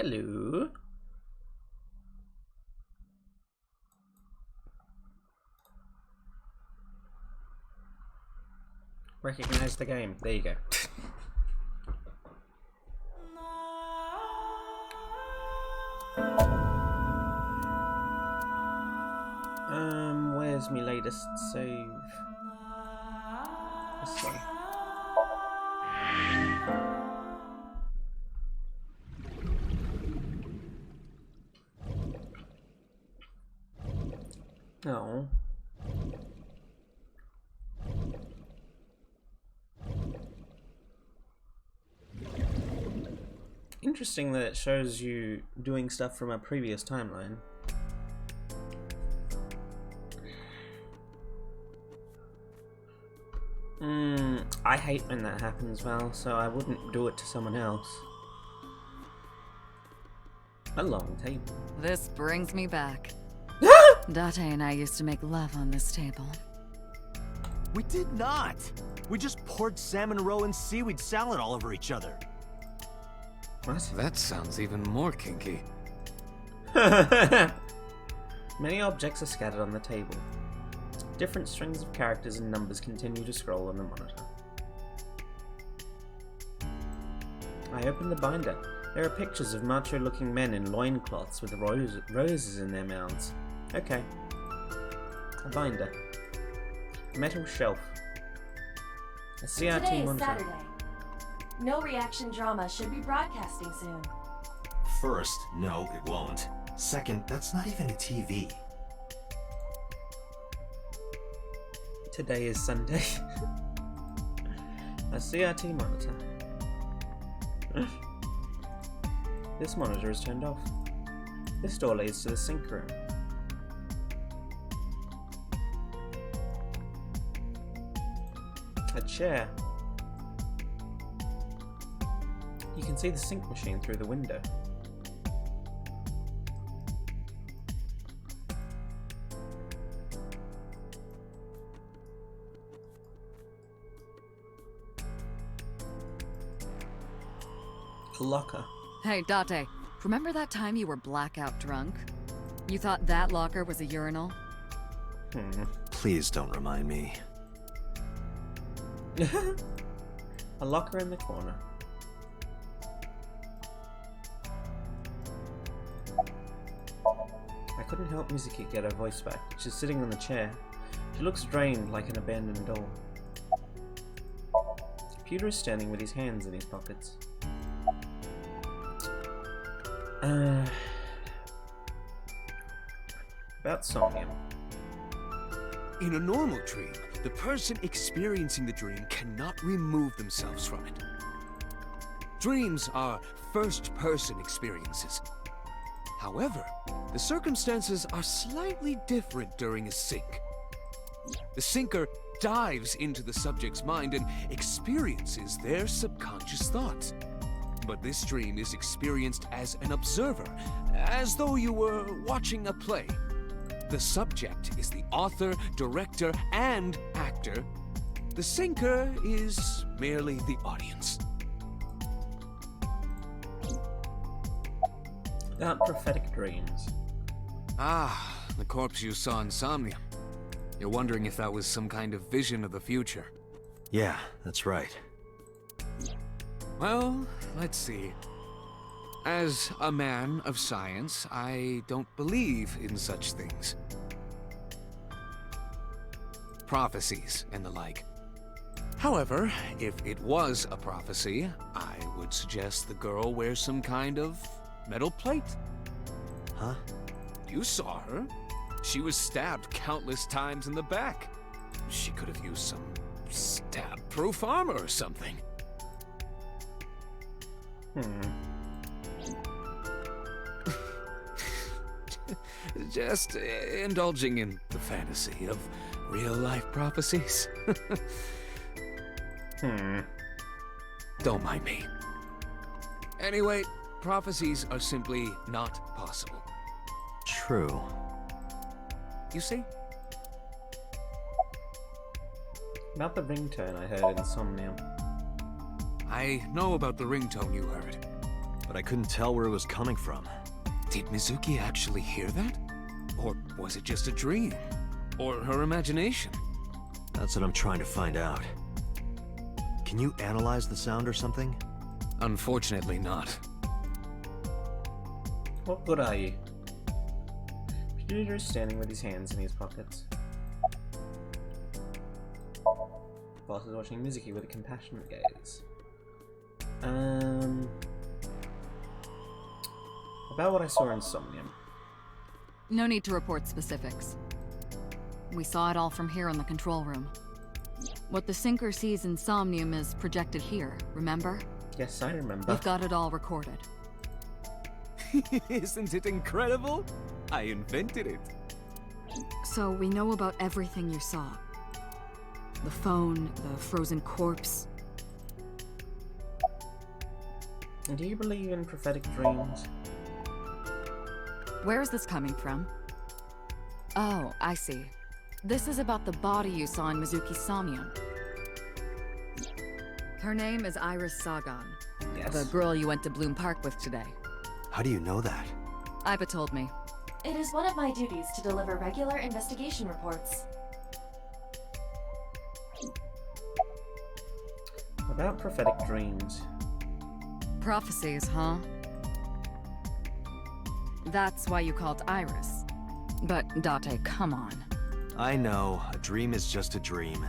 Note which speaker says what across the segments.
Speaker 1: Hello. Recognize the game. There you go. Where's my latest save? This way. Oh. Interesting that it shows you doing stuff from a previous timeline. I hate when that happens, well, so I wouldn't do it to someone else. A long table.
Speaker 2: This brings me back. Date and I used to make love on this table.
Speaker 3: We did not! We just poured salmon roe and seaweed salad all over each other.
Speaker 1: What?
Speaker 4: That sounds even more kinky.
Speaker 1: Many objects are scattered on the table. Different strings of characters and numbers continue to scroll on the monitor. I open the binder. There are pictures of macho-looking men in loincloths with roses in their mouths. Okay. A binder. A metal shelf. A CRT
Speaker 5: Today is
Speaker 1: monitor.
Speaker 5: Saturday. No reaction drama should be broadcasting soon.
Speaker 3: First, no, it won't. Second, that's not even a TV.
Speaker 1: Today is Sunday. A CRT monitor. This monitor is turned off. This door leads to the sink room. A chair. You can see the sink machine through the window. A locker.
Speaker 2: Hey, Date, remember that time you were blackout drunk? You thought that locker was a urinal?
Speaker 3: Please don't remind me.
Speaker 1: A locker in the corner. I couldn't help Mizuki get her voice back. She's sitting on the chair. She looks drained like an abandoned doll. Peter is standing with his hands in his pockets. About Somnium.
Speaker 4: In a normal dream, the person experiencing the dream cannot remove themselves from it. Dreams are first-person experiences. However, the circumstances are slightly different during a sync. The syncer dives into the subject's mind and experiences their subconscious thoughts. But this dream is experienced as an observer, as though you were watching a play. The subject is the author, director, and actor. The syncer is merely the audience.
Speaker 1: About prophetic dreams.
Speaker 4: Ah, the corpse you saw in Somnium. You're wondering if that was some kind of vision of the future.
Speaker 3: Yeah, that's right.
Speaker 4: Well, let's see. As a man of science, I don't believe in such things. Prophecies and the like. However, if it was a prophecy, I would suggest the girl wears some kind of metal plate.
Speaker 3: Huh?
Speaker 4: You saw her. She was stabbed countless times in the back. She could have used some stab-proof armor or something. Just indulging in the fantasy of real-life prophecies. Don't mind me. Anyway, prophecies are simply not possible.
Speaker 3: True.
Speaker 4: You see?
Speaker 1: About the ringtone I heard in Somnium.
Speaker 4: I know about the ringtone you heard.
Speaker 3: but I couldn't tell where it was coming from.
Speaker 4: Did Mizuki actually hear that? Or was it just a dream? Or her imagination?
Speaker 3: That's what I'm trying to find out. Can you analyze the sound or something?
Speaker 4: Unfortunately not.
Speaker 1: What good are you? Peter is standing with his hands in his pockets. Boss is watching Mizuki with a compassionate gaze. About what I saw in Somnium.
Speaker 2: No need to report specifics. We saw it all from here in the control room. What the sinker sees in Somnium is projected here, remember?
Speaker 1: Yes, I remember.
Speaker 2: We've got it all recorded.
Speaker 4: Isn't it incredible? I invented it.
Speaker 2: So we know about everything you saw. The phone, the frozen corpse.
Speaker 1: And do you believe in prophetic dreams?
Speaker 2: Where is this coming from? Oh, I see. This is about the body you saw in Mizuki's Somnium. Her name is Iris Sagan.
Speaker 1: Yes.
Speaker 2: The girl you went to Bloom Park with today.
Speaker 3: How do you know that?
Speaker 2: Iba told me.
Speaker 5: It is one of my duties to deliver regular investigation reports.
Speaker 1: About prophetic dreams.
Speaker 2: Prophecies, huh? That's why you called Iris. But Date, come on.
Speaker 3: I know, a dream is just a dream.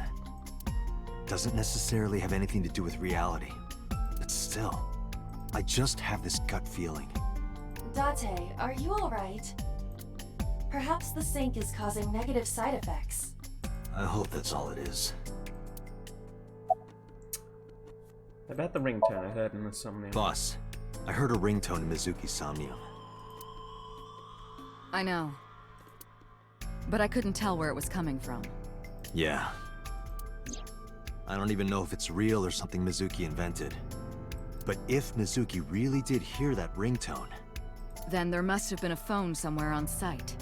Speaker 3: Doesn't necessarily have anything to do with reality. But still, I just have this gut feeling.
Speaker 5: Date, are you alright? Perhaps the sink is causing negative side effects.
Speaker 3: I hope that's all it is.
Speaker 1: About the ringtone I heard in the Somnium.
Speaker 3: Boss, I heard a ringtone in Mizuki's Somnium.
Speaker 2: I know. But I couldn't tell where it was coming from.
Speaker 3: Yeah. I don't even know if it's real or something Mizuki invented. But if Mizuki really did hear that ringtone...
Speaker 2: Then there must have been a phone somewhere on site.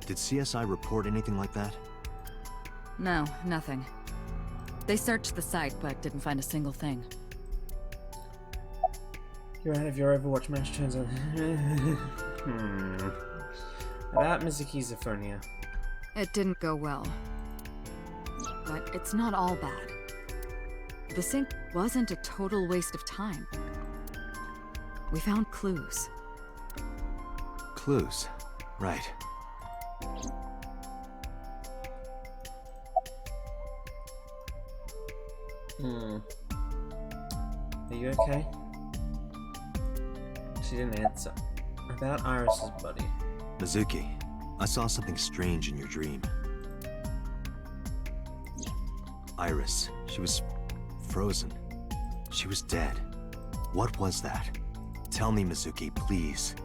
Speaker 3: Did CSI report anything like that?
Speaker 2: No, nothing. They searched the site, but didn't find a single thing.
Speaker 1: You're out of your Overwatch match turns on. About Mizuki's Aphonia.
Speaker 2: It didn't go well. But it's not all bad. The sink wasn't a total waste of time. We found clues.
Speaker 3: Clues. Right.
Speaker 1: Are you okay? She didn't answer. About Iris's body.
Speaker 3: Mizuki, I saw something strange in your dream. Iris, she was frozen. She was dead. What was that? Tell me, Mizuki, please.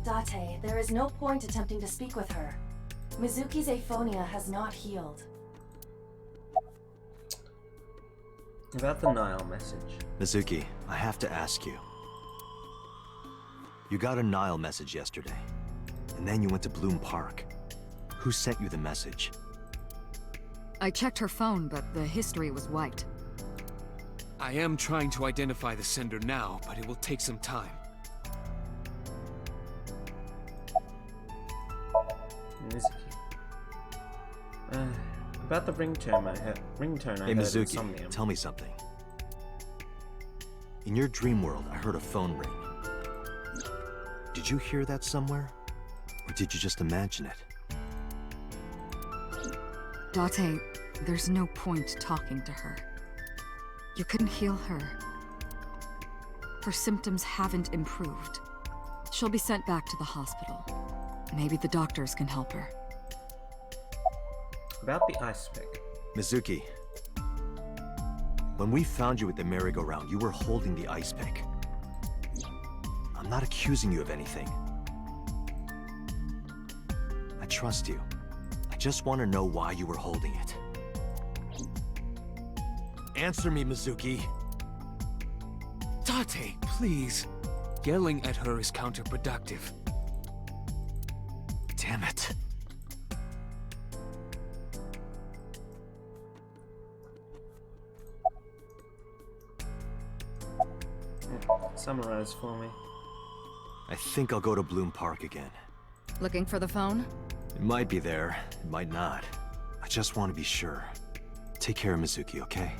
Speaker 5: Date, there is no point attempting to speak with her. Mizuki's aphonia has not healed.
Speaker 1: About the Nile message.
Speaker 3: Mizuki, I have to ask you. You got a Nile message yesterday, and then you went to Bloom Park. Who sent you the message?
Speaker 2: I checked her phone, but the history was wiped.
Speaker 4: I am trying to identify the sender now, but it will take some time.
Speaker 1: Mizuki. About the ringtone I heard.
Speaker 3: Hey
Speaker 1: in
Speaker 3: Mizuki,
Speaker 1: Somnium.
Speaker 3: tell me something. In your dream world, I heard a phone ring. Did you hear that somewhere? Or did you just imagine it?
Speaker 2: Date, there's no point talking to her. You couldn't heal her. Her symptoms haven't improved. She'll be sent back to the hospital. Maybe the doctors can help her.
Speaker 1: About the ice pick.
Speaker 3: Mizuki, when we found you at the merry-go-round, you were holding the ice pick. I'm not accusing you of anything. I trust you. I just want to know why you were holding it. Answer me, Mizuki.
Speaker 4: Date, please. Yelling at her is counterproductive.
Speaker 3: Damn it.
Speaker 1: Summarize for me.
Speaker 3: I think I'll go to Bloom Park again.
Speaker 2: Looking for the phone?
Speaker 3: It might be there, it might not. I just want to be sure. Take care of Mizuki, okay?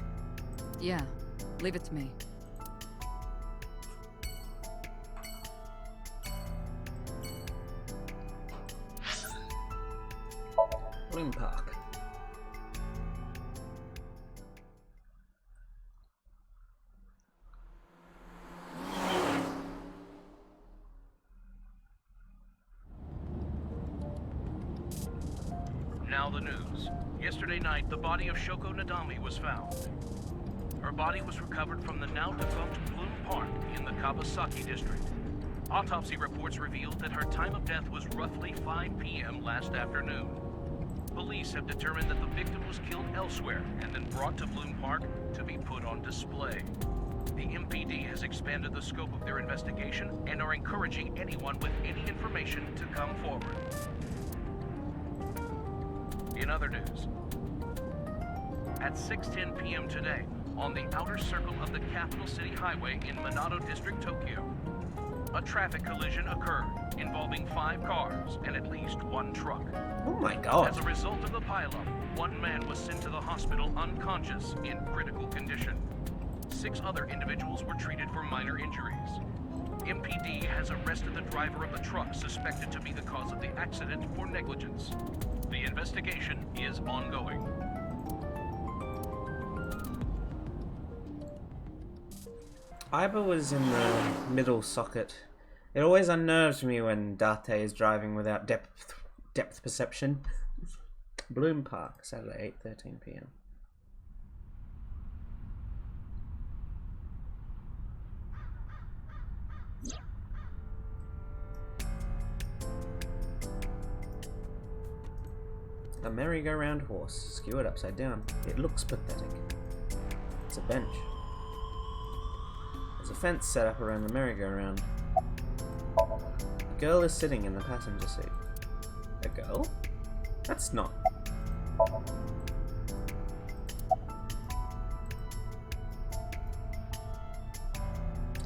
Speaker 2: Yeah. Leave it to me.
Speaker 1: Bloom Park.
Speaker 6: Now the news. Yesterday night, the body of Shoko Nadami was found. Her body was recovered from the now-defunct Bloom Park in the Kawasaki district. Autopsy reports revealed that her time of death was roughly 5 p.m. last afternoon. Police have determined that the victim was killed elsewhere and then brought to Bloom Park to be put on display. The MPD has expanded the scope of their investigation and are encouraging anyone with any information to come forward. In other news, at 6:10 p.m. today, on the outer circle of the Capital City Highway in Minato District, Tokyo, a traffic collision occurred involving 5 cars and at least 1 truck.
Speaker 1: Oh my god.
Speaker 6: As a result of the pileup, 1 man was sent to the hospital unconscious in critical condition. 6 other individuals were treated for minor injuries. MPD has arrested the driver of the truck suspected to be the cause of the accident for negligence. The investigation is ongoing.
Speaker 1: Iba was in the middle socket. It always unnerves me when Date is driving without depth perception. Bloom Park, Saturday, 8:13 p.m. A merry-go-round horse, skewered upside down. It looks pathetic. It's a bench. There's a fence set up around the merry-go-round. A girl is sitting in the passenger seat. A girl? That's not...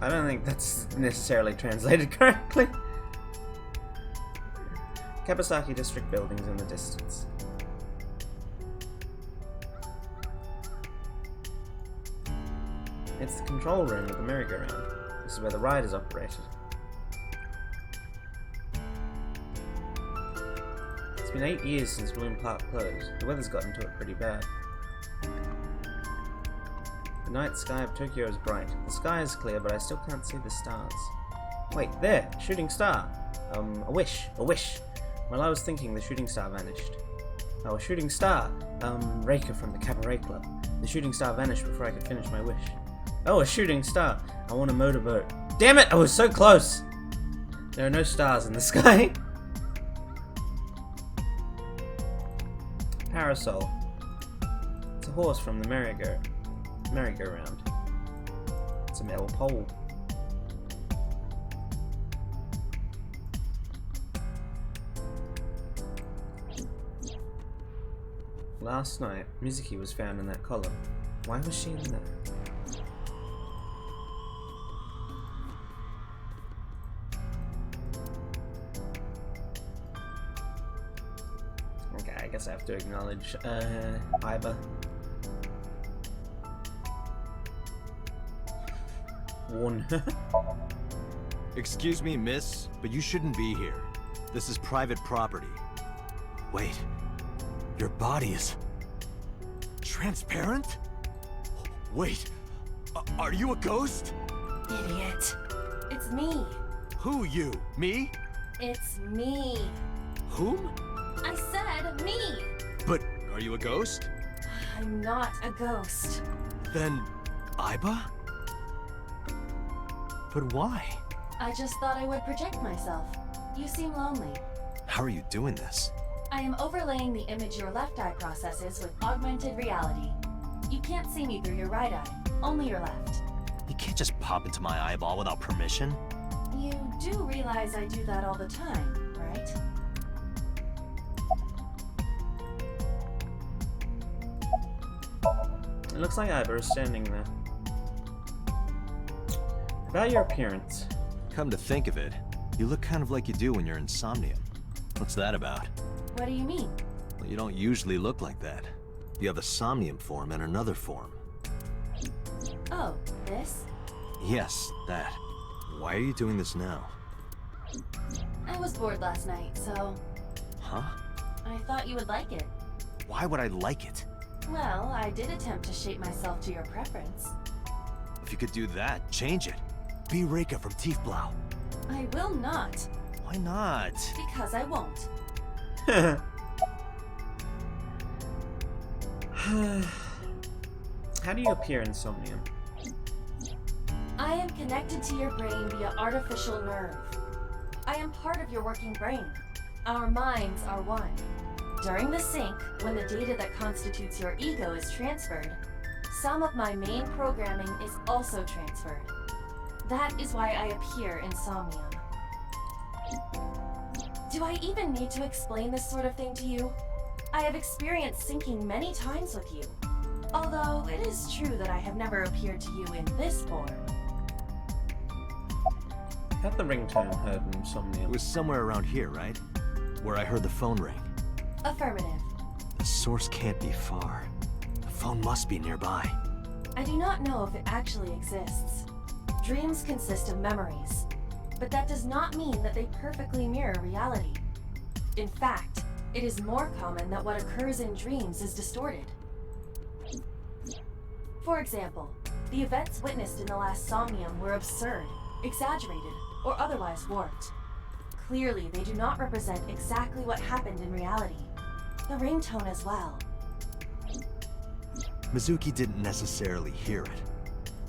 Speaker 1: I don't think that's necessarily translated correctly. Kawasaki District buildings in the distance. It's the control room of the merry-go-round. This is where the ride is operated. It's been 8 years since Bloom Park closed. The weather's got into it pretty bad. The night sky of Tokyo is bright. The sky is clear, but I still can't see the stars. Wait, there! Shooting star! A wish! A wish! While I was thinking, the shooting star vanished. Oh, a shooting star! Reika from the Cabaret Club. The shooting star vanished before I could finish my wish. Oh, a shooting star! I want a motorboat. Damn it! I was so close! There are no stars in the sky. Parasol. It's a horse from the merry-go-round. It's a metal pole. Last night, Mizuki was found in that column. Why was she in there? Okay, I guess I have to acknowledge, Iba. One.
Speaker 3: Excuse me, miss, but you shouldn't be here. This is private property. Wait. Your body is... transparent? Wait, are you a ghost?
Speaker 5: Idiot. It's me.
Speaker 3: Who you? Me?
Speaker 5: It's me.
Speaker 3: Whom?
Speaker 5: I said me.
Speaker 3: But are you a ghost?
Speaker 5: I'm not a ghost.
Speaker 3: Then... Iba? But why?
Speaker 5: I just thought I would project myself. You seem lonely.
Speaker 3: How are you doing this?
Speaker 5: I am overlaying the image your left eye processes with augmented reality. You can't see me through your right eye, only your left.
Speaker 3: You can't just pop into my eyeball without permission.
Speaker 5: You do realize I do that all the time, right?
Speaker 1: It looks like Iba is standing there. About your appearance.
Speaker 3: Come to think of it, you look kind of like you do when you're in Somnium. What's that about?
Speaker 5: What do you mean?
Speaker 3: Well, you don't usually look like that. You have a Somnium form and another form.
Speaker 5: Oh, this?
Speaker 3: Yes, that. Why are you doing this now?
Speaker 5: I was bored last night, so
Speaker 3: Huh?
Speaker 5: I thought you would like it.
Speaker 3: Why would I like it?
Speaker 5: Well, I did attempt to shape myself to your preference.
Speaker 3: If you could do that, change it. Be Reika from Tiefblau.
Speaker 5: I will not,
Speaker 3: Why not?
Speaker 5: because I won't.
Speaker 1: How do you appear in Somnium?
Speaker 5: I am connected to your brain via artificial nerve. I am part of your working brain. Our minds are one. During the sync, when the data that constitutes your ego is transferred, some of my main programming is also transferred. That is why I appear in Somnium. Do I even need to explain this sort of thing to you? I have experienced syncing many times with you. Although it is true that I have never appeared to you in this form.
Speaker 1: Had the ringtone heard in
Speaker 3: It
Speaker 1: Somnium?
Speaker 3: was somewhere around here, right? Where I heard the phone ring.
Speaker 5: Affirmative.
Speaker 3: The source can't be far. The phone must be nearby.
Speaker 5: I do not know if it actually exists. Dreams consist of memories, but that does not mean that they perfectly mirror reality. In fact, it is more common that what occurs in dreams is distorted. For example, the events witnessed in the last Somnium were absurd, exaggerated, or otherwise warped. Clearly, they do not represent exactly what happened in reality. The ringtone as well.
Speaker 3: Mizuki didn't necessarily hear it.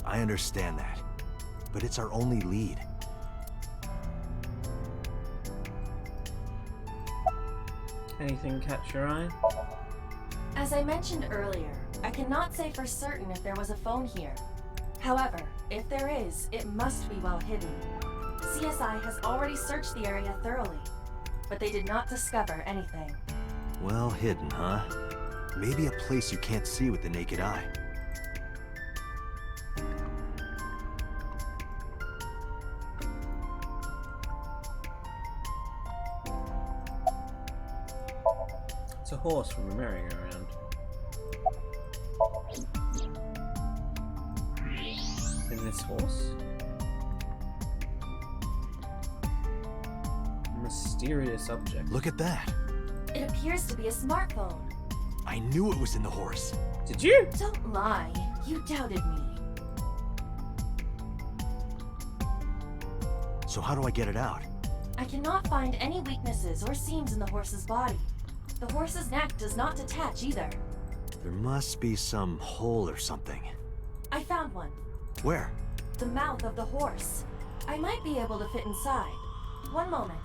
Speaker 3: I understand that. But it's our only lead.
Speaker 1: Anything catch your eye?
Speaker 5: As I mentioned earlier, I cannot say for certain if there was a phone here. However, if there is, it must be well hidden. CSI has already searched the area thoroughly, but they did not discover anything.
Speaker 3: Well hidden, huh? Maybe a place you can't see with the naked eye.
Speaker 1: It's a horse from a merry-go-round. In this horse? Mysterious object.
Speaker 3: Look at that!
Speaker 5: It appears to be a smartphone.
Speaker 3: I knew it was in the horse.
Speaker 1: Did you?
Speaker 5: Don't lie. You doubted me.
Speaker 3: So how do I get it out?
Speaker 5: I cannot find any weaknesses or seams in the horse's body. The horse's neck does not detach either.
Speaker 3: There must be some hole or something.
Speaker 5: I found one.
Speaker 3: Where?
Speaker 5: The mouth of the horse. I might be able to fit inside. One moment.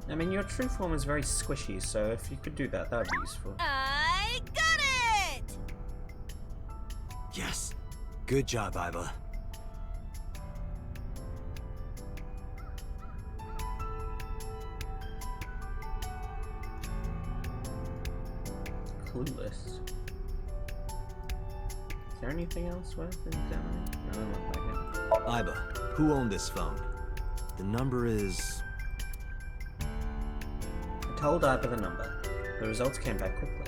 Speaker 1: I mean, your true form is very squishy, so if you could do that, that'd be useful.
Speaker 7: I got it!
Speaker 3: Yes. Good job, Iva.
Speaker 1: Clueless. Is there anything else worth examining? No, doesn't look like
Speaker 3: Iva, who owned this phone? The number is...
Speaker 1: it. I told Iba the number. The results came back quickly.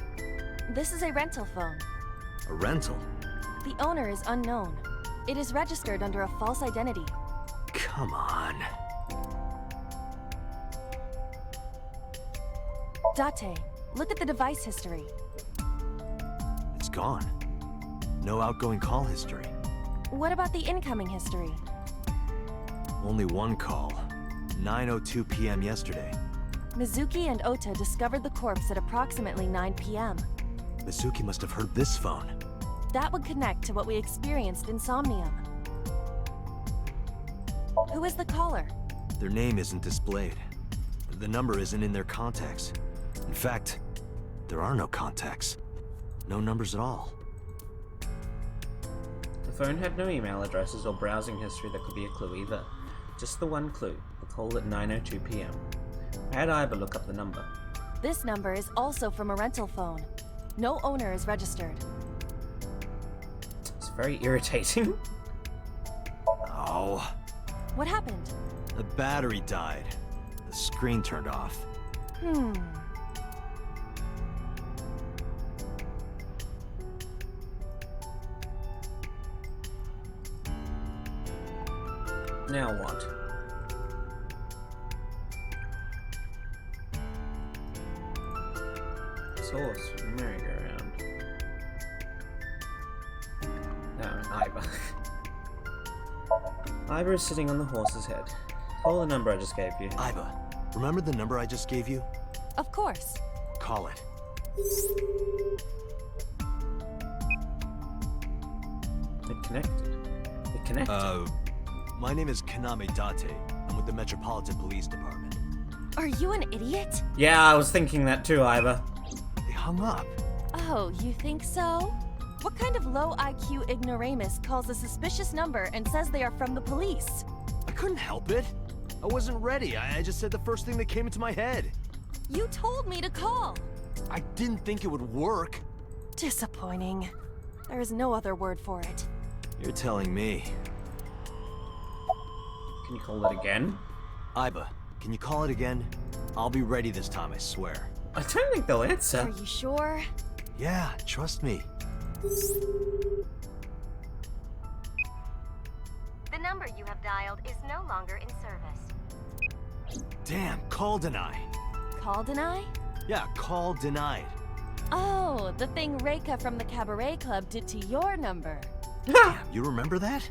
Speaker 5: This is a rental phone.
Speaker 3: a rental.
Speaker 5: The owner is unknown. It is registered under a false identity.
Speaker 3: Come on.
Speaker 5: Date, look at the device history.
Speaker 3: It's gone. No outgoing call history.
Speaker 5: What about the incoming history?
Speaker 3: Only one call. 9:02 p.m. yesterday.
Speaker 5: Mizuki and Ota discovered the corpse at approximately 9 p.m.
Speaker 3: Mizuki must have heard this phone.
Speaker 5: That would connect to what we experienced in Somnium. Who is the caller?
Speaker 3: Their name isn't displayed. The number isn't in their contacts. In fact, there are no contacts. No numbers at all.
Speaker 1: The phone had no email addresses or browsing history that could be a clue either. Just the one clue, the call at 9:02 p.m. I had Iba look up the number.
Speaker 5: This number is also from a rental phone. No owner is registered.
Speaker 1: As very irritating.
Speaker 3: Oh,
Speaker 5: What happened?
Speaker 3: the battery died. The screen turned off.
Speaker 1: Now what? Source for the merry-go-round. No, Iva. Iva is sitting on the horse's head. Call the number I just gave you.
Speaker 3: Iba, remember the number I just gave you?
Speaker 5: Of course.
Speaker 3: Call it.
Speaker 1: It connected. It connected.
Speaker 3: My name is Kaname Date. I'm with the Metropolitan Police Department.
Speaker 5: Are you an idiot?
Speaker 1: Yeah, I was thinking that too, Iva.
Speaker 3: They hung up.
Speaker 5: Oh, you think so? What kind of low IQ ignoramus calls a suspicious number and says they are from the police?
Speaker 3: I couldn't help it. I wasn't ready. I just said the first thing that came into my head.
Speaker 5: You told me to call.
Speaker 3: I didn't think it would work.
Speaker 5: Disappointing. There is no other word for it.
Speaker 3: You're telling me.
Speaker 1: Can you call it again?
Speaker 3: Iba, can you call it again? I'll be ready this time, I swear.
Speaker 1: I don't think they'll answer.
Speaker 5: Are you sure?
Speaker 3: Yeah, trust me.
Speaker 8: The number you have dialed is no longer in service.
Speaker 3: Damn, call deny.
Speaker 5: Call deny?
Speaker 3: Yeah, call denied.
Speaker 5: Oh, the thing Reika from the Cabaret Club did to your number.
Speaker 3: Damn, you remember that?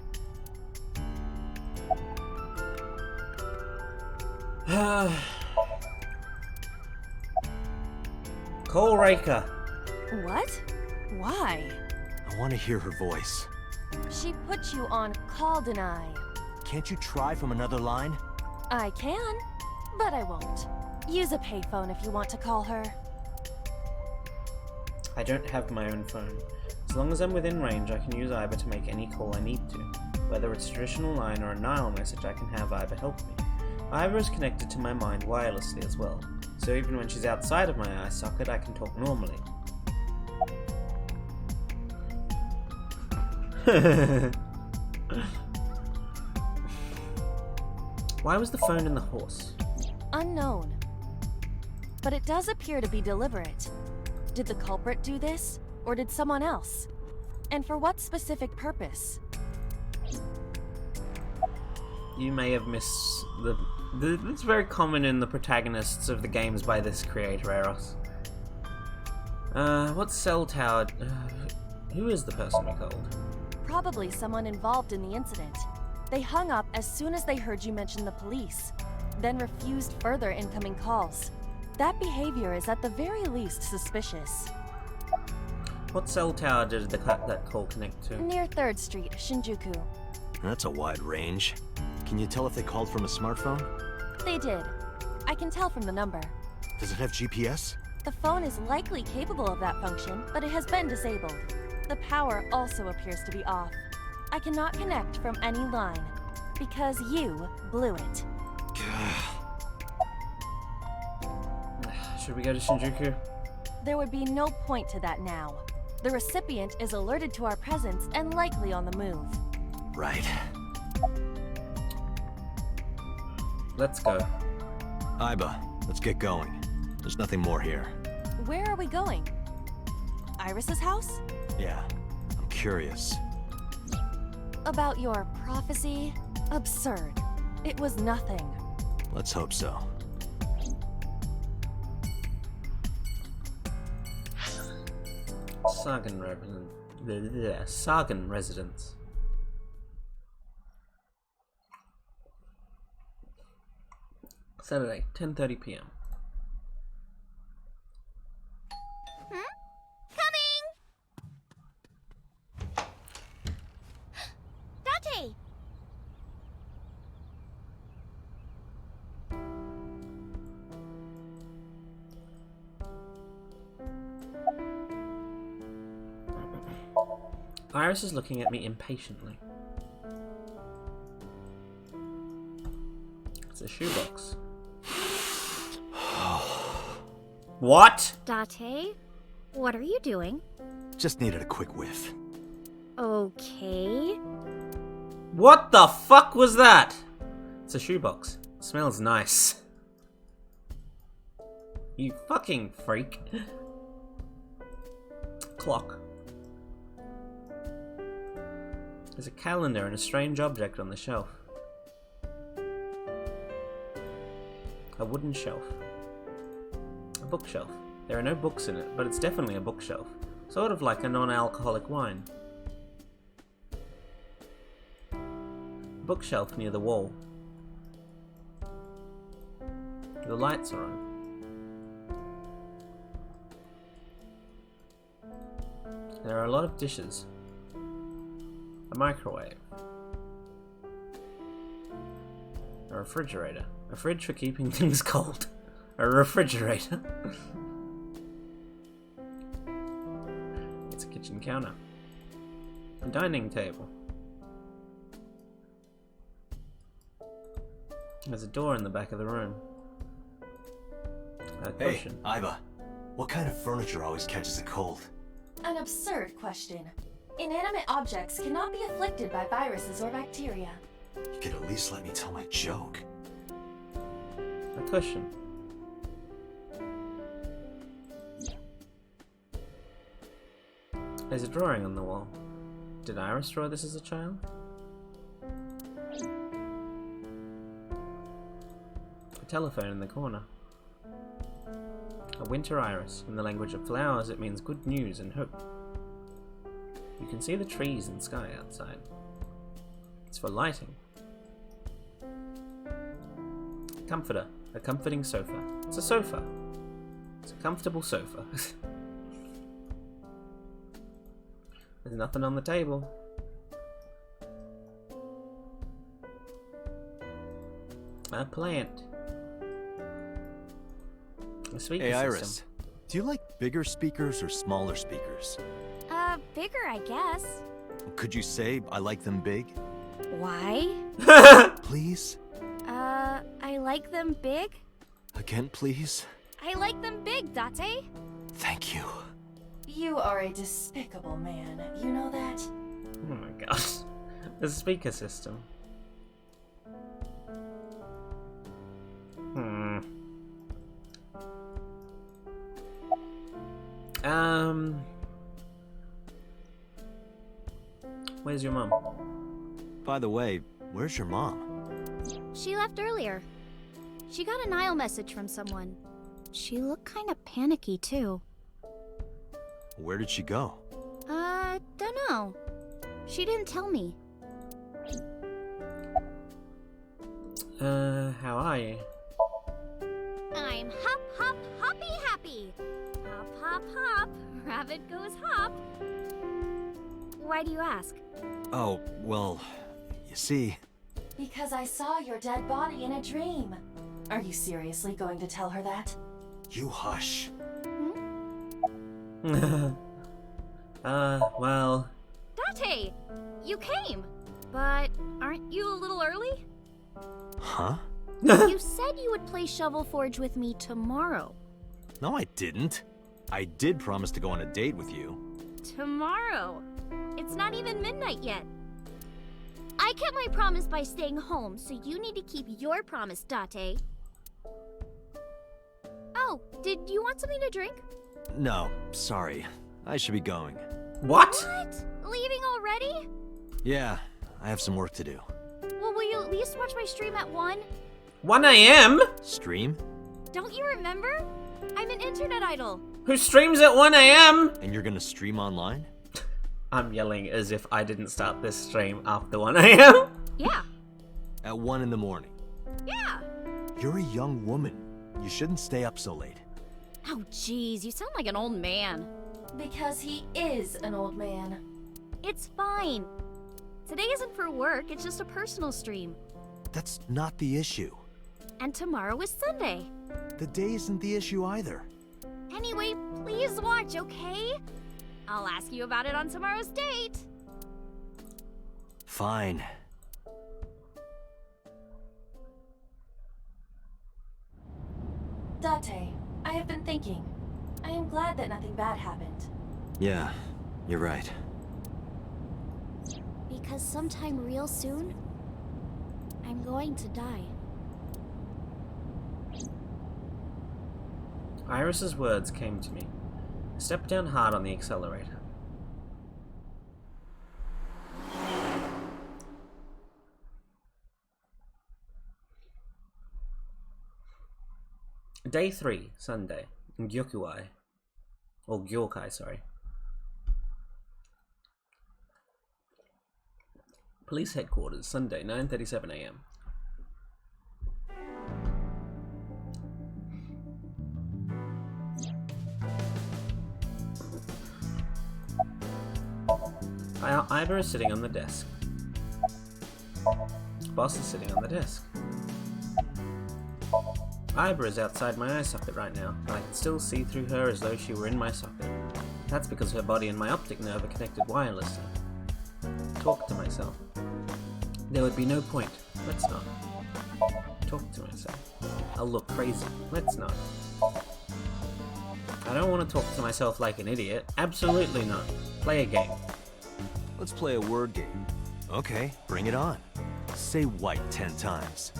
Speaker 1: Call Reika.
Speaker 5: What? Why?
Speaker 3: I want to hear her voice.
Speaker 5: She put you on call deny.
Speaker 3: Can't you try from another line?
Speaker 5: I can, but I won't. Use a payphone if you want to call her.
Speaker 1: I don't have my own phone. As long as I'm within range, I can use Iva to make any call I need to. Whether it's a traditional line or a Nile message, I can have Iva help me. Iva is connected to my mind wirelessly as well, so even when she's outside of my eye socket, I can talk normally. Why was the phone in the horse?
Speaker 5: Unknown. But it does appear to be deliberate. Did the culprit do this, or did someone else? And for what specific purpose?
Speaker 1: You may have missed the it's very common in the protagonists of the games by this creator, Eros. What cell tower? Who is the person we called?
Speaker 5: Probably someone involved in the incident. They hung up as soon as they heard you mention the police, then refused further incoming calls. That behavior is at the very least suspicious.
Speaker 1: What cell tower did that call connect to?
Speaker 5: Near 3rd Street, Shinjuku.
Speaker 3: That's a wide range. Can you tell if they called from a smartphone?
Speaker 5: They did. I can tell from the number.
Speaker 3: Does it have GPS?
Speaker 5: The phone is likely capable of that function, but it has been disabled. The power also appears to be off. I cannot connect from any line, because you blew it.
Speaker 1: Should we go to Shinjuku?
Speaker 5: There would be no point to that now. The recipient is alerted to our presence and likely on the move.
Speaker 3: Right.
Speaker 1: Let's go.
Speaker 3: Iba, let's get going. There's nothing more here.
Speaker 5: Where are we going? Iris's house?
Speaker 3: Yeah, I'm curious.
Speaker 5: About your prophecy? Absurd. It was nothing.
Speaker 3: Let's hope so.
Speaker 1: Sagan residence. Saturday, 10:30 p.m.
Speaker 7: Coming! Date!
Speaker 1: Iris is looking at me impatiently. It's a shoebox. What?
Speaker 9: Date, what are you doing?
Speaker 3: Just needed a quick whiff.
Speaker 7: Okay.
Speaker 1: What the fuck was that? It's a shoebox. Smells nice. You fucking freak. Clock. There's a calendar and a strange object on the shelf. A wooden shelf. A bookshelf. There are no books in it, but it's definitely a bookshelf. Sort of like a non-alcoholic wine. A bookshelf near the wall. The lights are on. There are a lot of dishes. A microwave. A refrigerator. A fridge for keeping things cold. A refrigerator. It's a kitchen counter. A dining table. There's a door in the back of the room. A
Speaker 3: Hey,
Speaker 1: cushion.
Speaker 3: Iva. What kind of furniture always catches a cold?
Speaker 5: An absurd question. Inanimate objects cannot be afflicted by viruses or bacteria.
Speaker 3: You could at least let me tell my joke.
Speaker 1: A cushion. There's a drawing on the wall. Did Iris draw this as a child? A telephone in the corner. A winter iris. In the language of flowers, it means good news and hope. You can see the trees and sky outside. It's for lighting. Comforter. A comforting sofa. It's a sofa. It's a comfortable sofa. There's nothing on the table. A plant. A speaker
Speaker 3: Hey,
Speaker 1: system.
Speaker 3: Iris. Do you like bigger speakers or smaller speakers?
Speaker 7: Bigger, I guess.
Speaker 3: Could you say I like them big?
Speaker 7: Why?
Speaker 3: Please?
Speaker 7: I like them big?
Speaker 3: Again, please?
Speaker 7: I like them big, Date.
Speaker 3: Thank you.
Speaker 5: You are a despicable man. You know that?
Speaker 1: Oh my god. The speaker system. Where's your mum?
Speaker 3: By the way, where's your mom?
Speaker 7: She left earlier. She got a Nile message from someone. She looked kind of panicky, too.
Speaker 3: Where did she go?
Speaker 7: Don't know. She didn't tell me.
Speaker 1: How are you?
Speaker 7: I'm hop, hop, hoppy happy. Hop, hop, hop. Rabbit goes hop. Why do you ask?
Speaker 3: Oh, well, you see...
Speaker 5: Because I saw your dead body in a dream. Are you seriously going to tell her that?
Speaker 3: You hush.
Speaker 1: Well...
Speaker 7: Date, you came. But aren't you a little early?
Speaker 3: Huh?
Speaker 7: You said you would play Shovel Forge with me tomorrow.
Speaker 3: No, I didn't. I did promise to go on a date with you.
Speaker 7: Tomorrow? It's not even midnight yet. I kept my promise by staying home, so you need to keep your promise, Date. Oh, did you want something to drink?
Speaker 3: No, sorry. I should be going.
Speaker 1: What?
Speaker 7: What? Leaving already?
Speaker 3: Yeah, I have some work to do.
Speaker 7: Well, will you at least watch my stream at 1?
Speaker 1: 1 AM?
Speaker 3: Stream?
Speaker 7: Don't you remember? I'm an internet idol.
Speaker 1: Who streams at 1 AM?
Speaker 3: And you're gonna stream online?
Speaker 1: I'm yelling as if I didn't start this stream after 1 AM.
Speaker 7: Yeah.
Speaker 3: At 1 in the morning.
Speaker 7: Yeah.
Speaker 3: You're a young woman. You shouldn't stay up so late.
Speaker 7: Oh, jeez, you sound like an old man.
Speaker 5: Because he is an old man.
Speaker 7: It's fine. Today isn't for work, it's just a personal stream.
Speaker 3: That's not the issue.
Speaker 7: And tomorrow is Sunday.
Speaker 3: The day isn't the issue either.
Speaker 7: Anyway, please watch, okay? I'll ask you about it on tomorrow's date.
Speaker 3: Fine.
Speaker 5: Date, I have been thinking. I am glad that nothing bad happened.
Speaker 3: Yeah, you're right.
Speaker 7: because sometime real soon, I'm going to die.
Speaker 1: Iris's words came to me. I stepped down hard on the accelerator. Day 3, Sunday, in Gyokuai. Or Gyokai, sorry. Police headquarters, Sunday, 9:37 a.m. Iber is sitting on the desk. Boss is sitting on the desk. Iber is outside my eye socket right now, and I can still see through her as though she were in my socket. That's because her body and my optic nerve are connected wirelessly. Talk to myself. There would be no point. Let's not. Talk to myself. I'll look crazy. Let's not. I don't want to talk to myself like an idiot. Absolutely not. Play a game.
Speaker 3: Let's play a word game. Okay, bring it on. Say white 10 times.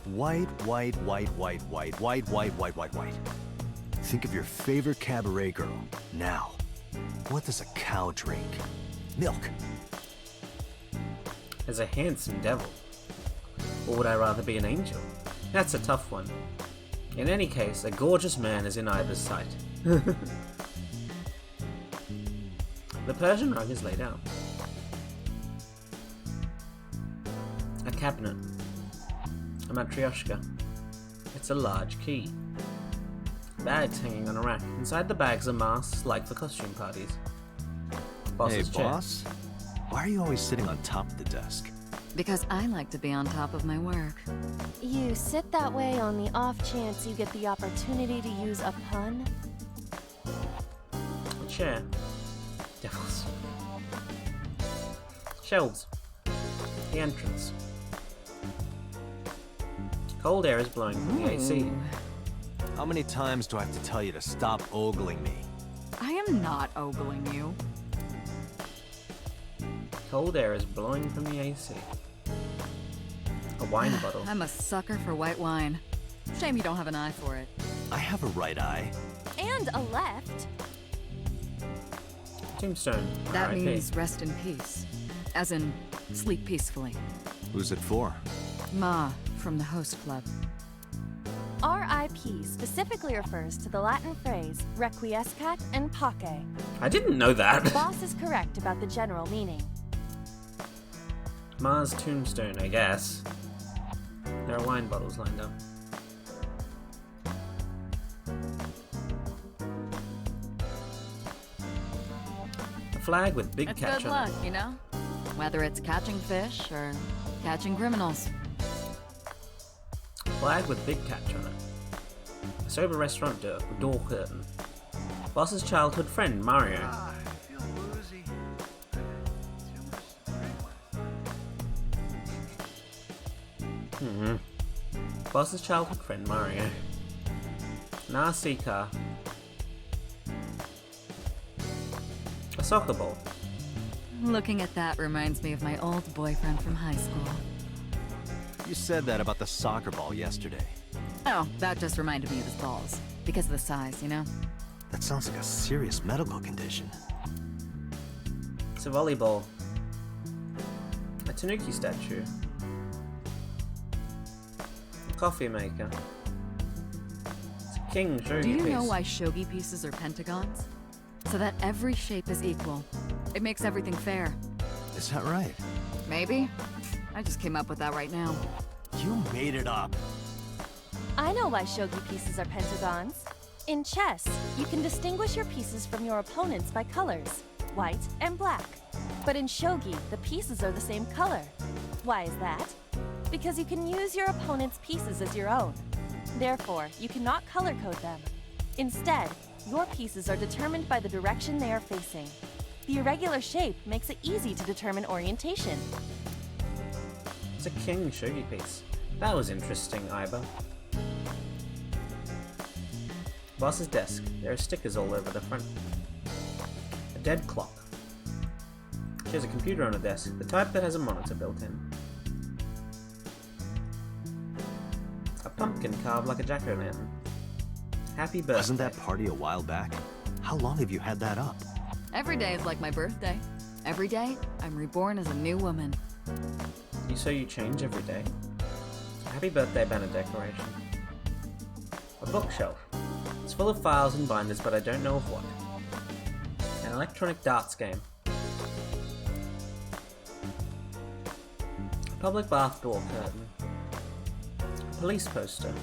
Speaker 3: White, white, white, white, white, white, white, white, white, white. Think of your favorite cabaret girl. Now, what does a cow drink? Milk.
Speaker 1: As a handsome devil. Or would I rather be an angel? That's a tough one. In any case, a gorgeous man is in Iber's sight. The Persian rug is laid out. A cabinet. A matryoshka. It's a large key. Bags hanging on a rack. Inside the bags are masks like for costume parties. Boss's
Speaker 3: Hey,
Speaker 1: chair.
Speaker 3: boss? Why are you always sitting on top of the desk?
Speaker 2: Because I like to be on top of my work.
Speaker 5: You sit that way on the off chance you get the opportunity to use a pun?
Speaker 1: A chair. Devils. Shelves. The entrance. Cold air is blowing from the AC.
Speaker 3: How many times do I have to tell you to stop ogling me?
Speaker 2: I am not ogling you.
Speaker 1: Cold air is blowing from the AC. A wine bottle.
Speaker 2: I'm a sucker for white wine. Shame you don't have an eye for it.
Speaker 3: I have a right eye.
Speaker 5: And a left.
Speaker 1: Tombstone.
Speaker 2: That
Speaker 1: RIP.
Speaker 2: means rest in peace. As in, sleep peacefully.
Speaker 3: Who's it for?
Speaker 2: Ma, from the host club.
Speaker 5: RIP specifically refers to the Latin phrase requiescat in pace.
Speaker 1: I didn't know that.
Speaker 5: Boss is correct about the general meaning.
Speaker 1: Mars tombstone, I guess. There are wine bottles lined up. A flag with big
Speaker 2: It's
Speaker 1: catch
Speaker 2: good
Speaker 1: on
Speaker 2: luck,
Speaker 1: it.
Speaker 2: you know? Whether it's catching fish or catching criminals.
Speaker 1: Flag with big catch on it. A sober restaurant door curtain. Boss's childhood friend, Mario.
Speaker 9: I feel woozy. Too much
Speaker 1: Boss's childhood friend, Mario. An RC car. A soccer ball.
Speaker 2: Looking at that reminds me of my old boyfriend from high school.
Speaker 3: You said that about the soccer ball yesterday.
Speaker 2: Oh, that just reminded me of his balls. Because of the size, you know?
Speaker 3: That sounds like a serious medical condition.
Speaker 1: It's a volleyball. A Tanuki statue. A coffee maker. It's a king shogi
Speaker 2: Do you
Speaker 1: piece.
Speaker 2: know why shogi pieces are pentagons? So that every shape is equal. It makes everything fair.
Speaker 3: Is that right?
Speaker 2: Maybe? I just came up with that right now.
Speaker 3: You made it up.
Speaker 5: I know why shogi pieces are pentagons. In chess, you can distinguish your pieces from your opponents by colors, white and black. But in shogi, the pieces are the same color. Why is that? Because you can use your opponent's pieces as your own. Therefore, you cannot color code them. Instead, your pieces are determined by the direction they are facing. The irregular shape makes it easy to determine orientation.
Speaker 1: It's a king shogi piece. That was interesting, Iba. Boss's desk. There are stickers all over the front. A dead clock. She has a computer on her desk, the type that has a monitor built in. A pumpkin carved like a jack-o'-lantern. Happy birthday.
Speaker 3: Wasn't that party a while back? How long have you had that up?
Speaker 2: Every day is like my birthday. Every day, I'm reborn as a new woman.
Speaker 1: So you change every day? Happy birthday banner decoration. A bookshelf. It's full of files and binders, but I don't know of what. An electronic darts game. A public bath door curtain. A police poster.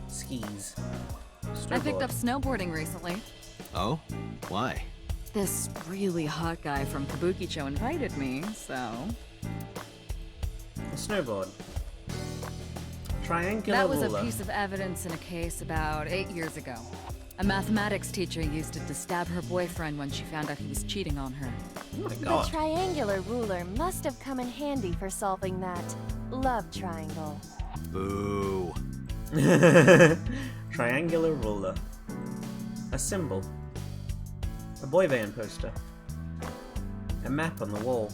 Speaker 1: Skis.
Speaker 2: I picked
Speaker 1: Snowboard.
Speaker 2: up snowboarding recently.
Speaker 3: Oh? Why?
Speaker 2: This really hot guy from Kabukicho invited me, so...
Speaker 1: A snowboard. Triangular
Speaker 2: That was
Speaker 1: ruler.
Speaker 2: a piece of evidence in a case about 8 years ago. A mathematics teacher used it to stab her boyfriend when she found out he was cheating on her.
Speaker 1: Oh my
Speaker 5: The
Speaker 1: god.
Speaker 5: triangular ruler must have come in handy for solving that love triangle.
Speaker 3: Boo.
Speaker 1: Triangular ruler. A symbol. A boy band poster. A map on the wall.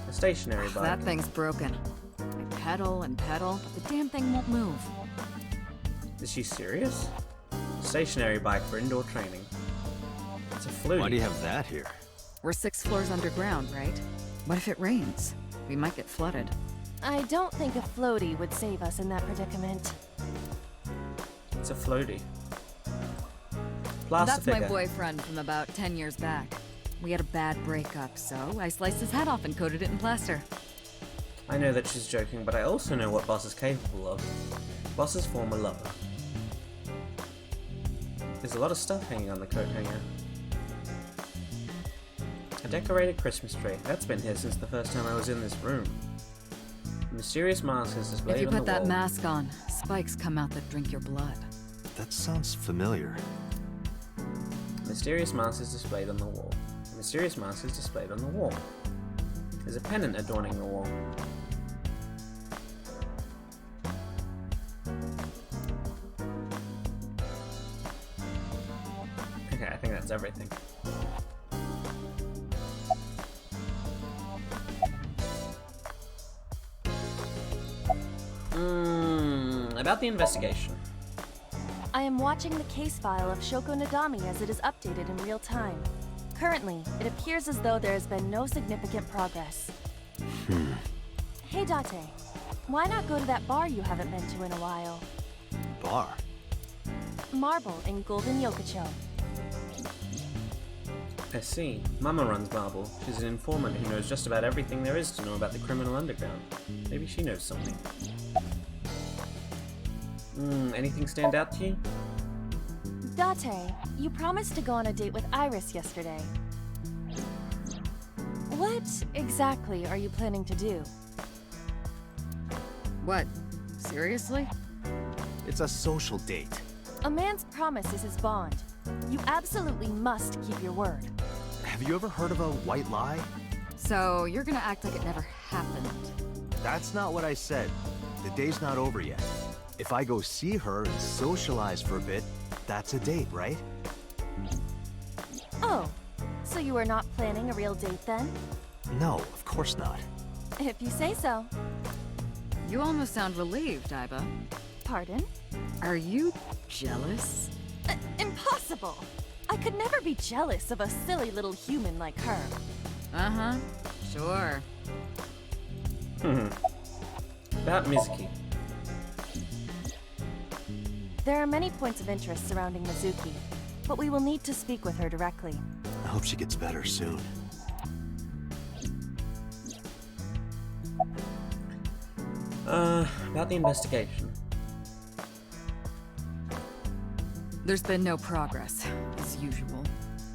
Speaker 1: A stationary bike.
Speaker 2: That thing's broken. I pedal and pedal, but the damn thing won't move.
Speaker 1: Is she serious? Stationary bike for indoor training. It's a fluke.
Speaker 3: Why do you have that here?
Speaker 2: We're 6 floors underground, right? What if it rains? We might get flooded.
Speaker 5: I don't think a floaty would save us in that predicament.
Speaker 1: It's a floaty. Plaster
Speaker 2: That's my
Speaker 1: figure.
Speaker 2: boyfriend from about 10 years back. We had a bad breakup, so I sliced his head off and coated it in plaster.
Speaker 1: I know that she's joking, but I also know what Boss is capable of. Boss's former lover. There's a lot of stuff hanging on the coat hanger. A decorated Christmas tree. That's been here since the first time I was in this room. A mysterious mask is displayed
Speaker 2: If you
Speaker 1: on the
Speaker 2: put that
Speaker 1: wall.
Speaker 2: mask on, spikes come out that drink your blood.
Speaker 3: That sounds familiar.
Speaker 1: A mysterious mask is displayed on the wall. A mysterious mask is displayed on the wall. There's a pennant adorning the wall. Okay, I think that's everything. About the investigation.
Speaker 5: I am watching the case file of Shoko Nadami as it is updated in real time. Currently, it appears as though there has been no significant progress. Hey Date, why not go to that bar you haven't been to in a while?
Speaker 3: Bar?
Speaker 5: Marble in Golden Yokocho.
Speaker 1: I see. Mama runs Marble. She's an informant who knows just about everything there is to know about the criminal underground. Maybe she knows something. Anything stand out to you?
Speaker 5: Date, you promised to go on a date with Iris yesterday. What exactly are you planning to do?
Speaker 2: What? Seriously?
Speaker 3: It's a social date.
Speaker 5: A man's promise is his bond. You absolutely must keep your word.
Speaker 3: Have you ever heard of a white lie?
Speaker 2: So you're gonna act like it never happened.
Speaker 3: That's not what I said. The day's not over yet. If I go see her and socialize for a bit, that's a date, right?
Speaker 5: Oh, so you are not planning a real date then?
Speaker 3: No, of course not.
Speaker 5: If you say so.
Speaker 2: You almost sound relieved, Iba.
Speaker 5: Pardon?
Speaker 2: Are you jealous?
Speaker 5: Impossible! I could never be jealous of a silly little human like her.
Speaker 2: Uh-huh. Sure.
Speaker 1: About Mizuki.
Speaker 5: There are many points of interest surrounding Mizuki, but we will need to speak with her directly.
Speaker 3: I hope she gets better soon.
Speaker 1: About the investigation.
Speaker 2: There's been no progress, as usual.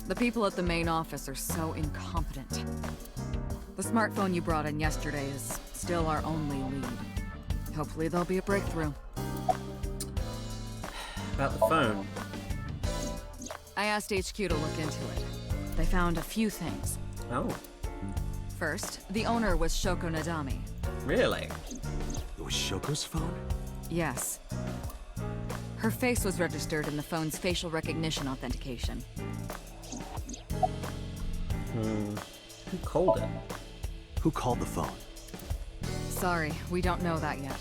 Speaker 2: The people at the main office are so incompetent. The smartphone you brought in yesterday is still our only lead. Hopefully there'll be a breakthrough.
Speaker 1: About the phone.
Speaker 2: I asked HQ to look into it. They found a few things.
Speaker 1: Oh,
Speaker 2: First, the owner was Shoko Nadami.
Speaker 1: really?
Speaker 3: It was Shoko's phone?
Speaker 2: Yes. Her face was registered in the phone's facial recognition authentication.
Speaker 1: Who called it?
Speaker 3: Who called the phone?
Speaker 2: Sorry, we don't know that yet.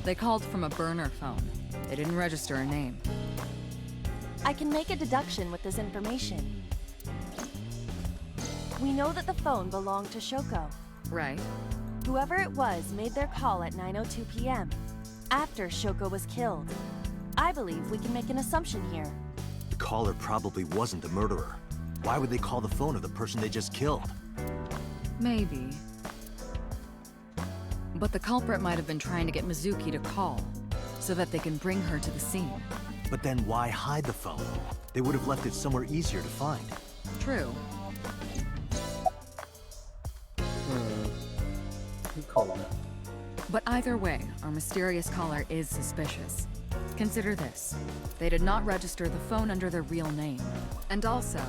Speaker 2: They called from a burner phone. They didn't register a name.
Speaker 5: I can make a deduction with this information. We know that the phone belonged to Shoko.
Speaker 2: Right.
Speaker 5: Whoever it was made their call at 9:02 p.m. after Shoko was killed. I believe we can make an assumption here.
Speaker 3: The caller probably wasn't the murderer. Why would they call the phone of the person they just killed?
Speaker 2: Maybe. But the culprit might have been trying to get Mizuki to call, so that they can bring her to the scene.
Speaker 3: But then why hide the phone? They would have left it somewhere easier to find.
Speaker 2: True.
Speaker 1: Who called it?
Speaker 2: But either way, our mysterious caller is suspicious. Consider this. They did not register the phone under their real name. And also,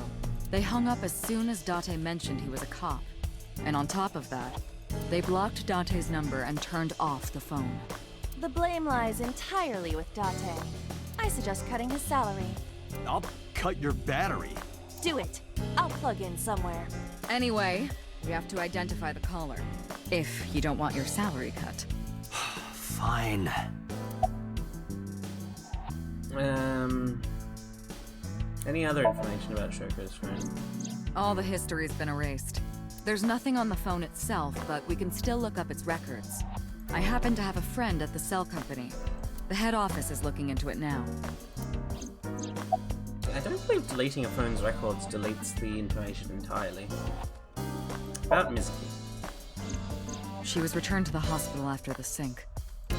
Speaker 2: they hung up as soon as Date mentioned he was a cop. And on top of that, they blocked Date's number and turned off the phone.
Speaker 5: The blame lies entirely with Date. I suggest cutting his salary.
Speaker 3: I'll cut your battery.
Speaker 5: Do it. I'll plug in somewhere.
Speaker 2: Anyway, we have to identify the caller. If you don't want your salary cut.
Speaker 3: Fine.
Speaker 1: Any other information about Shoko's friend?
Speaker 2: All the history's been erased. There's nothing on the phone itself, but we can still look up its records. I happen to have a friend at the cell company. The head office is looking into it now.
Speaker 1: I don't believe deleting a phone's records deletes the information entirely. About Mizuki.
Speaker 2: She was returned to the hospital after the sink.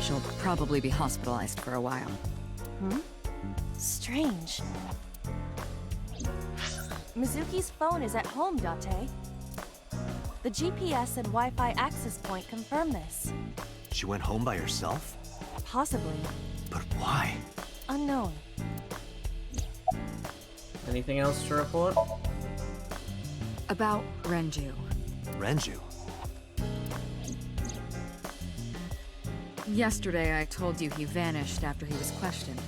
Speaker 2: She'll probably be hospitalized for a while.
Speaker 5: Strange. Mizuki's phone is at home, Date. The GPS and Wi-Fi access point confirm this.
Speaker 3: She went home by herself?
Speaker 5: Possibly.
Speaker 3: But why?
Speaker 5: Unknown.
Speaker 1: Anything else to report?
Speaker 2: About Renju.
Speaker 3: Renju?
Speaker 2: Yesterday I told you he vanished after he was questioned.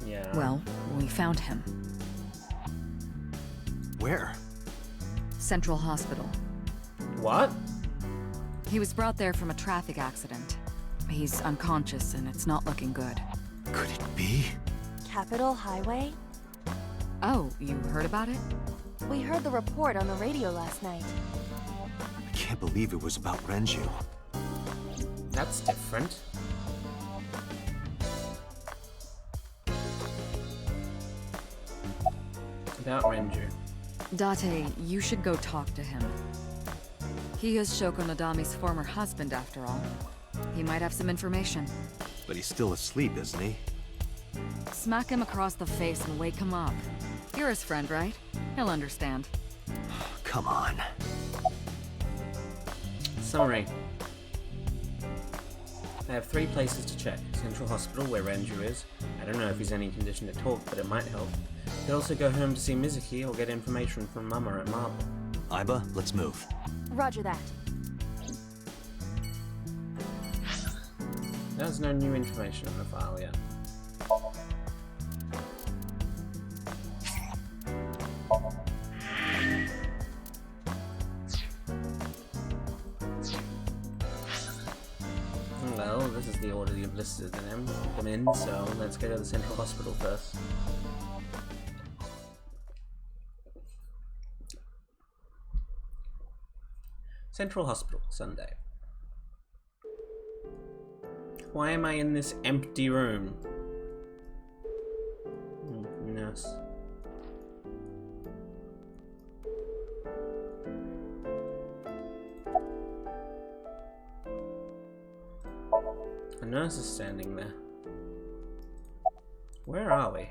Speaker 1: Yeah.
Speaker 2: Well, we found him.
Speaker 3: Where?
Speaker 2: Central Hospital.
Speaker 1: What?
Speaker 2: He was brought there from a traffic accident. He's unconscious and it's not looking good.
Speaker 3: Could it be?
Speaker 5: Capitol Highway?
Speaker 2: Oh, you heard about it?
Speaker 5: We heard the report on the radio last night.
Speaker 3: I can't believe it was about Renju.
Speaker 1: That's different. About Renju.
Speaker 2: Date, you should go talk to him. He is Shoko Nadami's former husband, after all. He might have some information.
Speaker 3: But he's still asleep, isn't he?
Speaker 2: Smack him across the face and wake him up. You're his friend, right? He'll understand.
Speaker 3: Come on.
Speaker 1: Summary. I have 3 places to check. Central Hospital, where Renju is. I don't know if he's any condition to talk, but it might help. Could also go home to see Mizuki or get information from Mama at Marble.
Speaker 3: Aiba, let's move.
Speaker 5: Roger that.
Speaker 1: There's no new information on the file yet. Well, this is the order you've listed them in, so let's go to the Central Hospital first. Central Hospital, Sunday. Why am I in this empty room? Nurse. A nurse is standing there. Where are we?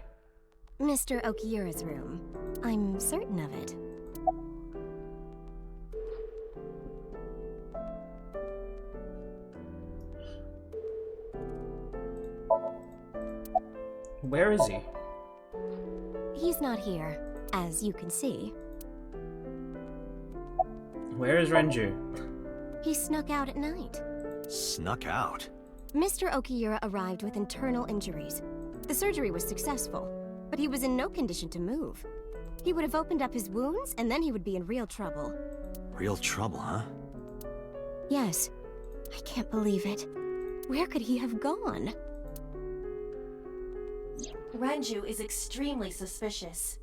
Speaker 7: Mr. Okiura's room. I'm certain of it.
Speaker 1: Where is he?
Speaker 7: He's not here, as you can see.
Speaker 1: Where is Renju?
Speaker 7: He snuck out at night.
Speaker 3: Snuck out?
Speaker 7: Mr. Okiura arrived with internal injuries. The surgery was successful, but he was in no condition to move.
Speaker 10: He would have opened up his wounds, and then he would be in real trouble.
Speaker 3: Real trouble, huh?
Speaker 10: Yes. I can't believe it. Where could he have gone?
Speaker 5: Renju is extremely suspicious.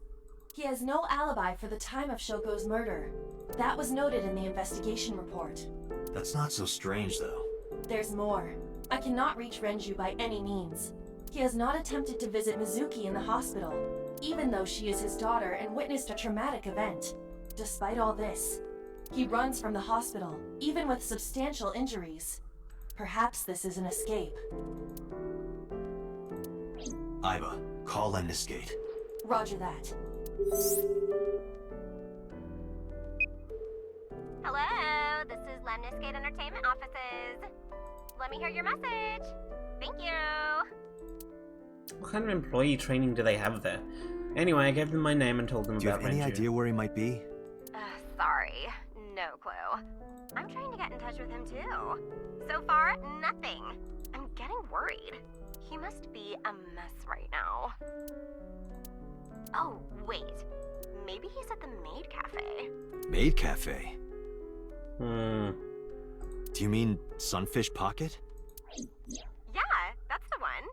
Speaker 5: He has no alibi for the time of Shoko's murder. That was noted in the investigation report.
Speaker 3: That's not so strange, though.
Speaker 5: There's more. I cannot reach Renju by any means. He has not attempted to visit Mizuki in the hospital, even though she is his daughter and witnessed a traumatic event. Despite all this, he runs from the hospital, even with substantial injuries. Perhaps this is an escape.
Speaker 3: Iva, call Lemniscate.
Speaker 5: Roger that.
Speaker 8: Hello, this is Lemniscate Entertainment Offices. Let me hear your message. Thank you.
Speaker 1: What kind of employee training do they have there? Anyway, I gave them my name and told them
Speaker 3: Do you
Speaker 1: about
Speaker 3: have any
Speaker 1: Renju.
Speaker 3: idea where he might be?
Speaker 8: Sorry, no clue. I'm trying to get in touch with him too. So far, nothing. I'm getting worried. He must be a mess right now. Oh, wait. Maybe he's at the Maid Cafe.
Speaker 3: Maid Cafe?
Speaker 1: Hmm.
Speaker 3: Do you mean Sunfish Pocket?
Speaker 8: Yeah, that's the one.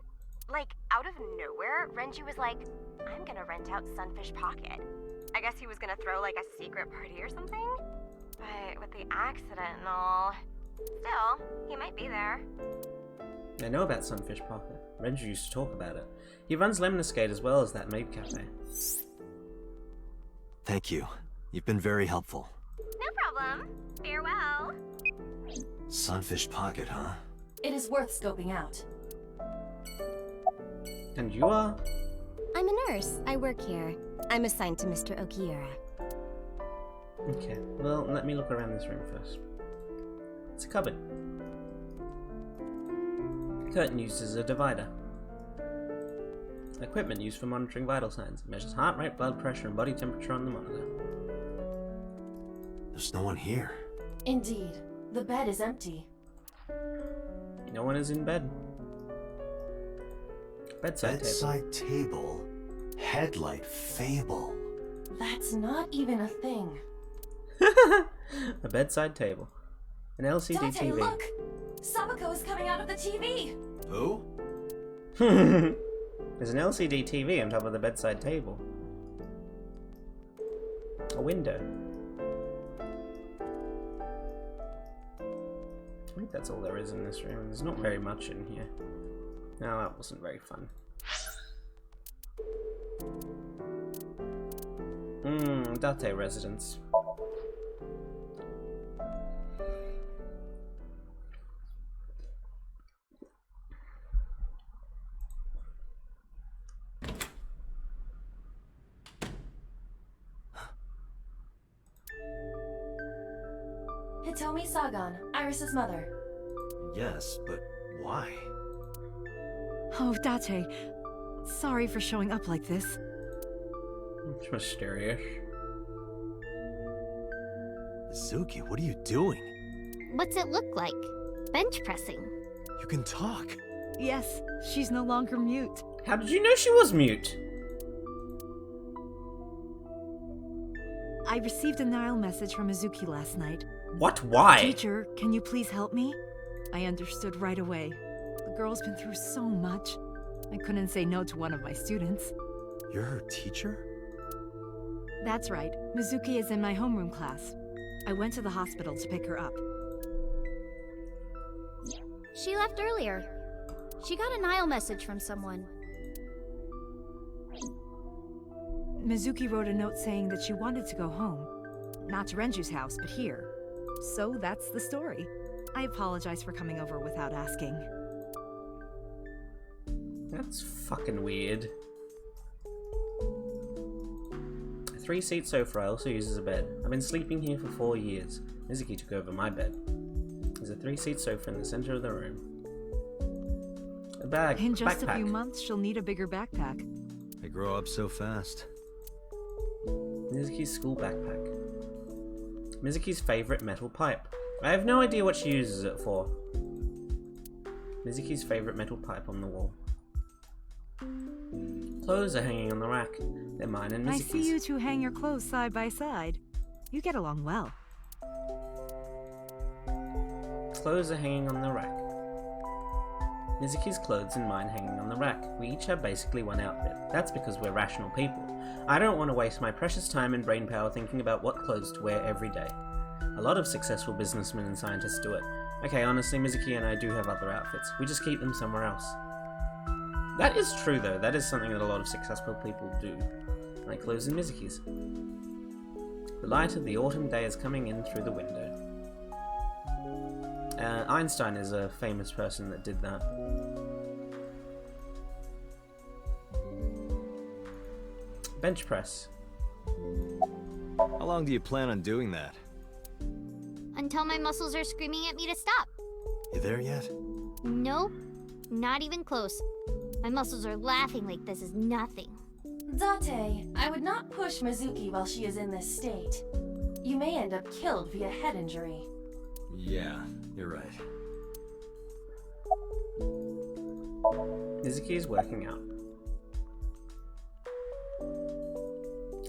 Speaker 8: Like, out of nowhere, Renju was like, I'm gonna rent out Sunfish Pocket. I guess he was gonna throw like a secret party or something? But with the accident and all... Still, he might be there.
Speaker 1: I know about Sunfish Pocket. Renju used to talk about it. He runs Lemniscate as well as that maid cafe.
Speaker 3: Thank you. You've been very helpful.
Speaker 8: No problem. Farewell.
Speaker 3: Sunfish Pocket, huh?
Speaker 5: It is worth scoping out.
Speaker 1: And you are?
Speaker 10: I'm a nurse. I work here. I'm assigned to Mr. Okiura.
Speaker 1: Okay, well, let me look around this room first. It's a cupboard. Curtain used as a divider. Equipment used for monitoring vital signs. It measures heart rate, blood pressure, and body temperature on the monitor.
Speaker 3: There's no one here.
Speaker 5: Indeed. The bed is empty.
Speaker 1: No one is in bed.
Speaker 3: Bedside table. Headlight fable.
Speaker 5: That's not even a thing.
Speaker 1: A bedside table. An LCD
Speaker 5: Dante,
Speaker 1: TV.
Speaker 5: look! Sabako is coming out of the TV!
Speaker 3: Who?
Speaker 1: There's an LCD TV on top of the bedside table. A window. I think that's all there is in this room. There's not very much in here. No, that wasn't very fun. Date residence.
Speaker 5: Hitomi Sagan, Iris's mother.
Speaker 3: Yes, but why?
Speaker 2: Oh, Date. Sorry for showing up like this.
Speaker 1: It's mysterious.
Speaker 3: Mizuki, what are you doing?
Speaker 7: What's it look like? Bench pressing.
Speaker 3: You can talk.
Speaker 2: Yes, she's no longer mute.
Speaker 1: How did you know she was mute?
Speaker 2: I received a Nile message from Mizuki last night.
Speaker 1: What? Why?
Speaker 2: Teacher, can you please help me? I understood right away. The girl's been through so much. I couldn't say no to one of my students.
Speaker 3: You're her teacher?
Speaker 2: That's right. Mizuki is in my homeroom class. I went to the hospital to pick her up.
Speaker 7: She left earlier. She got a Nile message from someone.
Speaker 2: Mizuki wrote a note saying that she wanted to go home. Not to Renju's house, but here. So that's the story. I apologize for coming over without asking.
Speaker 1: That's fucking weird. A 3-seat sofa I also use as a bed. I've been sleeping here for 4 years. Mizuki took over my bed. There's a 3-seat sofa in the center of the room. A bag.
Speaker 2: In just
Speaker 1: backpack.
Speaker 2: a few months, she'll need a bigger backpack.
Speaker 3: They grow up so fast.
Speaker 1: Mizuki's school backpack. Mizuki's favorite metal pipe. I have no idea what she uses it for. Mizuki's favorite metal pipe on the wall. Clothes are hanging on the rack. They're mine and
Speaker 11: I
Speaker 1: Mizuki's.
Speaker 11: see you two hang your clothes side by side. You get along well.
Speaker 1: Clothes are hanging on the rack. Mizuki's clothes and mine hanging on the rack. We each have basically one outfit. That's because we're rational people. I don't want to waste my precious time and brainpower thinking about what clothes to wear every day. A lot of successful businessmen and scientists do it. Okay, honestly, Mizuki and I do have other outfits. We just keep them somewhere else. That is true, though. That is something that a lot of successful people do. My clothes and Mizuki's. The light of the autumn day is coming in through the window. Einstein is a famous person that did that. Bench press.
Speaker 3: How long do you plan on doing that?
Speaker 7: Until my muscles are screaming at me to stop.
Speaker 3: You there yet?
Speaker 7: Nope, not even close. My muscles are laughing like this is nothing.
Speaker 5: Date, I would not push Mizuki while she is in this state. You may end up killed via head injury.
Speaker 3: Yeah, you're right.
Speaker 1: Mizuki is working out.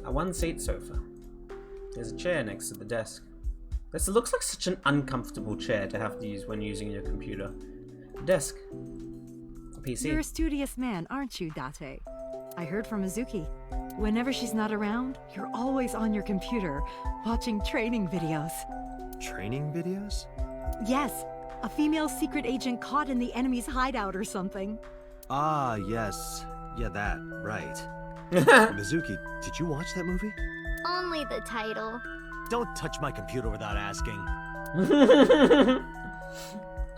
Speaker 1: A one-seat sofa. There's a chair next to the desk. This looks like such an uncomfortable chair to have to use when using your computer. A desk. A PC.
Speaker 11: You're a studious man, aren't you, Date? I heard from Mizuki. Whenever she's not around, you're always on your computer, watching training videos.
Speaker 3: Training videos?
Speaker 11: Yes, a female secret agent caught in the enemy's hideout or something.
Speaker 3: Ah, yes. Yeah, that. Right. Mizuki, did you watch that movie?
Speaker 7: Only the title.
Speaker 3: Don't touch my computer without asking.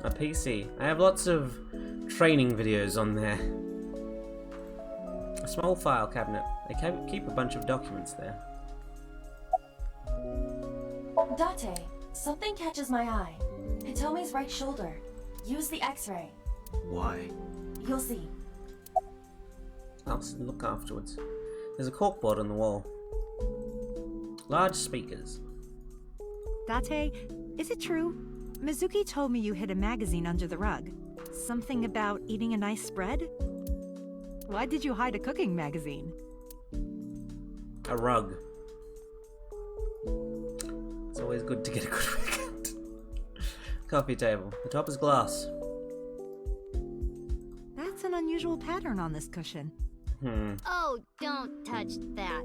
Speaker 1: A PC. I have lots of training videos on there. A small file cabinet. They keep a bunch of documents there.
Speaker 5: Date, something catches my eye. Hitomi's right shoulder. Use the X-ray.
Speaker 3: Why?
Speaker 5: You'll see.
Speaker 1: I'll look afterwards. There's a corkboard on the wall. Large speakers.
Speaker 11: Date, is it true? Mizuki told me you hid a magazine under the rug. Something about eating a nice spread? Why did you hide a cooking magazine?
Speaker 1: A rug. It's always good to get a good weekend. Coffee table. The top is glass.
Speaker 11: That's an unusual pattern on this cushion.
Speaker 7: Oh, don't touch that.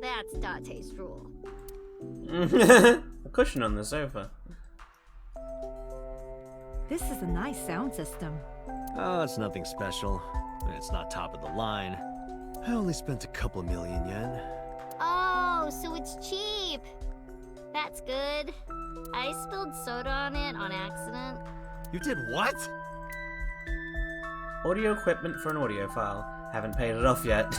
Speaker 7: That's Date's rule.
Speaker 1: A cushion on the sofa.
Speaker 11: This is a nice sound system.
Speaker 3: Oh, it's nothing special. It's not top of the line. I only spent a couple million yen.
Speaker 7: Oh, so it's cheap. That's good. I spilled soda on it on accident.
Speaker 3: You did what?
Speaker 1: Audio equipment for an audio file. Haven't paid it off yet.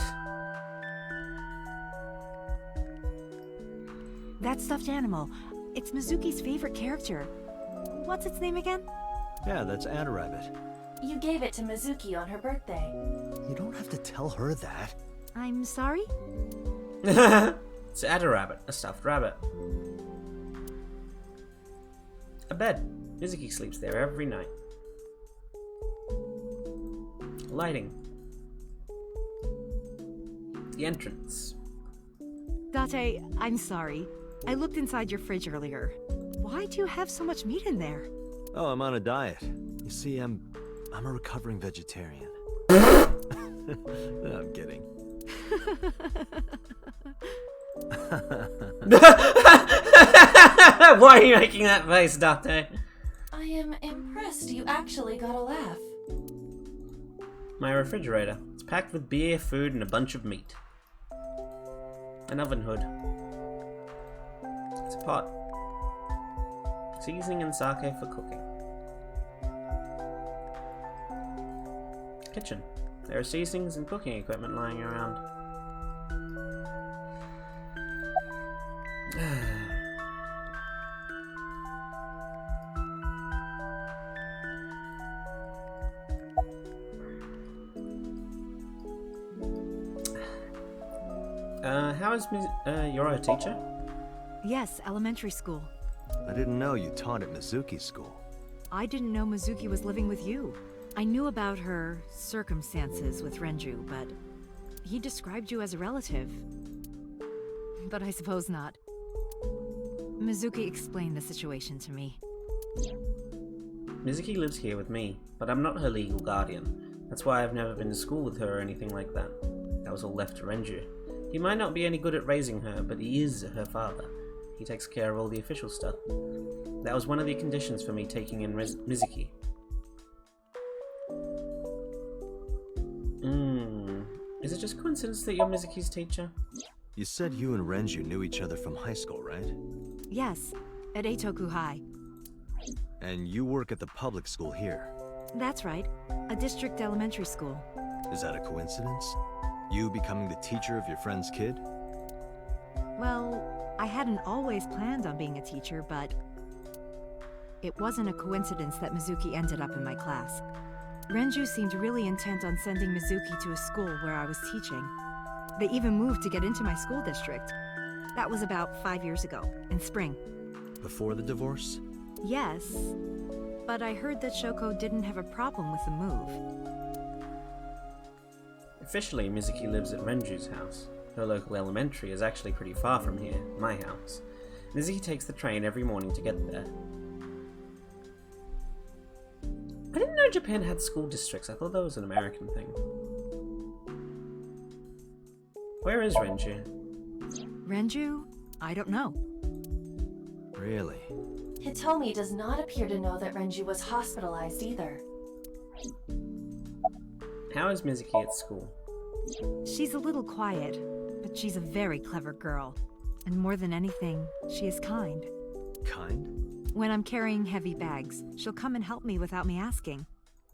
Speaker 11: That stuffed animal. It's Mizuki's favorite character. What's its name again?
Speaker 3: Yeah, that's Ada Rabbit.
Speaker 5: You gave it to Mizuki on her birthday.
Speaker 3: You don't have to tell her that.
Speaker 11: I'm sorry?
Speaker 1: It's Ada Rabbit, a stuffed rabbit. A bed. Mizuki sleeps there every night. Lighting. The entrance.
Speaker 11: Date, I'm sorry. I looked inside your fridge earlier. Why do you have so much meat in there?
Speaker 3: Oh, I'm on a diet. You see, I'm a recovering vegetarian. I'm kidding.
Speaker 1: Why are you making that face, Date?
Speaker 5: I am impressed you actually got a laugh.
Speaker 1: My refrigerator. It's packed with beer, food, and a bunch of meat. An oven hood. It's a pot. Seasoning and sake for cooking. Kitchen. There are seasonings and cooking equipment lying around. How is you're a teacher?
Speaker 11: Yes, elementary school.
Speaker 3: I didn't know you taught at Mizuki school.
Speaker 11: I didn't know Mizuki was living with you. I knew about her circumstances with Renju, but He described you as a relative. But I suppose not. Mizuki explained the situation to me.
Speaker 1: Mizuki lives here with me, but I'm not her legal guardian. That's why I've never been to school with her or anything like that. That was all left to Renju. He might not be any good at raising her, but he is her father. He takes care of all the official stuff. That was one of the conditions for me taking in Mizuki. Is it just coincidence that you're Mizuki's teacher?
Speaker 3: You said you and Renju knew each other from high school, right?
Speaker 11: Yes, at Eitoku High.
Speaker 3: And you work at the public school here.
Speaker 11: That's right, a district elementary school.
Speaker 3: Is that a coincidence? You becoming the teacher of your friend's kid?
Speaker 11: Well, I hadn't always planned on being a teacher, but it wasn't a coincidence that Mizuki ended up in my class. Renju seemed really intent on sending Mizuki to a school where I was teaching. They even moved to get into my school district. That was about 5 years ago, in spring.
Speaker 3: Before the divorce?
Speaker 11: Yes, but I heard that Shoko didn't have a problem with the move.
Speaker 1: Officially, Mizuki lives at Renju's house. Her local elementary is actually pretty far from here, my house. Mizuki takes the train every morning to get there. I didn't know Japan had school districts. I thought that was an American thing. Where is Renju?
Speaker 11: Renju? I don't know.
Speaker 3: Really?
Speaker 5: Hitomi does not appear to know that Renju was hospitalized either.
Speaker 1: How is Mizuki at school?
Speaker 11: She's a little quiet, but she's a very clever girl. And more than anything, she is kind.
Speaker 3: Kind?
Speaker 11: When I'm carrying heavy bags, she'll come and help me without me asking.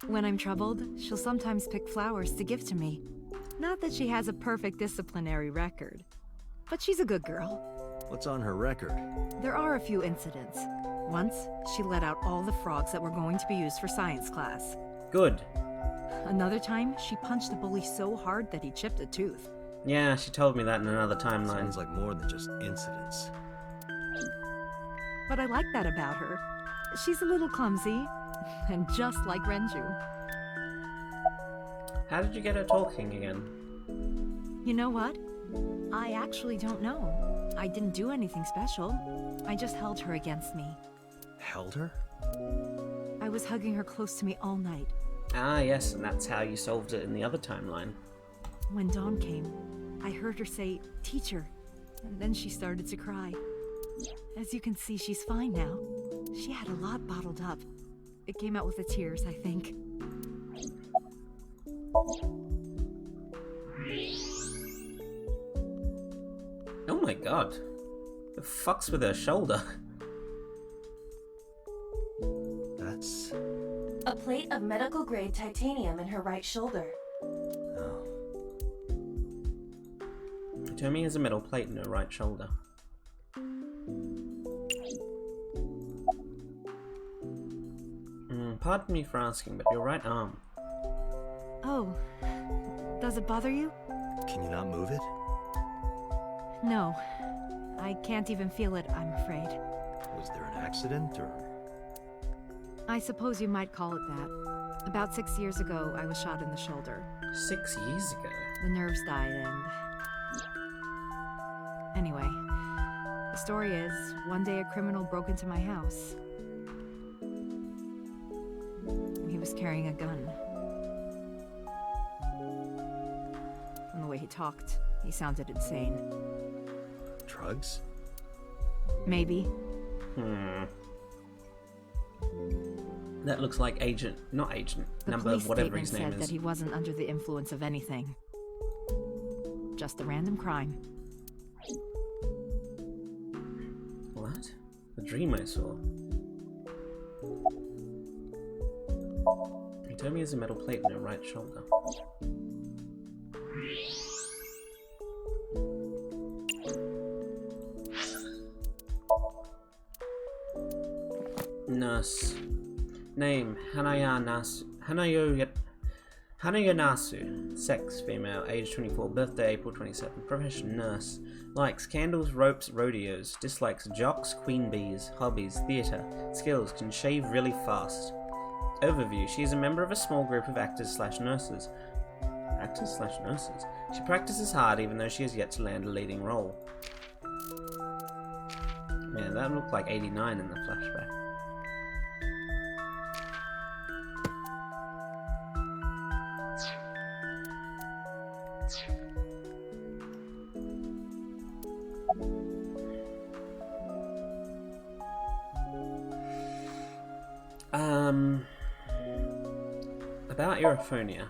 Speaker 11: When I'm troubled, she'll sometimes pick flowers to give to me. Not that she has a perfect disciplinary record, but she's a good girl.
Speaker 3: What's on her record?
Speaker 11: There are a few incidents. Once, she let out all the frogs that were going to be used for science class.
Speaker 1: Good.
Speaker 11: Another time, she punched a bully so hard that he chipped a tooth.
Speaker 1: Yeah, she told me that in another timeline.
Speaker 3: Sounds like more than just incidents.
Speaker 11: But I like that about her. She's a little clumsy, and just like Renju.
Speaker 1: How did you get her talking again?
Speaker 11: You know what? I actually don't know. I didn't do anything special. I just held her against me.
Speaker 3: Held her?
Speaker 11: I was hugging her close to me all night.
Speaker 1: Ah, yes, and that's how you solved it in the other timeline.
Speaker 11: When dawn came, I heard her say, "Teacher," and then she started to cry. As you can see, she's fine now. She had a lot bottled up. It came out with the tears, I think.
Speaker 1: Oh my god. The fuck's with her shoulder?
Speaker 3: That's...
Speaker 5: A plate of medical-grade titanium in her right shoulder.
Speaker 3: Oh.
Speaker 1: Hitomi has a metal plate in her right shoulder. Pardon me for asking, but your right arm.
Speaker 11: Oh, does it bother you?
Speaker 3: Can you not move it?
Speaker 11: No, I can't even feel it, I'm afraid.
Speaker 3: Was there an accident, or...?
Speaker 11: I suppose you might call it that. About 6 years ago, I was shot in the shoulder.
Speaker 1: 6 years ago?
Speaker 11: The nerves died and... Anyway, the story is, one day a criminal broke into my house. He was carrying a gun. From the way he talked, he sounded insane.
Speaker 3: Drugs?
Speaker 11: Maybe.
Speaker 1: That looks like not agent,
Speaker 11: The
Speaker 1: number
Speaker 11: police
Speaker 1: whatever his
Speaker 11: statement
Speaker 1: name
Speaker 11: said
Speaker 1: is.
Speaker 11: that he wasn't under the influence of anything. Just a random crime.
Speaker 1: What? The dream I saw. Hitomi has a metal plate in her right shoulder. Nurse. Name, Hanayonasu. Sex, female, age 24, birthday April 27. Profession, nurse. Likes candles, ropes, rodeos. Dislikes jocks, queen bees. Hobbies, theatre. Skills, can shave really fast. Overview, she is a member of a small group of actors/nurses. Actors/nurses? She practices hard even though she has yet to land a leading role. Man, that looked like 89 in the flashback. About Euphonia.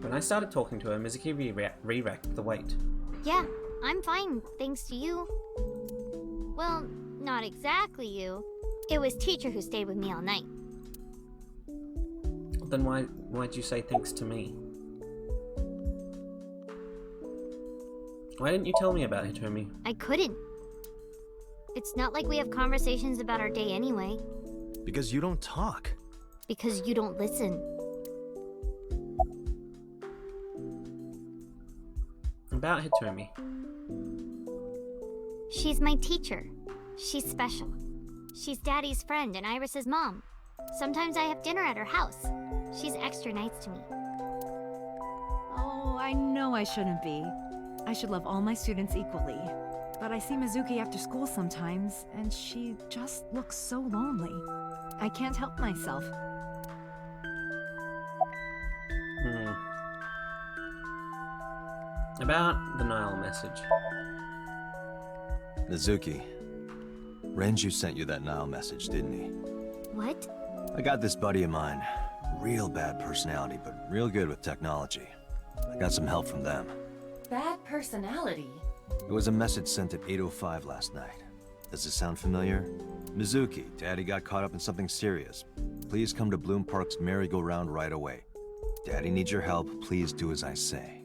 Speaker 1: When I started talking to her, Mizuki re-racked the weight.
Speaker 7: Yeah, I'm fine, thanks to you. Well, not exactly you. It was teacher who stayed with me all night.
Speaker 1: Then why'd you say thanks to me? Why didn't you tell me about Hitomi?
Speaker 7: I couldn't. It's not like we have conversations about our day anyway.
Speaker 3: Because you don't talk.
Speaker 7: Because you don't listen.
Speaker 1: About Hitomi.
Speaker 7: She's my teacher. She's special. She's Daddy's friend and Iris's mom. Sometimes I have dinner at her house. She's extra nice to me.
Speaker 11: Oh, I know I shouldn't be. I should love all my students equally. But I see Mizuki after school sometimes, and she just looks so lonely. I can't help myself.
Speaker 1: About the Nile message.
Speaker 3: Mizuki, Renju sent you that Nile message, didn't he?
Speaker 7: What?
Speaker 3: I got this buddy of mine. Real bad personality, but real good with technology. I got some help from them.
Speaker 5: Bad personality?
Speaker 3: It was a message sent at 8:05 last night. Does it sound familiar? Mizuki, Daddy got caught up in something serious. Please come to Bloom Park's merry-go-round right away. Daddy needs your help. Please do as I say.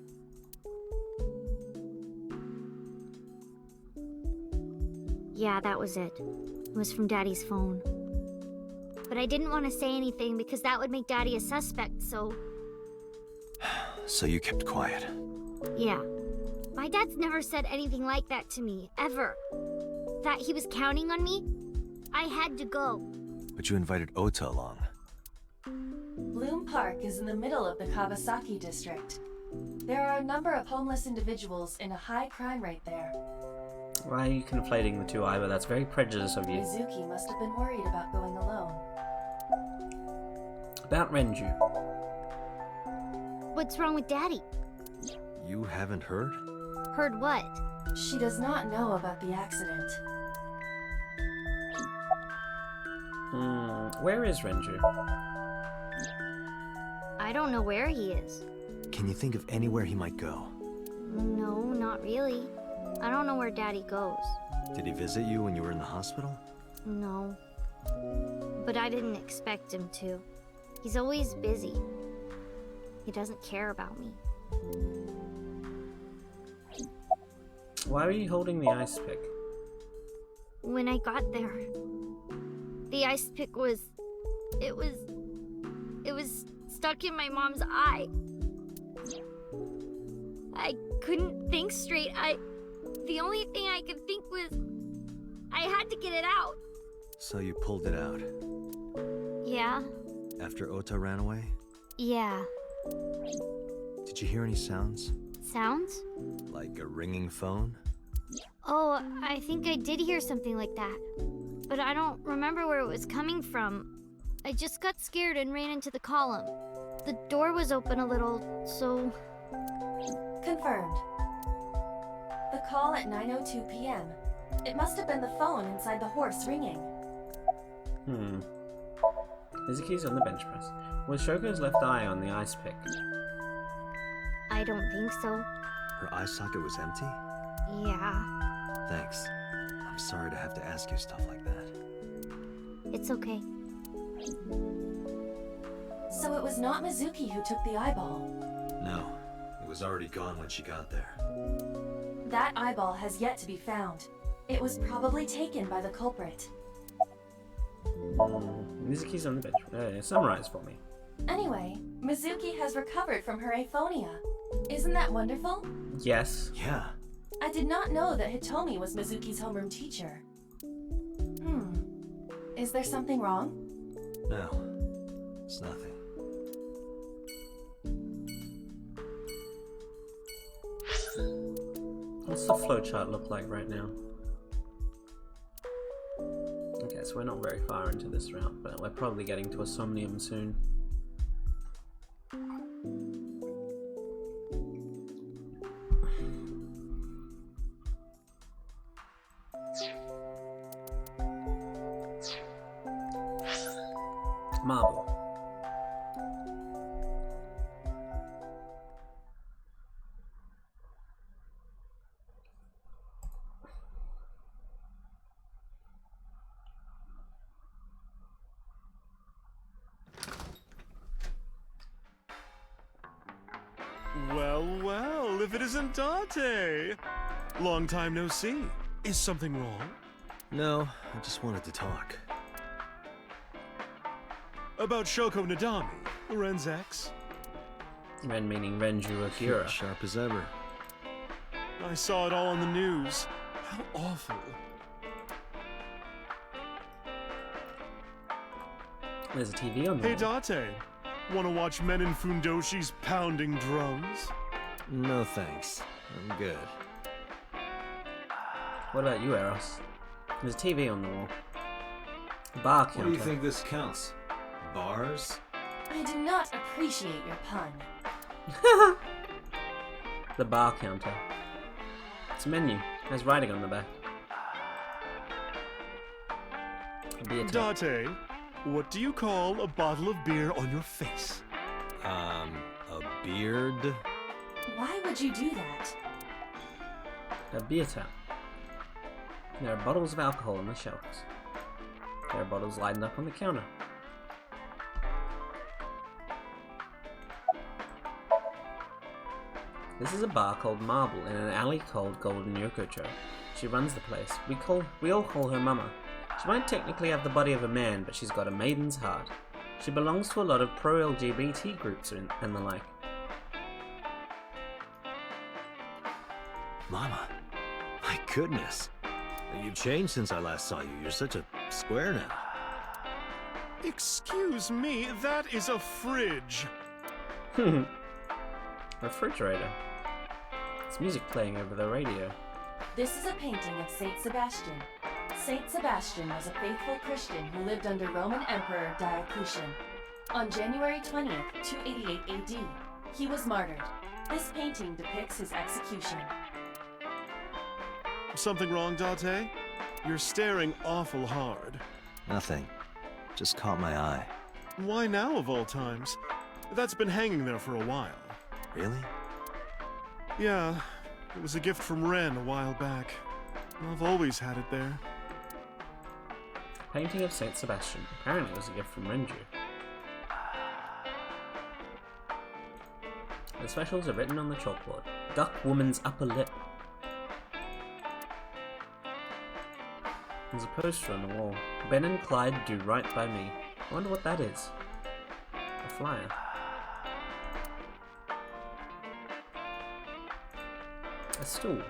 Speaker 7: Yeah, that was it. It was from Daddy's phone. But I didn't want to say anything because that would make Daddy a suspect, so...
Speaker 3: So you kept quiet.
Speaker 7: Yeah. My dad's never said anything like that to me, ever. That he was counting on me? I had to go.
Speaker 3: But you invited Ota along.
Speaker 5: Bloom Park is in the middle of the Kawasaki district. There are a number of homeless individuals in a high crime rate there.
Speaker 1: Why are you conflating the two, Iva? That's very prejudiced of you.
Speaker 5: Mizuki must have been worried about going alone.
Speaker 1: About Renju.
Speaker 7: What's wrong with Daddy?
Speaker 3: You haven't heard?
Speaker 7: Heard what?
Speaker 5: She does not know about the accident.
Speaker 1: Where is Renju?
Speaker 7: I don't know where he is.
Speaker 3: Can you think of anywhere he might go?
Speaker 7: No, not really. I don't know where Daddy goes.
Speaker 3: Did he visit you when you were in the hospital?
Speaker 7: No. But I didn't expect him to. He's always busy. He doesn't care about me.
Speaker 1: Why were you holding the ice pick?
Speaker 7: When I got there, the ice pick was... It was stuck in my mom's eye. I couldn't think straight. The only thing I could think was... I had to get it out.
Speaker 3: So you pulled it out?
Speaker 7: Yeah.
Speaker 3: After Ota ran away?
Speaker 7: Yeah.
Speaker 3: Did you hear any sounds?
Speaker 7: Sounds?
Speaker 3: Like a ringing phone?
Speaker 7: Oh, I think I did hear something like that. But I don't remember where it was coming from. I just got scared and ran into the column. The door was open a little, so...
Speaker 5: Confirmed. The call at 9:02 p.m. It must have been the phone inside the horse ringing.
Speaker 1: Mizuki's on the bench press. Was Shoko's left eye on the ice pick?
Speaker 7: I don't think so.
Speaker 3: Her eye socket was empty?
Speaker 7: Yeah.
Speaker 3: Thanks. I'm sorry to have to ask you stuff like that.
Speaker 7: It's okay.
Speaker 5: So it was not Mizuki who took the eyeball.
Speaker 3: No. It was already gone when she got there.
Speaker 5: That eyeball has yet to be found. It was probably taken by the culprit.
Speaker 1: Mizuki's on the bench. Summarize for me.
Speaker 5: Anyway, Mizuki has recovered from her aphonia. Isn't that wonderful?
Speaker 1: Yes.
Speaker 3: Yeah.
Speaker 5: I did not know that Hitomi was Mizuki's homeroom teacher. Is there something wrong?
Speaker 3: No. It's nothing.
Speaker 1: What's the flowchart look like right now? Okay, so we're not very far into this route, but we're probably getting to a Somnium soon. Marble.
Speaker 12: Well, well, if it isn't Dante! Long time no see. Is something wrong?
Speaker 3: No, I just wanted to talk.
Speaker 12: About Shoko Nadami, Ren's ex?
Speaker 1: Ren meaning Renju Akira.
Speaker 3: Sharp as ever.
Speaker 12: I saw it all on the news. How awful.
Speaker 1: There's a TV on the
Speaker 12: Hey
Speaker 1: wall.
Speaker 12: Date, wanna watch men in Fundoshi's pounding drums?
Speaker 3: No thanks. I'm good.
Speaker 1: What about you, Eros? There's a TV on the wall. A bar counter.
Speaker 3: What do you think this counts? Bars?
Speaker 5: I do not appreciate your pun.
Speaker 1: The bar counter. It's a menu. There's writing on the back. A beer tap.
Speaker 12: Date, what do you call a bottle of beer on your face?
Speaker 3: A beard?
Speaker 5: Why would you do that?
Speaker 1: A beer tap. There are bottles of alcohol on the shelves. There are bottles lined up on the counter. This is a bar called Marble in an alley called Golden Yokocho. She runs the place. We all call her Mama. She might technically have the body of a man, but she's got a maiden's heart. She belongs to a lot of pro-LGBT groups and the like.
Speaker 3: Mama. My goodness. You've changed since I last saw you. You're such a square now.
Speaker 12: Excuse me, that is a fridge.
Speaker 1: Refrigerator. It's music playing over the radio.
Speaker 5: This is a painting of Saint Sebastian. Saint Sebastian was a faithful Christian who lived under Roman Emperor Diocletian. On January 20th, 288 AD, he was martyred. This painting depicts his execution.
Speaker 12: Something wrong, Date? You're staring awful hard.
Speaker 3: Nothing. Just caught my eye.
Speaker 12: Why now, of all times? That's been hanging there for a while.
Speaker 3: Really?
Speaker 12: Yeah, it was a gift from Ren a while back. I've always had it there.
Speaker 1: Painting of Saint Sebastian. Apparently it was a gift from Renju. The specials are written on the chalkboard. Duck woman's upper lip. There's a poster on the wall. Ben and Clyde do right by me. I wonder what that is. A flyer. A stool.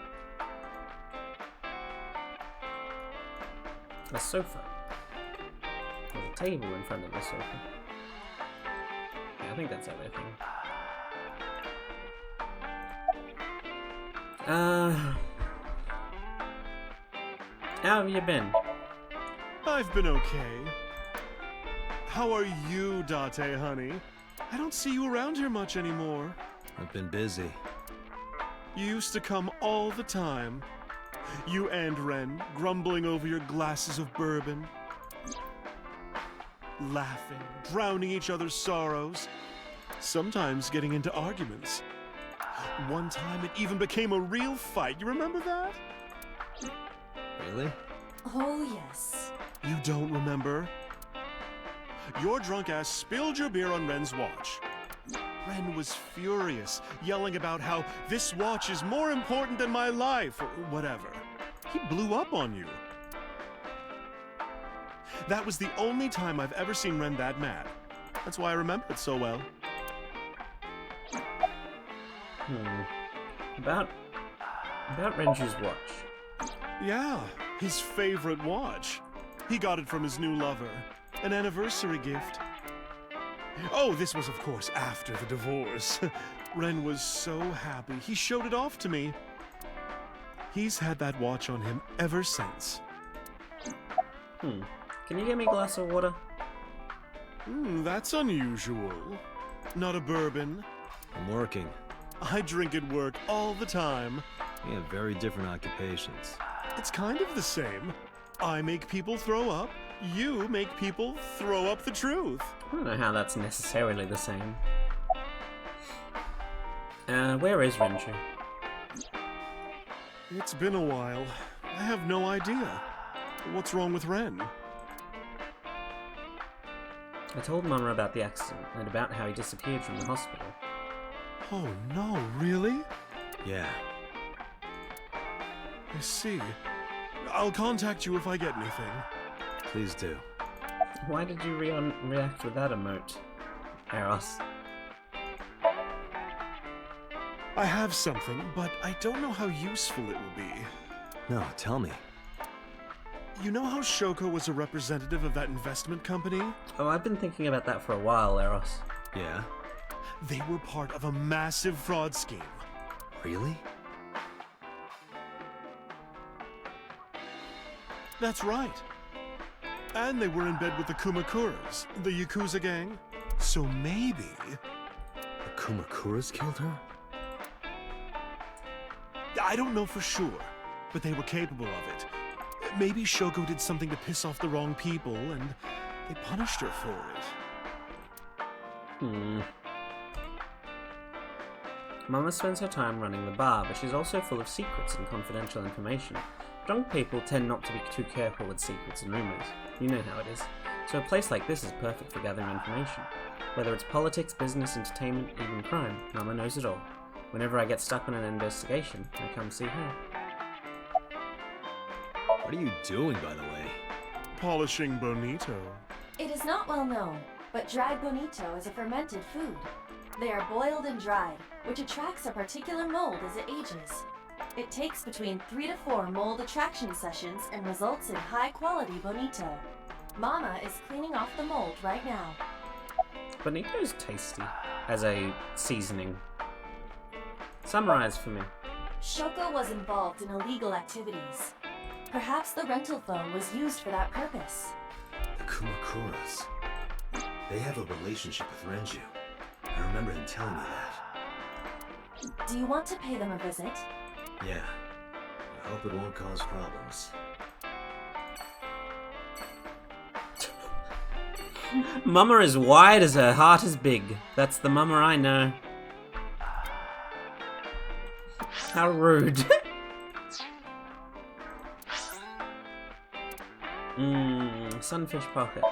Speaker 1: A sofa. There's a table in front of the sofa. Yeah, I think that's everything. How have you been?
Speaker 12: I've been okay. How are you, Date, honey? I don't see you around here much anymore.
Speaker 3: I've been busy.
Speaker 12: You used to come all the time. You and Ren, grumbling over your glasses of bourbon. Laughing, drowning each other's sorrows. Sometimes getting into arguments. One time it even became a real fight. You remember that?
Speaker 3: Really?
Speaker 5: Oh, yes.
Speaker 12: You don't remember? Your drunk ass spilled your beer on Ren's watch. Ren was furious, yelling about how this watch is more important than my life, or whatever. He blew up on you. That was the only time I've ever seen Ren that mad. That's why I remember it so well.
Speaker 1: About Renju's watch.
Speaker 12: Yeah, his favorite watch. He got it from his new lover. An anniversary gift. Oh, this was, of course, after the divorce. Ren was so happy. He showed it off to me. He's had that watch on him ever since.
Speaker 1: Can you get me a glass of water?
Speaker 12: That's unusual. Not a bourbon.
Speaker 3: I'm working.
Speaker 12: I drink at work all the time.
Speaker 3: We have very different occupations.
Speaker 12: It's kind of the same. I make people throw up. You make people throw up the truth.
Speaker 1: I don't know how that's necessarily the same. Where is Renju?
Speaker 12: It's been a while. I have no idea. What's wrong with Ren?
Speaker 1: I told Mama about the accident and about how he disappeared from the hospital.
Speaker 12: Oh no, really?
Speaker 3: Yeah.
Speaker 12: I see. I'll contact you if I get anything.
Speaker 3: Please do.
Speaker 1: Why did you react with that emote, Eros?
Speaker 12: I have something, but I don't know how useful it will be.
Speaker 3: No, tell me.
Speaker 12: You know how Shoko was a representative of that investment company?
Speaker 1: Oh, I've been thinking about that for a while, Eros.
Speaker 3: Yeah?
Speaker 12: They were part of a massive fraud scheme.
Speaker 3: Really?
Speaker 12: That's right. And they were in bed with the Kumakuras, the Yakuza gang. So maybe...
Speaker 3: The Kumakuras killed her?
Speaker 12: I don't know for sure, but they were capable of it. Maybe Shoko did something to piss off the wrong people, and they punished her for it.
Speaker 1: Mama spends her time running the bar, but she's also full of secrets and confidential information. Drunk people tend not to be too careful with secrets and rumors. You know how it is. So a place like this is perfect for gathering information. Whether it's politics, business, entertainment, even crime, Mama knows it all. Whenever I get stuck on an investigation, I come see her.
Speaker 3: What are you doing, by the way?
Speaker 12: Polishing bonito.
Speaker 5: It is not well known, but dried bonito is a fermented food. They are boiled and dried, which attracts a particular mold as it ages. It takes between 3 to 4 mold attraction sessions and results in high-quality bonito. Mama is cleaning off the mold right now.
Speaker 1: Bonito's tasty as a seasoning. Summarize for me.
Speaker 5: Shoko was involved in illegal activities. Perhaps the rental phone was used for that purpose.
Speaker 3: The Kumakuras. They have a relationship with Renju. I remember him telling me that.
Speaker 5: Do you want to pay them a visit?
Speaker 3: Yeah. I hope it won't cause problems.
Speaker 1: Mama is wide as her heart is big. That's the Mama I know. How rude. Sunfish pocket.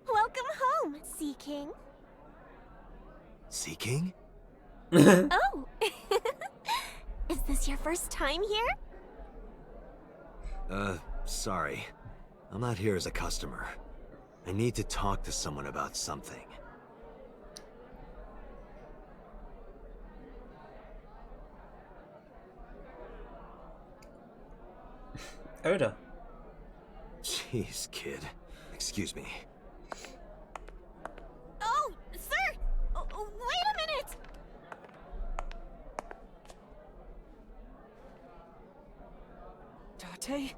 Speaker 10: Welcome home, Sea King.
Speaker 3: Sea King?
Speaker 10: Oh! Is this your first time here?
Speaker 3: Sorry. I'm not here as a customer. I need to talk to someone about something.
Speaker 1: Oda.
Speaker 3: Jeez, kid. Excuse me.
Speaker 10: Oh, sir! Wait a minute!
Speaker 13: Tate?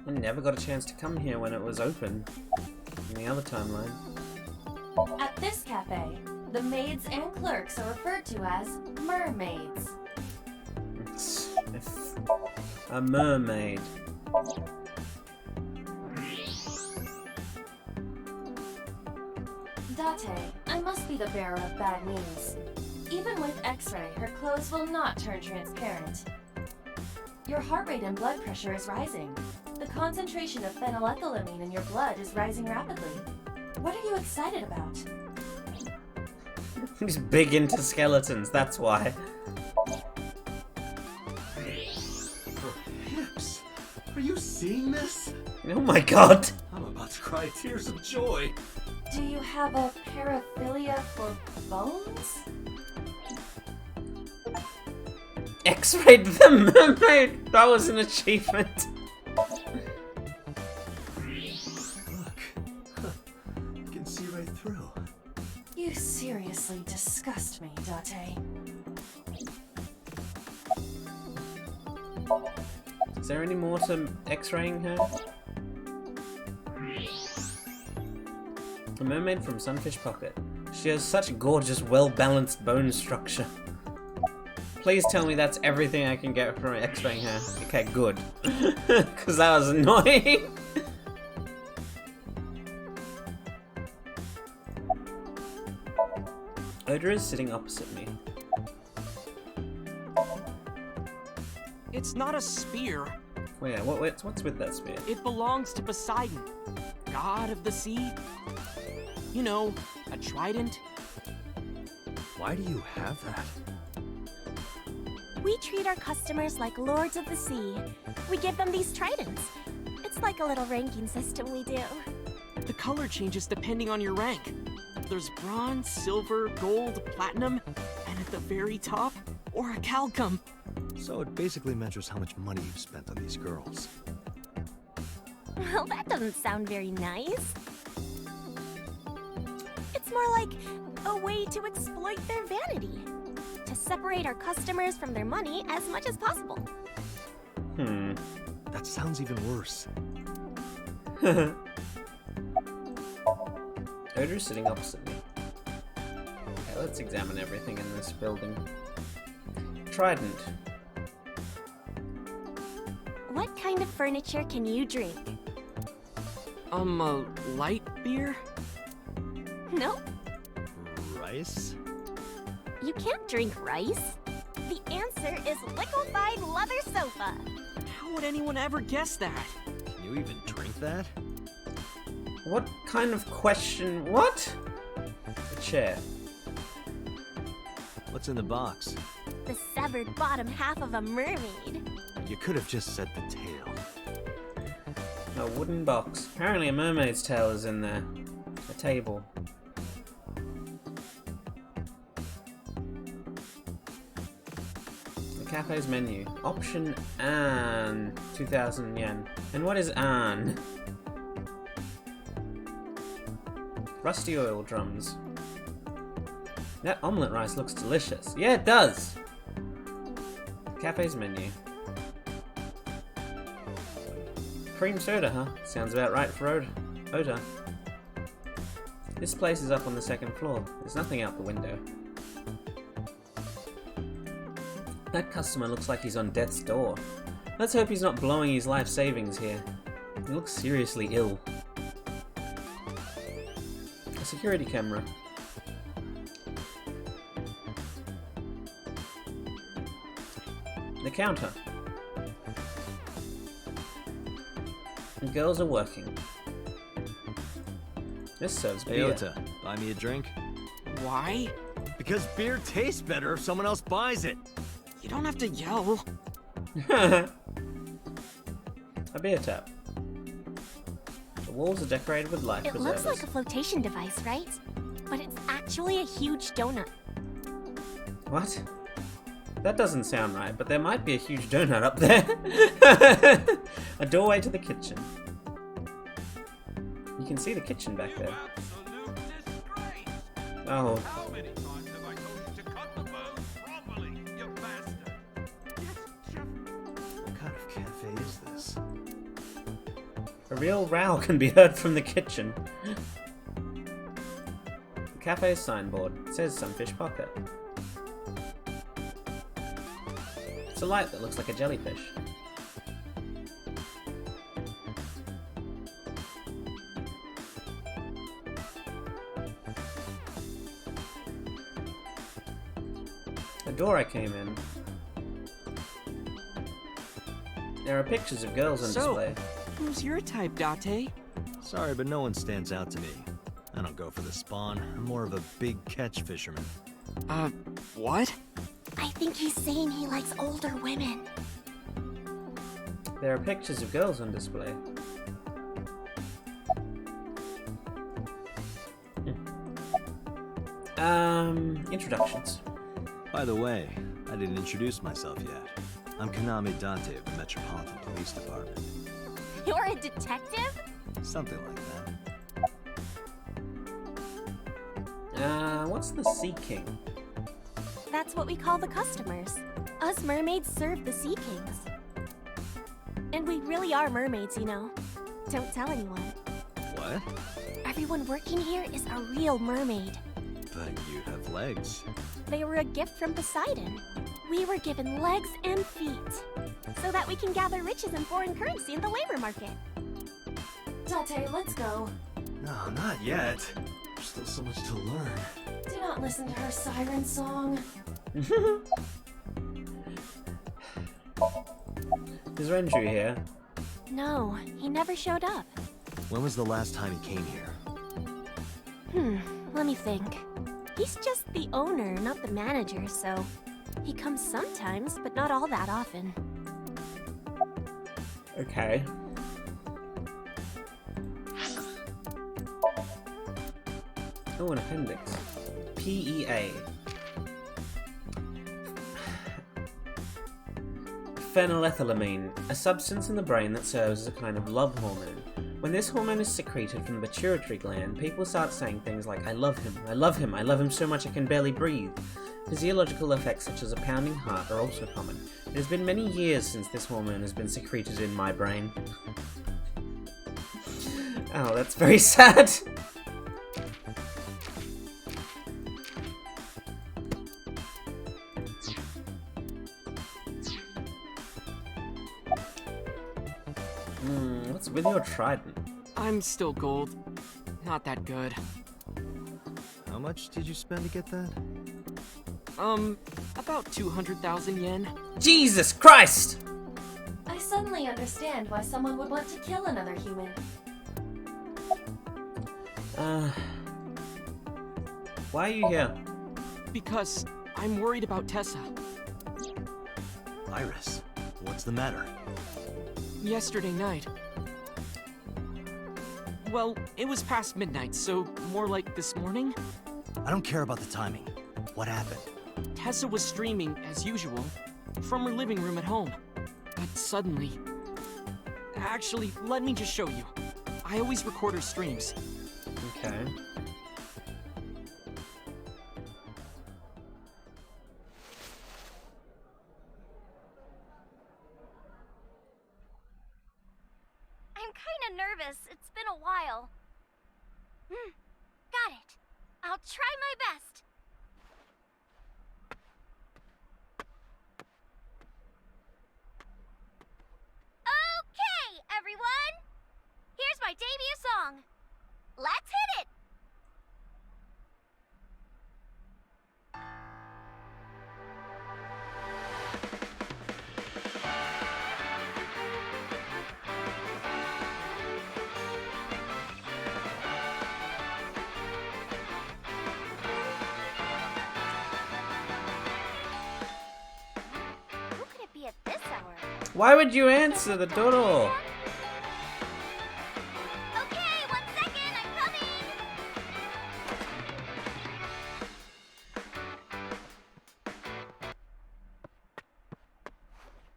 Speaker 1: I never got a chance to come here when it was open in the other timeline.
Speaker 5: At this cafe, the maids and clerks are referred to as mermaids.
Speaker 1: A mermaid.
Speaker 5: Date, I must be the bearer of bad news. Even with X-ray, her clothes will not turn transparent. Your heart rate and blood pressure is rising. The concentration of phenylethylamine in your blood is rising rapidly. What are you excited about?
Speaker 1: He's big into skeletons, that's why.
Speaker 3: Her hips. Are you seeing this?
Speaker 1: Oh my god!
Speaker 3: I'm about to cry tears of joy.
Speaker 5: Do you have a paraphilia for bones?
Speaker 1: X-rayed the mermaid! That was an achievement.
Speaker 3: Look. You can see right through.
Speaker 5: You seriously disgust me, Date.
Speaker 1: Is there any more to X-raying her? A mermaid from Sunfish Pocket. She has such gorgeous, well-balanced bone structure. Please tell me that's everything I can get from X-raying her. Okay, good. Because that was annoying. Oda is sitting opposite me.
Speaker 13: It's not a spear.
Speaker 1: Wait, yeah, what's with that spear?
Speaker 13: It belongs to Poseidon, god of the sea. You know, a trident.
Speaker 3: Why do you have that?
Speaker 8: We treat our customers like lords of the sea. We give them these tridents. It's like a little ranking system we do.
Speaker 13: The color changes depending on your rank. There's bronze, silver, gold, platinum, and at the very top, orichalcum.
Speaker 3: So it basically measures how much money you've spent on these girls.
Speaker 8: Well, that doesn't sound very nice. It's more like a way to exploit their vanity. To separate our customers from their money as much as possible.
Speaker 3: That sounds even worse.
Speaker 1: Oda's sitting opposite me. Okay, let's examine everything in this building. Trident.
Speaker 8: What kind of furniture can you drink?
Speaker 13: A light beer?
Speaker 8: Nope.
Speaker 3: Rice?
Speaker 8: You can't drink rice. The answer is liquefied leather sofa.
Speaker 13: How would anyone ever guess that?
Speaker 3: Can you even drink that?
Speaker 1: What kind of question? What? A chair.
Speaker 3: What's in the box?
Speaker 8: The severed bottom half of a mermaid.
Speaker 3: You could have just said the tail.
Speaker 1: A wooden box. Apparently a mermaid's tail is in there. A table. The cafe's menu. Option An. 2,000 yen. And what is An? Rusty oil drums. That omelette rice looks delicious. Yeah, it does! Cafe's menu. Cream soda, huh? Sounds about right for Oda. This place is up on the second floor. There's nothing out the window. That customer looks like he's on death's door. Let's hope he's not blowing his life savings here. He looks seriously ill. A security camera. The counter. The girls are working. This serves beer.
Speaker 3: Hey, Ota, buy me a drink?
Speaker 13: Why?
Speaker 3: Because beer tastes better if someone else buys it.
Speaker 13: You don't have to yell.
Speaker 1: A beer tap. The walls are decorated with life
Speaker 8: It
Speaker 1: preservers.
Speaker 8: looks like a flotation device, right? But it's actually a huge donut.
Speaker 1: What? That doesn't sound right, but there might be a huge donut up there. A doorway to the kitchen. You can see the kitchen back there. Oh.
Speaker 14: How many times have I told you to cut the bone properly, you bastard? Yes, Chef.
Speaker 3: What kind of cafe is this?
Speaker 1: A real row can be heard from the kitchen. The cafe's signboard says Sunfish Pocket. It's a light that looks like a jellyfish. The door I came in. There are pictures of girls on display.
Speaker 13: Who's your type, Date?
Speaker 3: Sorry, but no one stands out to me. I don't go for the spawn. I'm more of a big catch fisherman.
Speaker 13: What?
Speaker 8: I think he's saying he likes older women.
Speaker 1: There are pictures of girls on display. Introductions.
Speaker 3: By the way, I didn't introduce myself yet. I'm Kaname Dante of the Metropolitan Police Department.
Speaker 8: You're a detective?
Speaker 3: Something like
Speaker 1: that. What's the Sea King?
Speaker 10: That's what we call the customers. Us mermaids serve the Sea Kings. And we really are mermaids, you know. Don't tell anyone.
Speaker 3: What?
Speaker 10: Everyone working here is a real mermaid.
Speaker 3: But you have legs.
Speaker 10: They were a gift from Poseidon. We were given legs and feet, so that we can gather riches and foreign currency in the labor market.
Speaker 5: Dante, let's go.
Speaker 3: No, not yet. There's still so much to learn.
Speaker 5: Do not listen to her siren song.
Speaker 1: Is Renju here?
Speaker 10: No, he never showed up.
Speaker 3: When was the last time he came here?
Speaker 10: Let me think. He's just the owner, not the manager, so he comes sometimes, but not all that often.
Speaker 1: Okay. Oh, an appendix. PEA. Phenylethylamine, a substance in the brain that serves as a kind of love hormone. When this hormone is secreted from the pituitary gland, people start saying things like, I love him, I love him, I love him so much I can barely breathe. Physiological effects such as a pounding heart are also common. It has been many years since this hormone has been secreted in my brain. Oh, that's very sad. What's with your trident?
Speaker 13: I'm still gold. Not that good.
Speaker 3: How much did you spend to get that?
Speaker 13: About 200,000 yen.
Speaker 1: Jesus Christ!
Speaker 5: I suddenly understand why someone would want to kill another human.
Speaker 1: Why are you here?
Speaker 13: Because I'm worried about Tessa.
Speaker 3: Iris, what's the matter?
Speaker 13: Yesterday night. Well, it was past midnight, so more like this morning.
Speaker 3: I don't care about the timing. What happened?
Speaker 13: Tessa was streaming, as usual, from her living room at home. But suddenly... Actually, let me just show you. I always record her streams.
Speaker 1: Okay.
Speaker 7: I'm kinda nervous. It's been a while. Got it. I'll try my best. Okay, everyone! Here's my debut song. Let's hit it! Who could it be at this hour?
Speaker 1: Why would you answer the door?
Speaker 7: Okay, 1 second, I'm coming!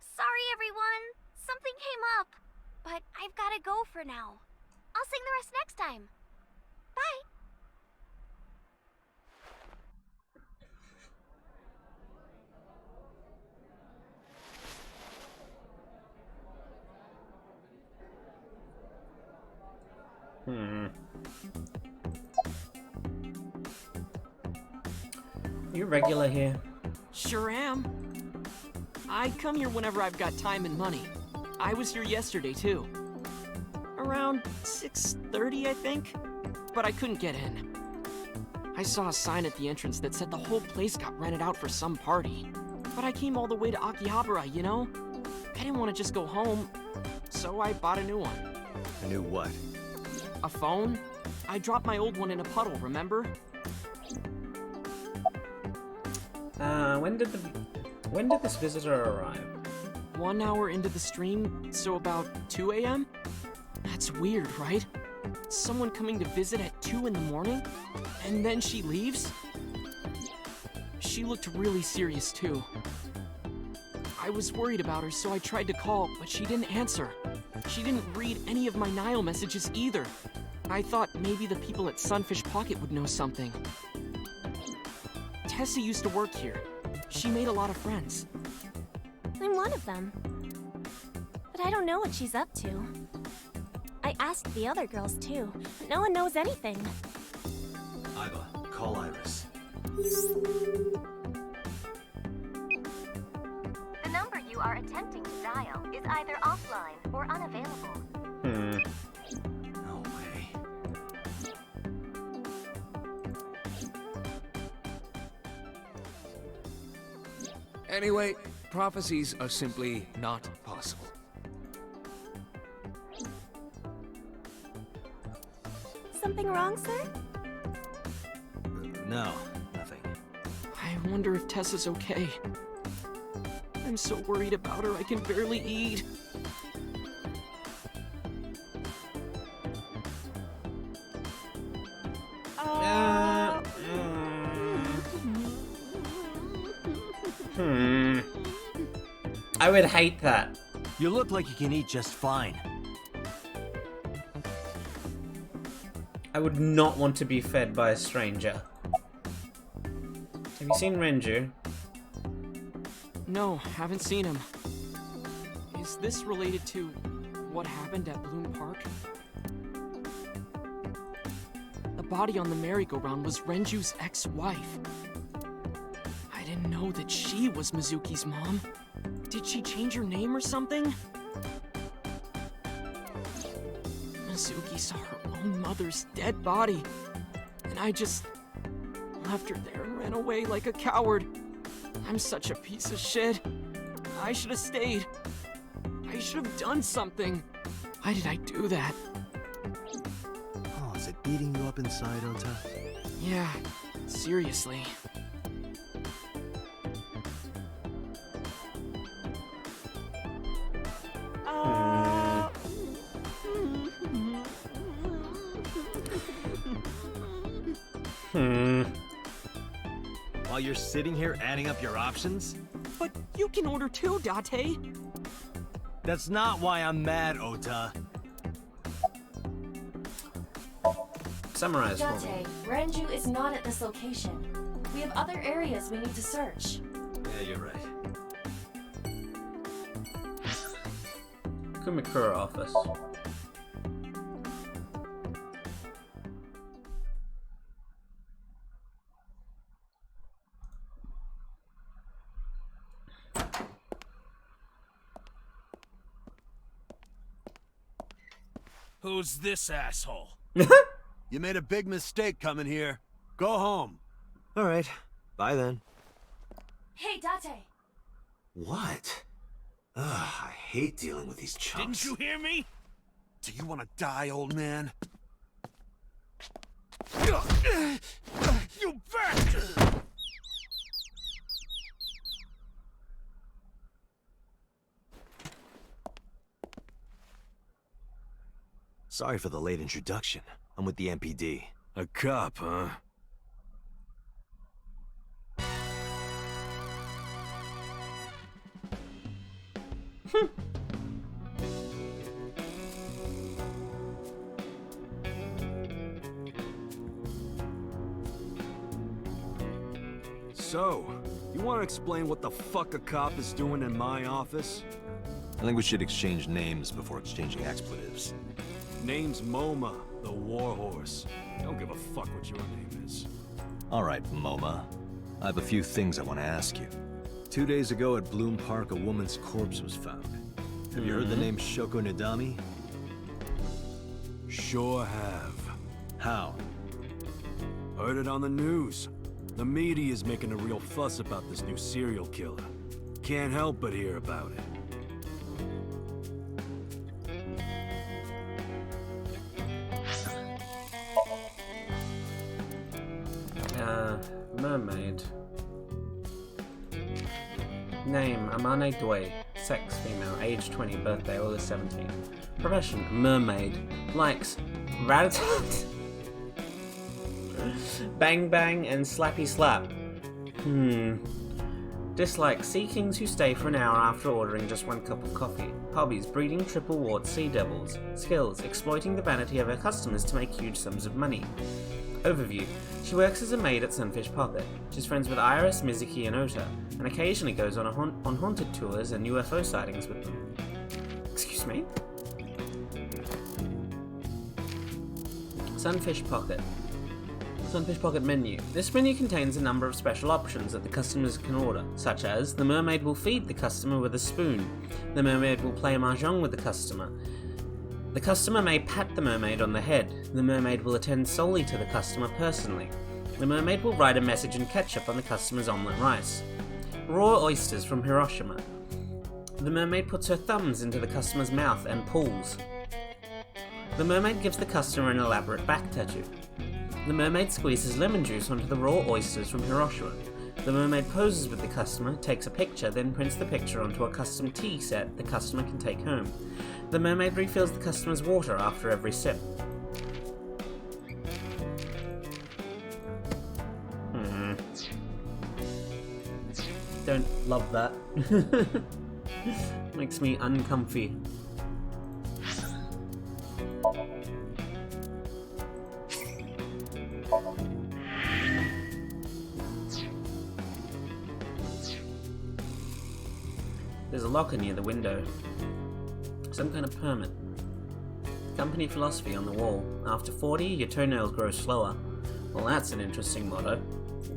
Speaker 7: Sorry, everyone. Something came up. But I've gotta go for now. I'll sing the rest next time. Bye.
Speaker 1: You regular here?
Speaker 13: Sure am. I come here whenever I've got time and money. I was here yesterday, too. Around 6:30, I think? But I couldn't get in. I saw a sign at the entrance that said the whole place got rented out for some party. But I came all the way to Akihabara, you know? I didn't want to just go home, so I bought a new one.
Speaker 3: A new what?
Speaker 13: A phone? I dropped my old one in a puddle, remember?
Speaker 1: When did this visitor arrive?
Speaker 13: 1 hour into the stream, so about 2 a.m.? That's weird, right? Someone coming to visit at 2 in the morning? And then she leaves? She looked really serious, too. I was worried about her, so I tried to call, but she didn't answer. She didn't read any of my Nile messages either. I thought maybe the people at Sunfish Pocket would know something. Tessa used to work here. She made a lot of friends.
Speaker 10: I'm one of them. But I don't know what she's up to. I asked the other girls too, but no one knows anything.
Speaker 3: Iva, call Iris.
Speaker 8: The number you are attempting to dial is either offline or unavailable.
Speaker 3: No way.
Speaker 4: Anyway, prophecies are simply not possible.
Speaker 10: Something wrong, sir?
Speaker 3: No, nothing.
Speaker 13: I wonder if Tessa's okay. I'm so worried about her, I can barely eat.
Speaker 1: I would hate that.
Speaker 3: You look like you can eat just fine.
Speaker 1: I would not want to be fed by a stranger. Have you seen Renju?
Speaker 13: No, haven't seen him. Is this related to what happened at Bloom Park? The body on the merry-go-round was Renju's ex-wife. I didn't know that she was Mizuki's mom. Did she change her name or something? Mizuki saw her own mother's dead body, and I just left her there and ran away like a coward. I'm such a piece of shit. I should have stayed. I should have done something. Why did I do that?
Speaker 3: Oh, is it eating you up inside, Ota?
Speaker 13: Yeah, seriously.
Speaker 3: While you're sitting here adding up your options?
Speaker 13: But you can order too, Date.
Speaker 3: That's not why I'm mad, Ota.
Speaker 1: Summarize for me.
Speaker 5: Date, Renju is not at this location. We have other areas we need to search.
Speaker 3: Yeah, you're right.
Speaker 1: Kumikura office.
Speaker 14: Who's this asshole?
Speaker 3: You made a big mistake coming here. Go home. All right. Bye then.
Speaker 5: Hey, Date!
Speaker 3: What? Ugh, I hate dealing with these chumps.
Speaker 14: Didn't you hear me?
Speaker 12: Do you want to die, old man?
Speaker 14: You bastard!
Speaker 3: Sorry for the late introduction. I'm with the MPD.
Speaker 4: A cop, huh? So, you want to explain what the fuck a cop is doing in my office?
Speaker 3: I think we should exchange names before exchanging expletives.
Speaker 4: Name's MoMA, the Warhorse. Don't give a fuck what your name is.
Speaker 3: All right, MoMA. I have a few things I want to ask you. 2 days ago at Bloom Park, a woman's corpse was found. Have you heard the name Shoko Nadami?
Speaker 4: Sure have.
Speaker 3: How?
Speaker 4: Heard it on the news. The media's making a real fuss about this new serial killer. Can't help but hear about it.
Speaker 1: Mermaid. Name, Amane Dway. Sex, female. Age 20. Birthday, August 17. Profession, mermaid. Likes, rat-a-tat, bang bang, and slappy slap. Dislike, sea kings who stay for an hour after ordering just one cup of coffee. Hobbies, breeding triple wart sea devils. Skills, exploiting the vanity of her customers to make huge sums of money. Overview, she works as a maid at Sunfish Pocket. She's friends with Iris, Mizuki, and Ota, and occasionally goes on on haunted tours and UFO sightings with them. Excuse me? Sunfish Pocket. Sunfish Pocket menu. This menu contains a number of special options that the customers can order, such as the mermaid will feed the customer with a spoon, the mermaid will play mahjong with the customer may pat the mermaid on the head, the mermaid will attend solely to the customer personally, the mermaid will write a message in ketchup on the customer's omelette rice, raw oysters from Hiroshima, the mermaid puts her thumbs into the customer's mouth and pulls, the mermaid gives the customer an elaborate back tattoo. The mermaid squeezes lemon juice onto the raw oysters from Hiroshima. The mermaid poses with the customer, takes a picture, then prints the picture onto a custom tea set the customer can take home. The mermaid refills the customer's water after every sip. Don't love that. Makes me uncomfy. There's a locker near the window. Some kind of permit. Company philosophy on the wall. After 40, your toenails grow slower. Well, that's an interesting motto.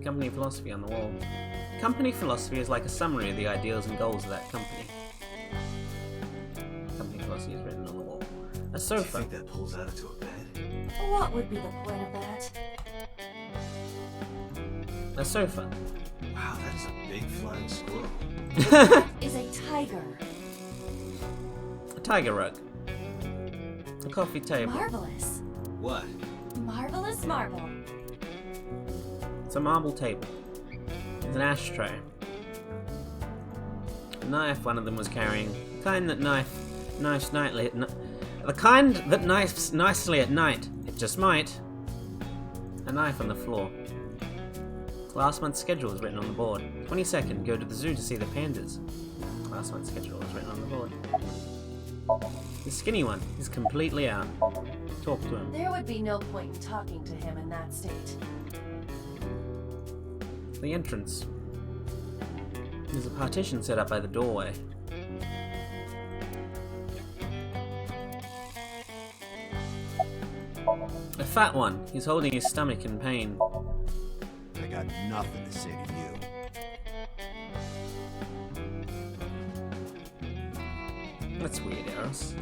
Speaker 1: Company philosophy on the wall. Company philosophy is like a summary of the ideals and goals of that company. Company philosophy is written on the wall. A sofa.
Speaker 3: Do you think that pulls out into a bed?
Speaker 5: What would be the point of that?
Speaker 1: A sofa.
Speaker 3: Wow, that's a big flying squirrel.
Speaker 5: Is a tiger.
Speaker 1: A tiger rug. A coffee table.
Speaker 5: Marvelous.
Speaker 3: What?
Speaker 5: Marvelous marble.
Speaker 1: It's a marble table. It's an ashtray. A knife one of them was carrying. The kind that knifes nightly at the kind that knifes nicely at night. It just might. A knife on the floor. Last month's schedule is written on the board. 22nd, go to the zoo to see the pandas. Last month's schedule is written on the board. The skinny one is completely out. Talk to him.
Speaker 5: There would be no point in talking to him in that state.
Speaker 1: The entrance. There's a partition set up by the doorway. A fat one. He's holding his stomach in pain.
Speaker 3: I got nothing to say to you.
Speaker 1: That's weird, Eros.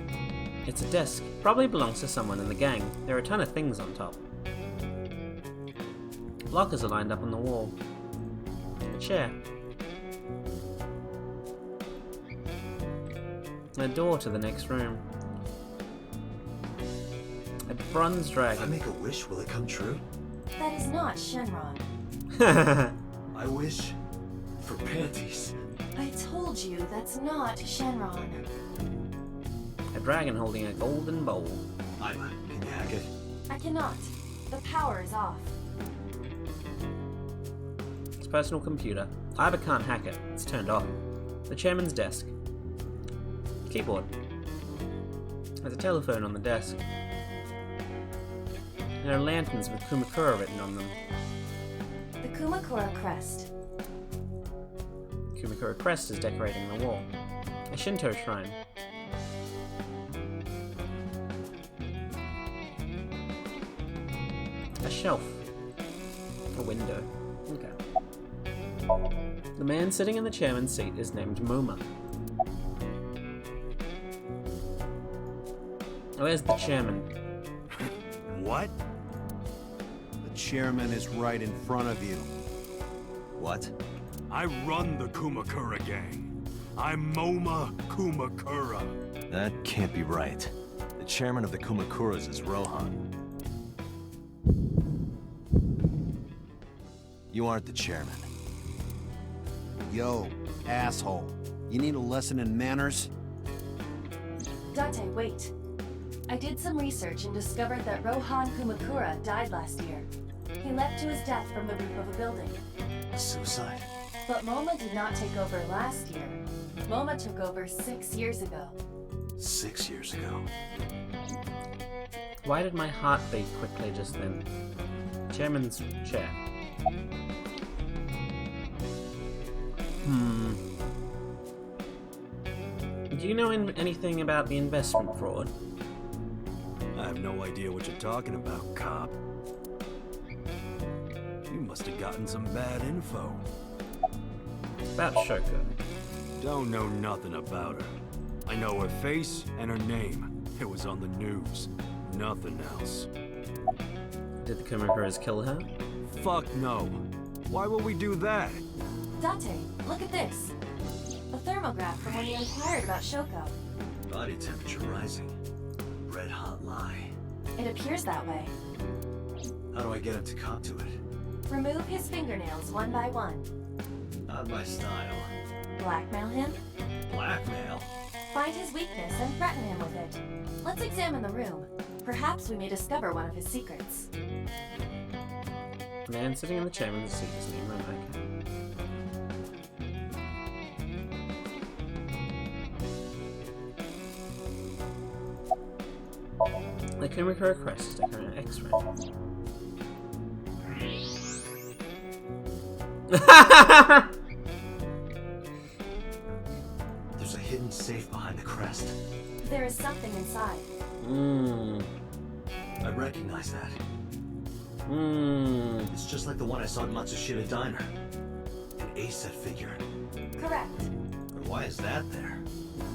Speaker 1: It's a desk. Probably belongs to someone in the gang. There are a ton of things on top. Lockers are lined up on the wall. A chair. A door to the next room. A bronze dragon.
Speaker 3: If I make a wish, will it come true?
Speaker 5: That is not Shenron.
Speaker 3: I wish for panties.
Speaker 5: I told you that's not Shenron.
Speaker 1: A dragon holding a golden bowl.
Speaker 3: Ima, can you hack it?
Speaker 5: I cannot. The power is off.
Speaker 1: His personal computer. Iba can't hack it. It's turned off. The chairman's desk. Keyboard. There's a telephone on the desk. There are lanterns with Kumakura written on them.
Speaker 5: The Kumakura crest.
Speaker 1: Kumakura crest is decorating the wall. A Shinto shrine. A shelf. A window. Okay. The man sitting in the chairman's seat is named Moma. Where's the chairman?
Speaker 3: What?
Speaker 15: The chairman is right in front of you.
Speaker 3: What?
Speaker 14: I run the Kumakura gang. I'm Moma Kumakura.
Speaker 3: That can't be right. The chairman of the Kumakuras is Rohan. You aren't the chairman.
Speaker 15: Yo, asshole. You need a lesson in manners?
Speaker 5: Date, wait. I did some research and discovered that Rohan Kumakura died last year. He leapt to his death from the roof of a building.
Speaker 3: Suicide?
Speaker 5: But MoMA did not take over last year. MoMA took over 6 years ago.
Speaker 3: 6 years ago.
Speaker 1: Why did my heart beat quickly just then? Chairman's chair. Do you know anything about the investment fraud?
Speaker 3: I have no idea what you're talking about, cop. You must have gotten some bad info.
Speaker 1: About Shoko.
Speaker 3: Don't know nothing about her. I know her face and her name. It was on the news. Nothing else.
Speaker 1: Did the Kumakuras kill her?
Speaker 3: Fuck no. Why would we do that?
Speaker 5: Date, look at this. A thermograph from when you inquired about Shoko.
Speaker 3: Body temperature rising. Red hot lie.
Speaker 5: It appears that way.
Speaker 3: How do I get him to cop to it?
Speaker 5: Remove his fingernails one by one.
Speaker 3: Not my style.
Speaker 5: Blackmail him.
Speaker 3: Blackmail?
Speaker 5: Find his weakness and threaten him with it. Let's examine the room. Perhaps we may discover one of his secrets.
Speaker 1: Man sitting in the chairman's seat is name, right? Okay. The Kumakura crest is taking an X-ray.
Speaker 3: There's a hidden safe behind the crest.
Speaker 5: There is something inside.
Speaker 3: I recognize that. It's just like the one I saw at Matsushita Diner. An A-set figure.
Speaker 5: Correct.
Speaker 3: But why is that there?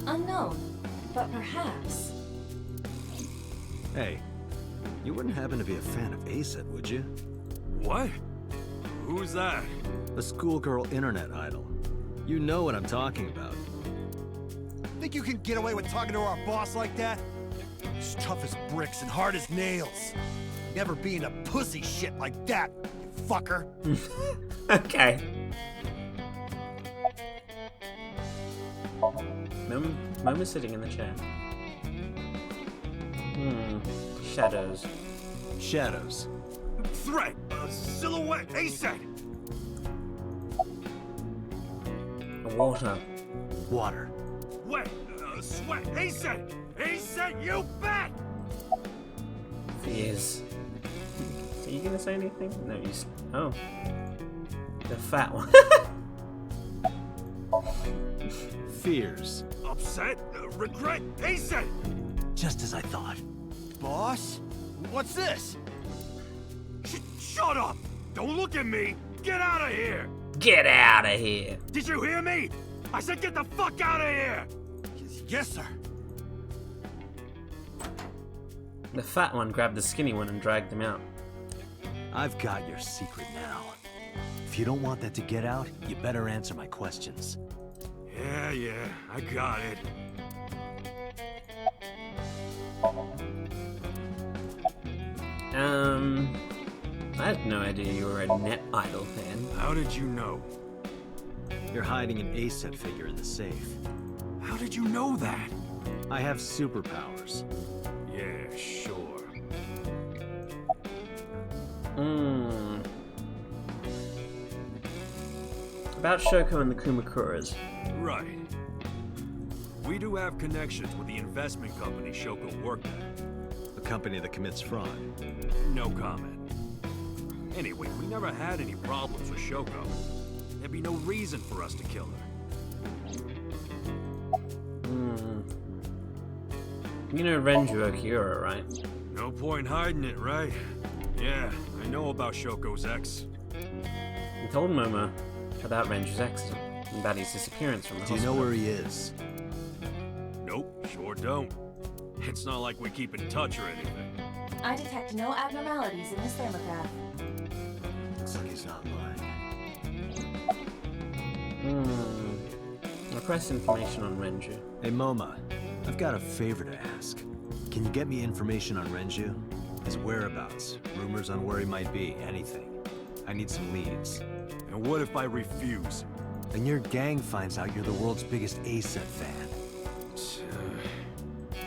Speaker 5: Unknown, but perhaps.
Speaker 3: Hey, you wouldn't happen to be a fan of A-set, would you?
Speaker 14: What? Who's that?
Speaker 3: A schoolgirl internet idol. You know what I'm talking about.
Speaker 16: Think you can get away with talking to our boss like that? He's tough as bricks and hard as nails. Never being a pussy shit like that, you fucker.
Speaker 1: Okay. Moma's sitting in the chair. Shadows.
Speaker 3: Shadows.
Speaker 14: Threat! Silhouette! A-set!
Speaker 1: Water.
Speaker 3: Water.
Speaker 14: Wet! Sweat! A-set! A-set, you bet!
Speaker 1: Fears. Are you gonna say anything? No, he's. Oh. The fat one.
Speaker 3: Fears.
Speaker 14: Upset? Regret? A-set!
Speaker 3: Just as I thought.
Speaker 16: Boss? What's this?
Speaker 14: Shut up! Don't look at me! Get out of here!
Speaker 1: Get out of here!
Speaker 14: Did you hear me? I said get the fuck out of here!
Speaker 16: Yes, sir.
Speaker 1: The fat one grabbed the skinny one and dragged him out.
Speaker 3: I've got your secret now. If you don't want that to get out, you better answer my questions.
Speaker 14: Yeah, I got it.
Speaker 1: I had no idea you were a Net Idol fan.
Speaker 14: How did you know?
Speaker 3: You're hiding an A-set figure in the safe.
Speaker 14: How did you know that?
Speaker 3: I have superpowers.
Speaker 14: Yeah, sure.
Speaker 1: About Shoko and the Kumakuras.
Speaker 14: Right. We do have connections with the investment company Shoko worked at.
Speaker 3: A company that commits fraud.
Speaker 14: No comment. Anyway, we never had any problems with Shoko. There'd be no reason for us to kill her.
Speaker 1: You know Renju Okiura, right?
Speaker 14: No point hiding it, right? Yeah, I know about Shoko's ex.
Speaker 1: You told Momo about Renju's accident and about his disappearance from the
Speaker 3: hospital. Do you know where he is?
Speaker 14: Nope, sure don't. It's not like we keep in touch or anything.
Speaker 5: I detect no abnormalities in his thermograph.
Speaker 3: Looks like he's not lying.
Speaker 1: Request information on Renju.
Speaker 3: Hey Moma, I've got a favor to ask. Can you get me information on Renju? His whereabouts, rumors on where he might be, anything. I need some leads.
Speaker 14: And what if I refuse?
Speaker 3: and your gang finds out you're the world's biggest A-set fan.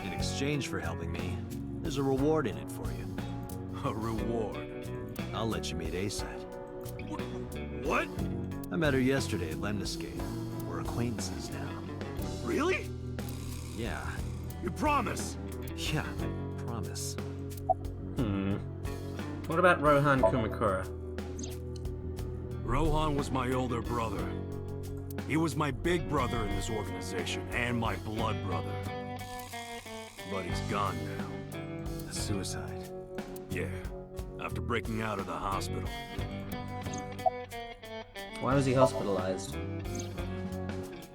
Speaker 3: In exchange for helping me, there's a reward in it for you.
Speaker 14: A reward?
Speaker 3: I'll let you meet A-set.
Speaker 14: What?
Speaker 3: I met her yesterday at Lemniscate. We're acquaintances now.
Speaker 14: Really?
Speaker 3: Yeah.
Speaker 14: You promise?
Speaker 3: Yeah, I promise.
Speaker 1: What about Rohan Kumakura?
Speaker 14: Rohan was my older brother. He was my big brother in this organization, and my blood brother. But he's gone now.
Speaker 3: A suicide?
Speaker 14: Yeah, after breaking out of the hospital.
Speaker 1: Why was he hospitalized?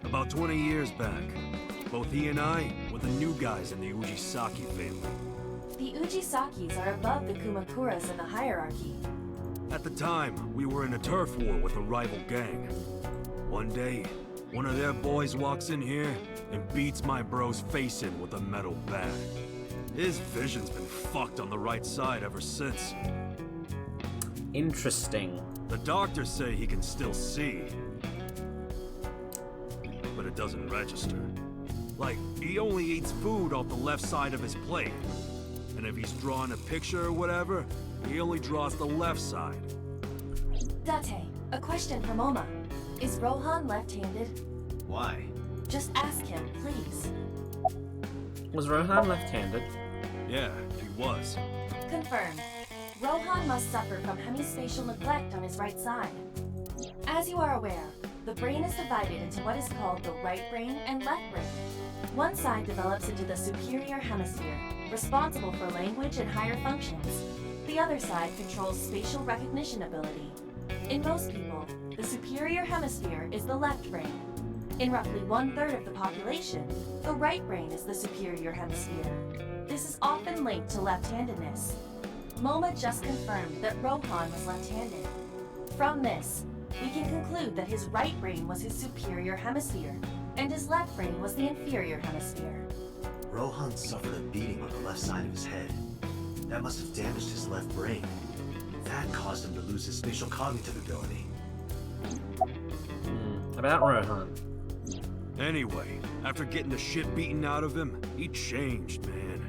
Speaker 14: About 20 years back, both he and I were the new guys in the Ujisaki family.
Speaker 5: The Ujisakis are above the Kumakuras in the hierarchy.
Speaker 14: At the time, we were in a turf war with a rival gang. One day, one of their boys walks in here and beats my bro's face in with a metal bat. His vision's been fucked on the right side ever since.
Speaker 1: Interesting.
Speaker 14: The doctors say he can still see, but it doesn't register. Like, he only eats food off the left side of his plate. And if he's drawing a picture or whatever, he only draws the left side.
Speaker 5: Date, a question for Moma. Is Rohan left-handed?
Speaker 3: Why?
Speaker 5: Just ask him, please.
Speaker 1: Was Rohan left-handed?
Speaker 14: Yeah, he was.
Speaker 5: Confirmed. Rohan must suffer from hemispatial neglect on his right side. As you are aware, the brain is divided into what is called the right brain and left brain. One side develops into the superior hemisphere, responsible for language and higher functions. The other side controls spatial recognition ability. In most people, the superior hemisphere is the left brain. In roughly 1/3 of the population, the right brain is the superior hemisphere. This is often linked to left-handedness. Moma just confirmed that Rohan was left-handed. From this, we can conclude that his right brain was his superior hemisphere, and his left brain was the inferior hemisphere.
Speaker 3: Rohan suffered a beating on the left side of his head. That must have damaged his left brain. That caused him to lose his spatial cognitive ability.
Speaker 1: About Rohan.
Speaker 14: Anyway, after getting the shit beaten out of him, he changed, man.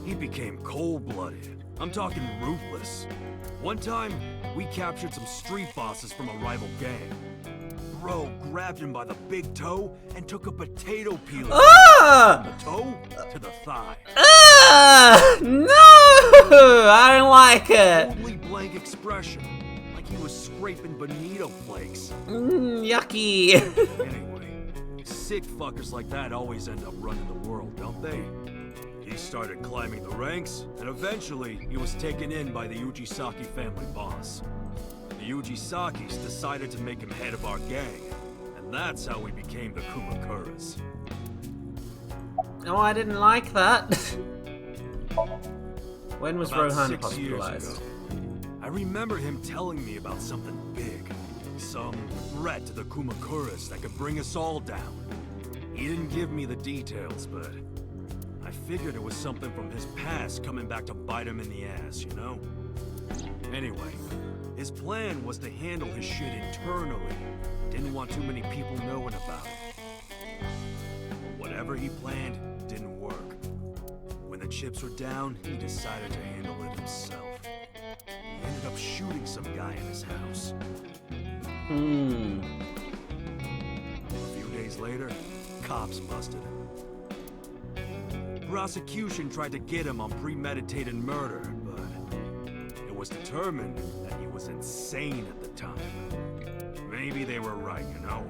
Speaker 14: He became cold-blooded. I'm talking ruthless. One time, we captured some street bosses from a rival gang. Bro grabbed him by the big toe and took a potato peeler from the toe to the thigh.
Speaker 1: No! I don't like it.
Speaker 14: Totally blank expression, like he was scraping bonito flakes.
Speaker 1: Yucky.
Speaker 14: Anyway, sick fuckers like that always end up running the world, don't they? He started climbing the ranks, and eventually he was taken in by the Ujisaki family boss. The Ujisakis decided to make him head of our gang, and that's how we became the Kumakuras.
Speaker 1: Oh, I didn't like that. When was
Speaker 14: About
Speaker 1: Rohan
Speaker 14: 6 years
Speaker 1: hospitalized?
Speaker 14: ago, I remember him telling me about something big. Some threat to the Kumakuras that could bring us all down. He didn't give me the details, but I figured it was something from his past coming back to bite him in the ass, you know? Anyway, his plan was to handle his shit internally. Didn't want too many people knowing about it. But whatever he planned didn't work. When the chips were down, he decided to handle it himself. He ended up shooting some guy in his house. A few days later, cops busted him. Prosecution tried to get him on premeditated murder, but it was determined that he was insane at the time. Maybe they were right, you know.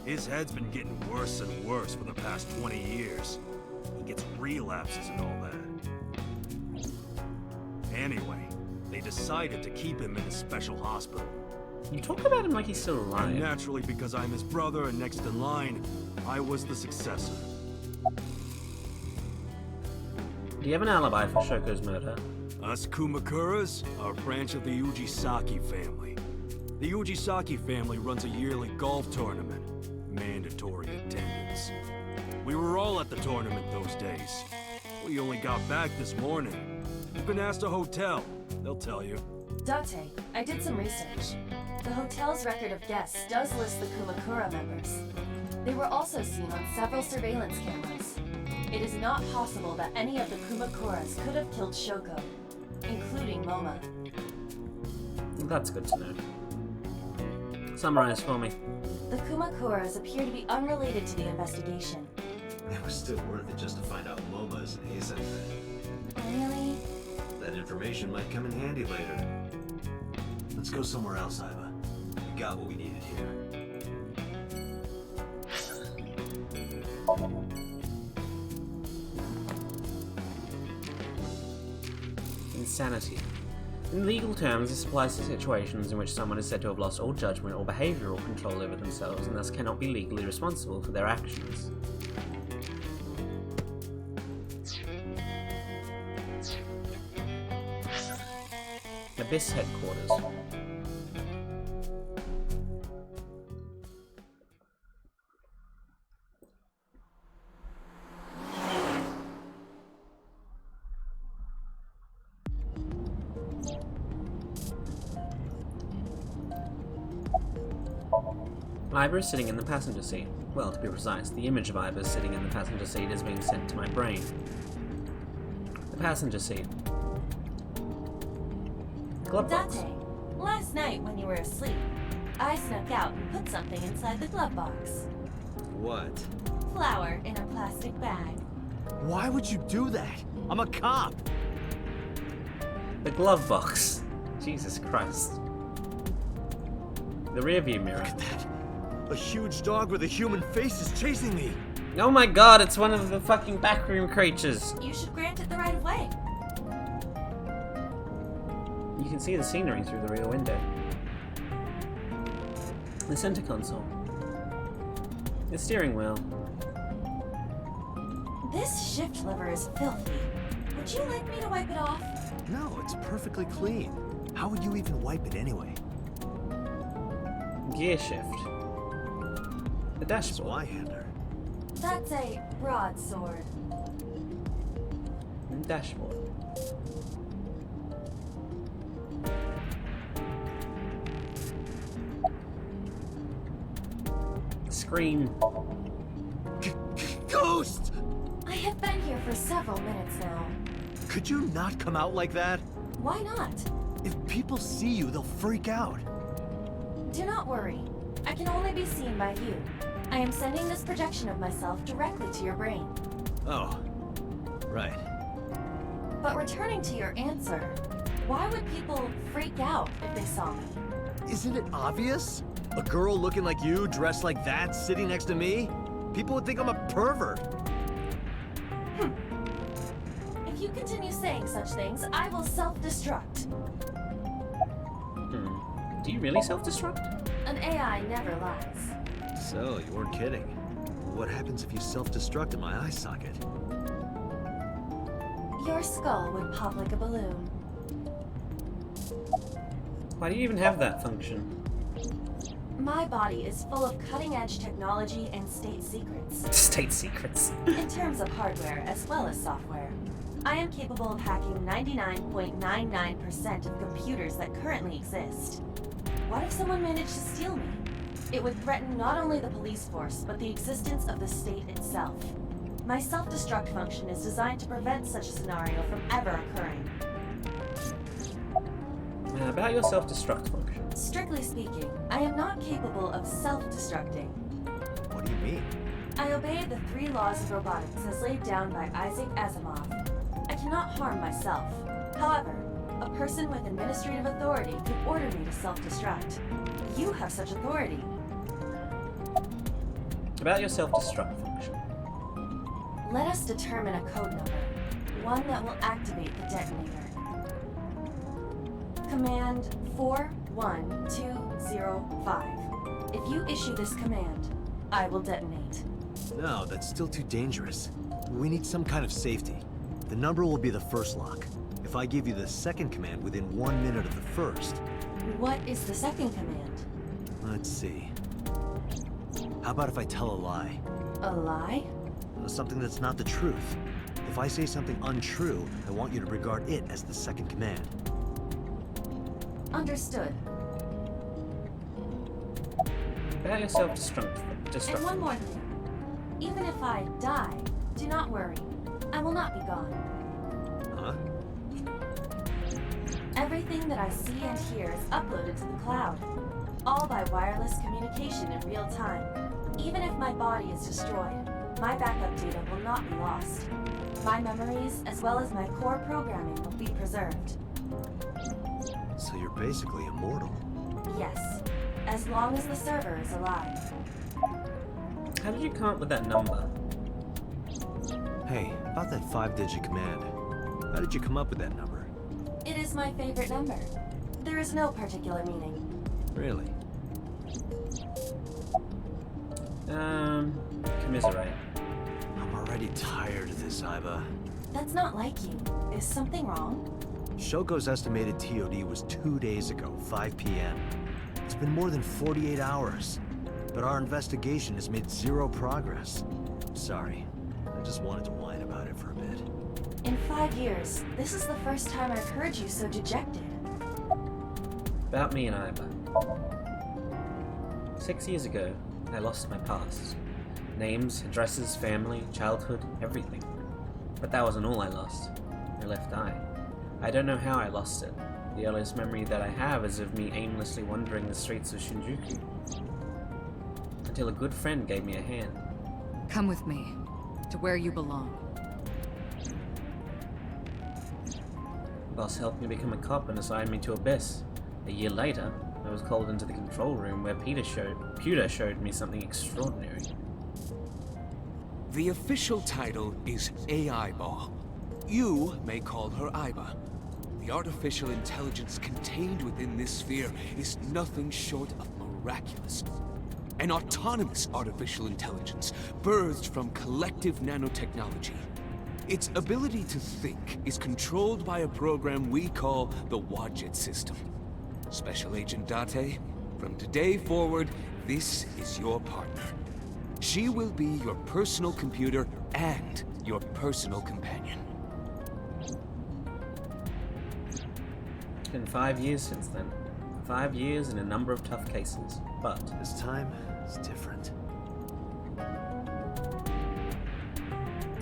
Speaker 14: His head's been getting worse and worse for the past 20 years. He gets relapses and all that. Anyway, they decided to keep him in a special hospital.
Speaker 1: You talk about him like he's still alive.
Speaker 14: And naturally, because I'm his brother and next in line, I was the successor.
Speaker 1: Do you have an alibi for Shoko's murder?
Speaker 14: Us Kumakuras are a branch of the Ujisaki family. The Ujisaki family runs a yearly golf tournament. Mandatory attendance. We were all at the tournament those days. We only got back this morning. You can ask the hotel. They'll tell you.
Speaker 5: Date, I did some research. The hotel's record of guests does list the Kumakura members. They were also seen on several surveillance cameras. It is not possible that any of the Kumakuras could have killed Shoko, including Moma.
Speaker 1: That's good to know. Summarize for me.
Speaker 5: The Kumakuras appear to be unrelated to the investigation.
Speaker 3: It was still worth it just to find out Moma is an ASEC.
Speaker 5: Really?
Speaker 3: That information might come in handy later. Let's go somewhere else, Iva. We got what we needed here.
Speaker 1: Insanity. In legal terms, this applies to situations in which someone is said to have lost all judgment or behavioural control over themselves and thus cannot be legally responsible for their actions. Abyss Headquarters. Iva is sitting in the passenger seat. Well, to be precise, the image of Iva sitting in the passenger seat is being sent to my brain. The passenger seat. Glove box.
Speaker 5: Date, last night when you were asleep, I snuck out and put something inside the glove box.
Speaker 3: What?
Speaker 5: Flour in a plastic bag.
Speaker 3: Why would you do that? I'm a cop!
Speaker 1: The glove box. Jesus Christ. The rearview mirror.
Speaker 3: Look at that. A huge dog with a human face is chasing me.
Speaker 1: Oh my god, it's one of the fucking backroom creatures.
Speaker 5: You should grant it the right of way.
Speaker 1: You can see the scenery through the rear window. The center console. The steering wheel.
Speaker 5: This shift lever is filthy. Would you like me to wipe it off?
Speaker 3: No, it's perfectly clean. How would you even wipe it anyway?
Speaker 1: Gear shift. The dashboard.
Speaker 3: Y-hander.
Speaker 5: That's a broadsword.
Speaker 1: Dashboard. Screen.
Speaker 3: Ghost!
Speaker 5: I have been here for several minutes now.
Speaker 3: Could you not come out like that?
Speaker 5: Why not?
Speaker 3: If people see you, they'll freak out.
Speaker 5: Do not worry. I can only be seen by you. I am sending this projection of myself directly to your brain.
Speaker 3: Oh, right.
Speaker 5: But returning to your answer, why would people freak out if they saw me?
Speaker 3: Isn't it obvious? A girl looking like you, dressed like that, sitting next to me? People would think I'm a pervert.
Speaker 5: If you continue saying such things, I will self-destruct.
Speaker 1: Do you really self-destruct?
Speaker 5: An AI never lies.
Speaker 3: So, you weren't kidding. What happens if you self-destruct in my eye socket?
Speaker 5: Your skull would pop like a balloon.
Speaker 1: Why do you even have that function?
Speaker 5: My body is full of cutting-edge technology and state secrets.
Speaker 1: State secrets.
Speaker 5: In terms of hardware as well as software, I am capable of hacking 99.99% of computers that currently exist. What if someone managed to steal me? It would threaten not only the police force, but the existence of the state itself. My self-destruct function is designed to prevent such a scenario from ever occurring.
Speaker 1: About your self-destruct function.
Speaker 5: Strictly speaking, I am not capable of self-destructing.
Speaker 3: What do you mean?
Speaker 5: I obey the 3 laws of robotics as laid down by Isaac Asimov. I cannot harm myself. However, a person with administrative authority could order me to self-destruct. You have such authority.
Speaker 1: About your self-destruct function.
Speaker 5: Let us determine a code number, one that will activate the detonator. Command 41205. If you issue this command, I will detonate.
Speaker 3: No, that's still too dangerous. We need some kind of safety. The number will be the first lock. If I give you the second command within 1 minute of the first...
Speaker 5: What is the second command?
Speaker 3: Let's see. How about if I tell a lie?
Speaker 5: A lie?
Speaker 3: Something that's not the truth. If I say something untrue, I want you to regard it as the second command.
Speaker 5: Understood.
Speaker 1: about your self-destruct.
Speaker 5: And one more thing. Even if I die, do not worry. I will not be gone.
Speaker 3: Huh?
Speaker 5: Everything that I see and hear is uploaded to the cloud. All by wireless communication in real time. Even if my body is destroyed, my backup data will not be lost. My memories, as well as my core programming, will be preserved.
Speaker 3: So you're basically immortal.
Speaker 5: Yes, as long as the server is alive.
Speaker 1: How did you come up with that number?
Speaker 3: Hey, about that 5-digit command. How did you come up with that number?
Speaker 5: It is my favorite number. There is no particular meaning.
Speaker 3: Really?
Speaker 1: Commiserate.
Speaker 3: I'm already tired of this, Iba.
Speaker 5: That's not like you. Is something wrong?
Speaker 3: Shoko's estimated TOD was 2 days ago, 5 p.m. It's been more than 48 hours. But our investigation has made zero progress. Sorry. I just wanted to whine about it for a bit.
Speaker 5: In 5 years, this is the first time I've heard you so dejected.
Speaker 1: About me and Iba. 6 years ago, I lost my past. Names, addresses, family, childhood, everything. But that wasn't all I lost. I left I don't know how I lost it. The earliest memory that I have is of me aimlessly wandering the streets of Shinjuku. Until a good friend gave me a hand.
Speaker 2: Come with me, to where you belong.
Speaker 1: Boss helped me become a cop and assigned me to Abyss. A year later, I was called into the control room where Pewter showed me something extraordinary.
Speaker 4: The official title is AI Ball. You may call her Iba. The artificial intelligence contained within this sphere is nothing short of miraculous. An autonomous artificial intelligence birthed from collective nanotechnology. Its ability to think is controlled by a program we call the Wadjet system. Special Agent Date, from today forward, this is your partner. She will be your personal computer and your personal companion.
Speaker 1: It's been 5 years since then. 5 years and a number of tough cases, but
Speaker 3: this time, it's different.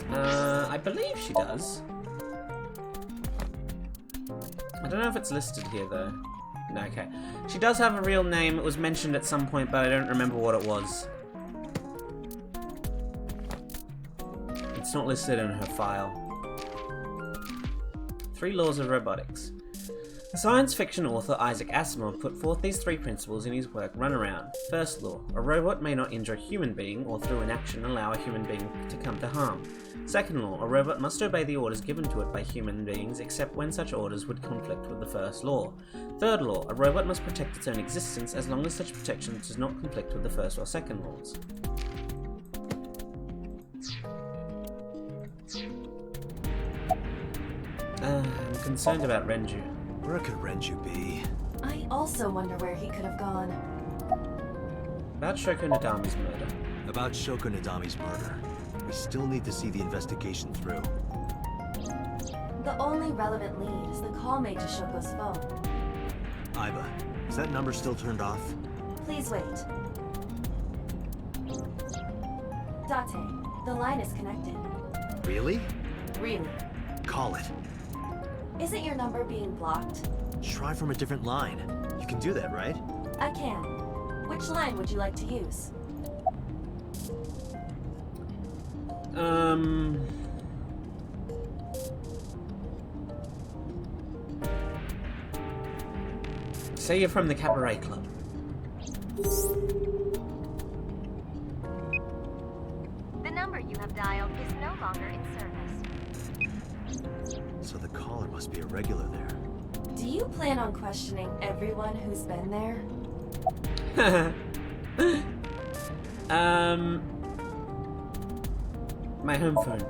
Speaker 1: I believe she does. I don't know if it's listed here, though. No, okay. She does have a real name. It was mentioned at some point, but I don't remember what it was. It's not listed in her file. 3 laws of robotics. The science fiction author Isaac Asimov put forth these 3 principles in his work Runaround. First law, a robot may not injure a human being or through inaction allow a human being to come to harm. Second law, a robot must obey the orders given to it by human beings except when such orders would conflict with the first law. Third law, a robot must protect its own existence as long as such protection does not conflict with the first or second laws. I'm concerned about Renju.
Speaker 3: Where could Renju be?
Speaker 5: I also wonder where he could have gone.
Speaker 1: About Shoko Nadami's murder.
Speaker 3: About Shoko Nadami's murder. We still need to see the investigation through.
Speaker 5: The only relevant lead is the call made to Shoko's phone.
Speaker 3: Iba, is that number still turned off?
Speaker 5: Please wait. Date, the line is connected.
Speaker 3: Really?
Speaker 5: Really?
Speaker 3: Call it.
Speaker 5: Isn't your number being blocked?
Speaker 3: Try from a different line. You can do that, right?
Speaker 5: I can. Which line would you like to use?
Speaker 1: Say you're from the Cabaret Club.
Speaker 8: The number you have dialed is no longer in service.
Speaker 3: So the caller must be a regular there.
Speaker 5: Do you plan on questioning everyone who's been there?
Speaker 1: My home phone.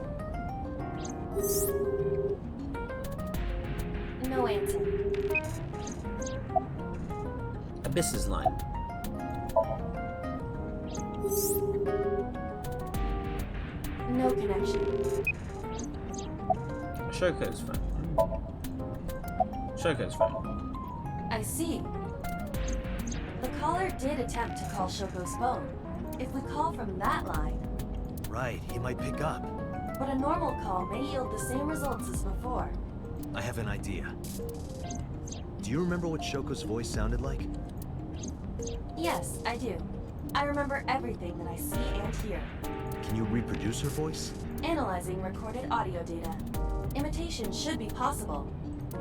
Speaker 5: No answer.
Speaker 1: Abyss's line.
Speaker 5: No connection.
Speaker 1: Shoko's phone. Shoko's phone.
Speaker 5: I see. The caller did attempt to call Shoko's phone. If we call from that line...
Speaker 3: Right, he might pick up.
Speaker 5: But a normal call may yield the same results as before.
Speaker 3: I have an idea. Do you remember what Shoko's voice sounded like?
Speaker 5: Yes, I do. I remember everything that I see and hear.
Speaker 3: Can you reproduce her voice?
Speaker 5: Analyzing recorded audio data. Imitation should be possible.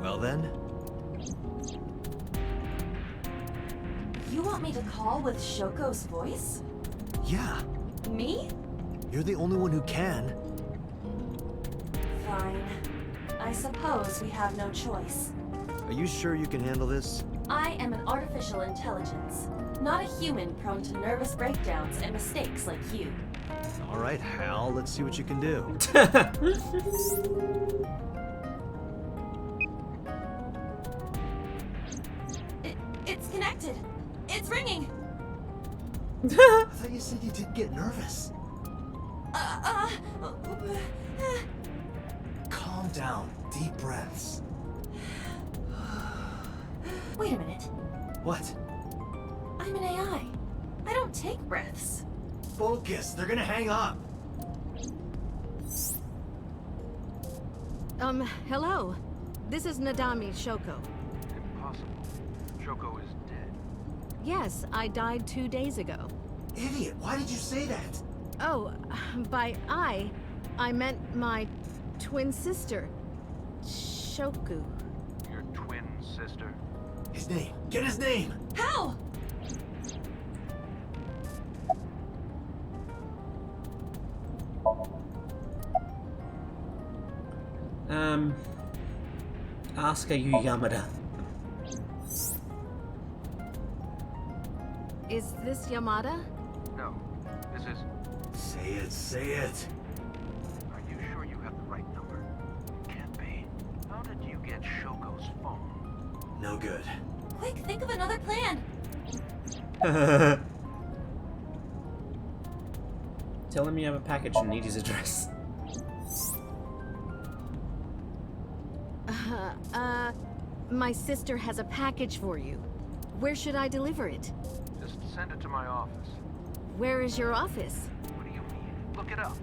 Speaker 3: Well then...
Speaker 5: You want me to call with Shoko's voice?
Speaker 3: Yeah.
Speaker 5: Me?
Speaker 3: You're the only one who can.
Speaker 5: Fine. I suppose we have no choice.
Speaker 3: Are you sure you can handle this?
Speaker 5: I am an artificial intelligence, not a human prone to nervous breakdowns and mistakes like you.
Speaker 3: All right, Hal, let's see what you can do.
Speaker 5: It's connected. It's ringing.
Speaker 3: I thought you said you didn't get nervous. Calm down. Deep breaths.
Speaker 5: Wait a minute.
Speaker 3: What?
Speaker 5: I'm an AI. I don't take breaths.
Speaker 3: Focus. They're gonna hang up.
Speaker 17: Hello. This is Nadami Shoko.
Speaker 6: Impossible. Shoko is dead.
Speaker 17: Yes, I died 2 days ago.
Speaker 3: Idiot, why did you say that?
Speaker 17: Oh, by I meant my twin sister, Shoku.
Speaker 6: Your twin sister?
Speaker 3: His name. Get his name!
Speaker 5: How?
Speaker 1: Asuka Yamada.
Speaker 17: Is this Yamada?
Speaker 6: No. This is...
Speaker 3: Say it, say it.
Speaker 6: Are you sure you have the right number? It can't be. How did you get Shoko's phone?
Speaker 3: No good.
Speaker 5: Quick, think of another plan.
Speaker 1: Tell him you have a package and need his address.
Speaker 17: My sister has a package for you. Where should I deliver it?
Speaker 6: Just send it to my office.
Speaker 17: Where is your office?
Speaker 6: What do you mean? Look it up.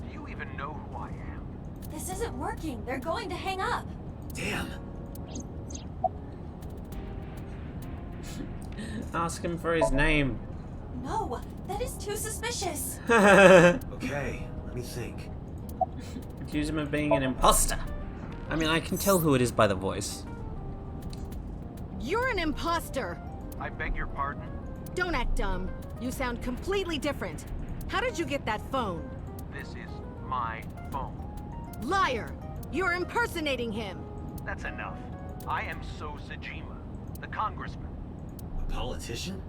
Speaker 6: Do you even know who I am?
Speaker 5: This isn't working. They're going to hang up.
Speaker 3: Damn.
Speaker 1: Ask him for his name.
Speaker 5: No, that is too suspicious.
Speaker 3: Okay, let me think.
Speaker 1: Accuse him of being an imposter. I mean, I can tell who it is by the voice.
Speaker 17: You're an imposter!
Speaker 6: I beg your pardon?
Speaker 17: Don't act dumb. You sound completely different. How did you get that phone?
Speaker 6: This is my phone.
Speaker 17: Liar! You're impersonating him!
Speaker 6: That's enough. I am So Sajima, the congressman.
Speaker 3: A politician?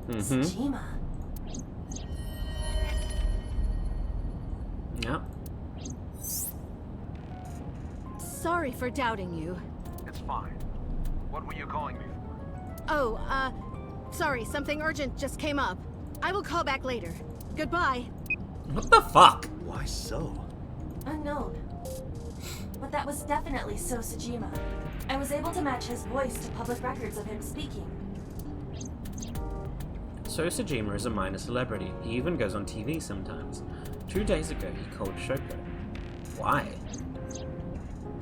Speaker 1: Mm-hmm.
Speaker 5: Sajima.
Speaker 1: Yep.
Speaker 17: Sorry for doubting you.
Speaker 6: It's fine. What were you calling me for?
Speaker 17: Oh, sorry, something urgent just came up. I will call back later. Goodbye.
Speaker 1: What the fuck?
Speaker 3: Why so?
Speaker 5: Unknown. But that was definitely So Sajima. I was able to match his voice to public records of him speaking.
Speaker 1: So Sajima is a minor celebrity. He even goes on TV sometimes. 2 days ago, he called Shoko. Why?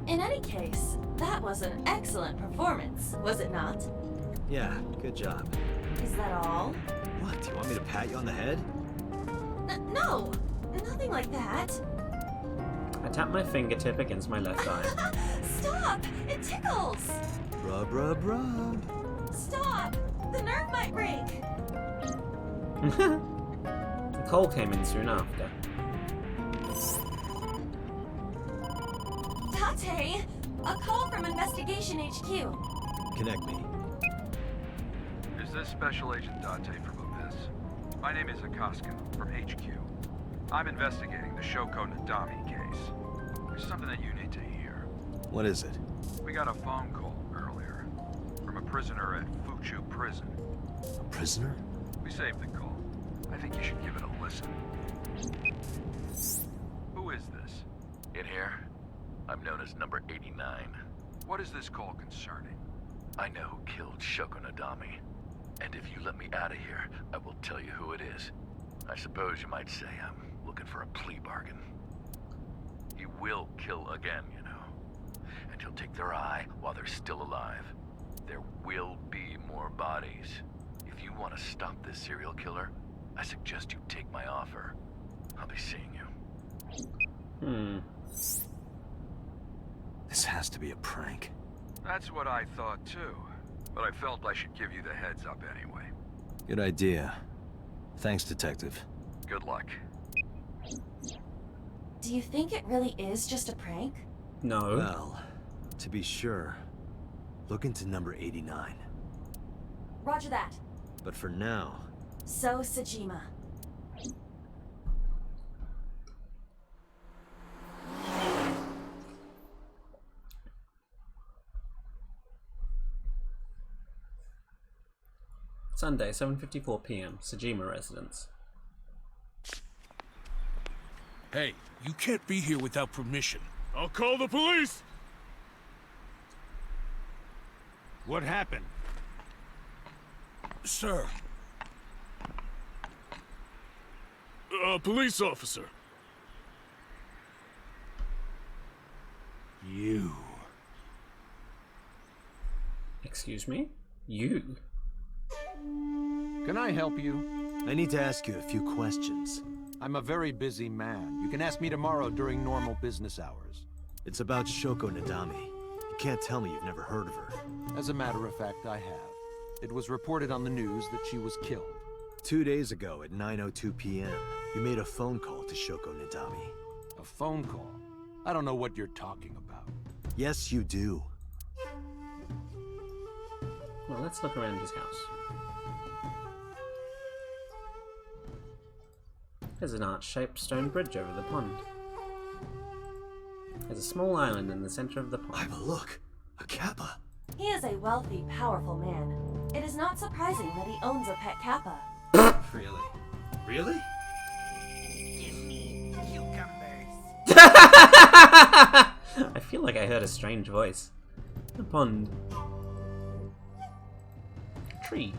Speaker 5: In any case, that was an excellent performance, was it not?
Speaker 3: Yeah, good job.
Speaker 5: Is that all?
Speaker 3: What, do you want me to pat you on the head?
Speaker 5: No! Nothing like that.
Speaker 1: I tap my fingertip against my left eye.
Speaker 5: Stop! It tickles!
Speaker 3: Rub, rub, rub.
Speaker 5: Stop! The nerve might break!
Speaker 1: The call came in soon after.
Speaker 5: Tate! A call from Investigation HQ.
Speaker 3: Connect me.
Speaker 18: Is this Special Agent Date from Abyss? My name is Akaska, from HQ. I'm investigating the Shoko Nadami case. There's something that you need to hear.
Speaker 3: What is it?
Speaker 18: We got a phone call earlier from a prisoner at Fuchu Prison.
Speaker 3: A prisoner?
Speaker 18: We saved the call. I think you should give it a listen. Who is this?
Speaker 19: In here, I'm known as number 89.
Speaker 18: What is this call concerning?
Speaker 19: I know who killed Shoko Nadami. And if you let me out of here, I will tell you who it is. I suppose you might say I'm looking for a plea bargain. He will kill again, you know. And he'll take their eye while they're still alive. There will be more bodies. If you want to stop this serial killer, I suggest you take my offer. I'll be seeing you.
Speaker 3: This has to be a prank.
Speaker 18: That's what I thought too. But I felt I should give you the heads up anyway.
Speaker 3: Good idea. Thanks, Detective.
Speaker 18: Good luck.
Speaker 5: Do you think it really is just a prank?
Speaker 1: No.
Speaker 3: Well, to be sure, look into number 89.
Speaker 5: Roger that.
Speaker 3: But for now...
Speaker 5: So, Sejima.
Speaker 1: Sunday, 7:54 p.m. Sejima residence.
Speaker 20: Hey, you can't be here without permission. I'll call the police!
Speaker 16: What happened?
Speaker 20: Sir. Police officer.
Speaker 16: You.
Speaker 1: Excuse me? You?
Speaker 21: Can I help you?
Speaker 3: I need to ask you a few questions.
Speaker 21: I'm a very busy man. You can ask me tomorrow during normal business hours.
Speaker 3: It's about Shoko Nadami. You can't tell me you've never heard of her.
Speaker 21: As a matter of fact, I have. It was reported on the news that she was killed.
Speaker 3: 2 days ago at 9:02 p.m., you made a phone call to Shoko Nadami.
Speaker 21: A phone call? I don't know what you're talking about.
Speaker 3: Yes, you do.
Speaker 1: Well, let's look around his house. There's an arch-shaped stone bridge over the pond. There's a small island in the center of the pond.
Speaker 3: But look, a kappa.
Speaker 5: He is a wealthy, powerful man. It is not surprising that he owns a pet kappa.
Speaker 3: Really? Really?
Speaker 16: Give me cucumbers.
Speaker 1: I feel like I heard a strange voice. The pond. Tree.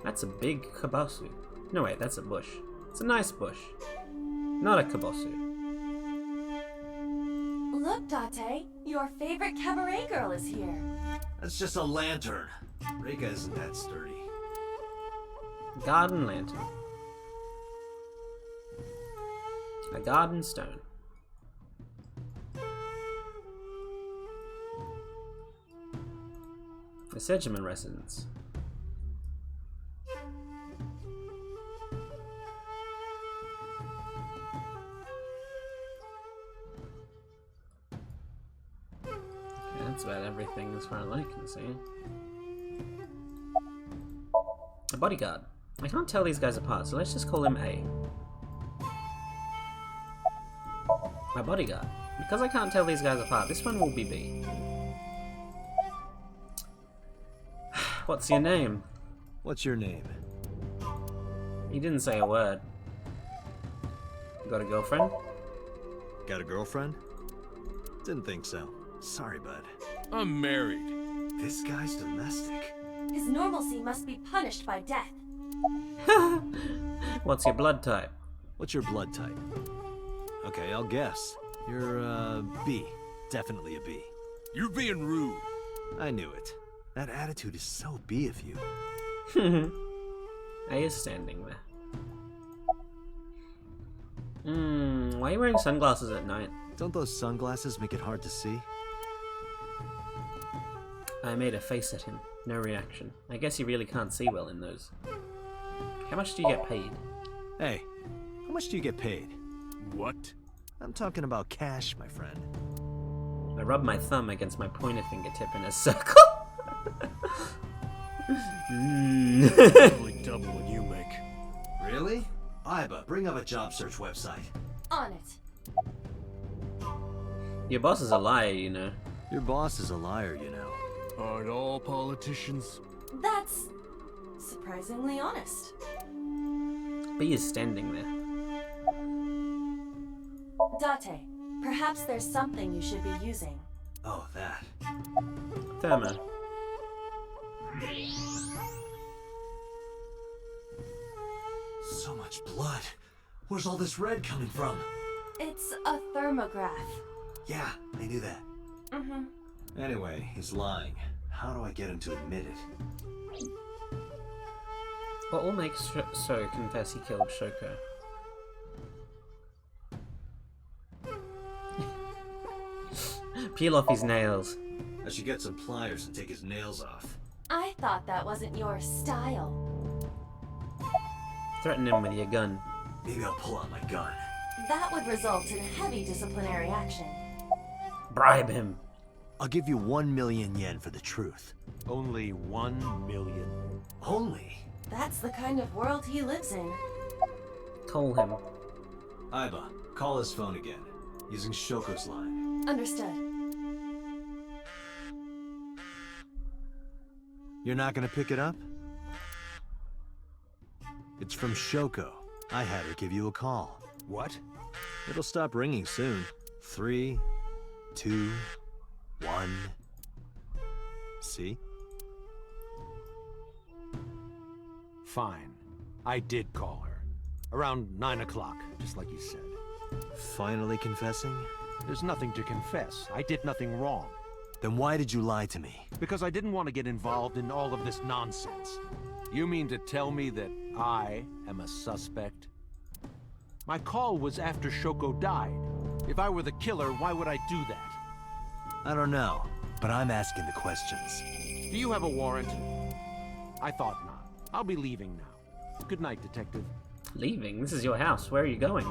Speaker 1: That's a big kabasu. No wait, that's a bush. It's a nice bush. Not a kabasu.
Speaker 5: Look, Date, your favorite cabaret girl is here.
Speaker 3: That's just a lantern. Reika isn't that sturdy.
Speaker 1: Garden lantern. A garden stone. The Sejima residence. That's about everything as far as I can see. A bodyguard. I can't tell these guys apart, so let's just call him A. My bodyguard. Because I can't tell these guys apart, this one will be B. What's your name?
Speaker 3: What's your name?
Speaker 1: He didn't say a word. Got a girlfriend?
Speaker 3: Got a girlfriend? Didn't think so. Sorry, bud.
Speaker 20: I'm married.
Speaker 3: This guy's domestic.
Speaker 5: His normalcy must be punished by death.
Speaker 1: What's your blood type?
Speaker 3: What's your blood type? Okay, I'll guess. You're, B. Definitely a B.
Speaker 20: You're being rude.
Speaker 3: I knew it. That attitude is so B of you.
Speaker 1: A is standing there. Why are you wearing sunglasses at night?
Speaker 3: Don't those sunglasses make it hard to see?
Speaker 1: I made a face at him. No reaction. I guess you really can't see well in those. How much do you get paid?
Speaker 3: Hey, how much do you get paid?
Speaker 20: What?
Speaker 3: I'm talking about cash, my friend.
Speaker 1: I rub my thumb against my pointer fingertip in a circle.
Speaker 20: Probably double what you make.
Speaker 3: Really? Iba, bring up a job search website.
Speaker 5: On it.
Speaker 1: Your boss is a liar, you know.
Speaker 3: Your boss is a liar, you know.
Speaker 20: Aren't all politicians?
Speaker 5: That's surprisingly honest.
Speaker 1: B is standing there.
Speaker 5: Date, perhaps there's something you should be using.
Speaker 3: Oh, that.
Speaker 1: Thermo.
Speaker 3: So much blood. Where's all this red coming from?
Speaker 5: It's a thermograph.
Speaker 3: Yeah, I knew that.
Speaker 5: Mm-hmm.
Speaker 3: Anyway, he's lying. How do I get him to admit it?
Speaker 1: What will make So confess he killed Shoko? Peel off his nails.
Speaker 3: I should get some pliers and take his nails off.
Speaker 5: I thought that wasn't your style.
Speaker 1: Threaten him with your gun.
Speaker 3: Maybe I'll pull out my gun.
Speaker 5: That would result in heavy disciplinary action.
Speaker 1: Bribe him.
Speaker 3: I'll give you 1 million yen for the truth.
Speaker 15: Only 1 million.
Speaker 3: Only?
Speaker 5: That's the kind of world he lives in.
Speaker 1: Call him.
Speaker 3: Aiba, call his phone again, using Shoko's line.
Speaker 5: Understood.
Speaker 3: You're not gonna pick it up? It's from Shoko. I had her give you a call.
Speaker 15: What?
Speaker 3: It'll stop ringing soon. 3, 2, 1. See?
Speaker 15: Fine. I did call her. Around 9 o'clock, just like you said.
Speaker 3: Finally confessing?
Speaker 15: There's nothing to confess. I did nothing wrong.
Speaker 3: Then why did you lie to me?
Speaker 15: Because I didn't want to get involved in all of this nonsense. You mean to tell me that I am a suspect? My call was after Shoko died. If I were the killer, why would I do that?
Speaker 3: I don't know, but I'm asking the questions.
Speaker 15: Do you have a warrant? I thought not. I'll be leaving now. Good night, Detective.
Speaker 1: Leaving? This is your house. Where are you going?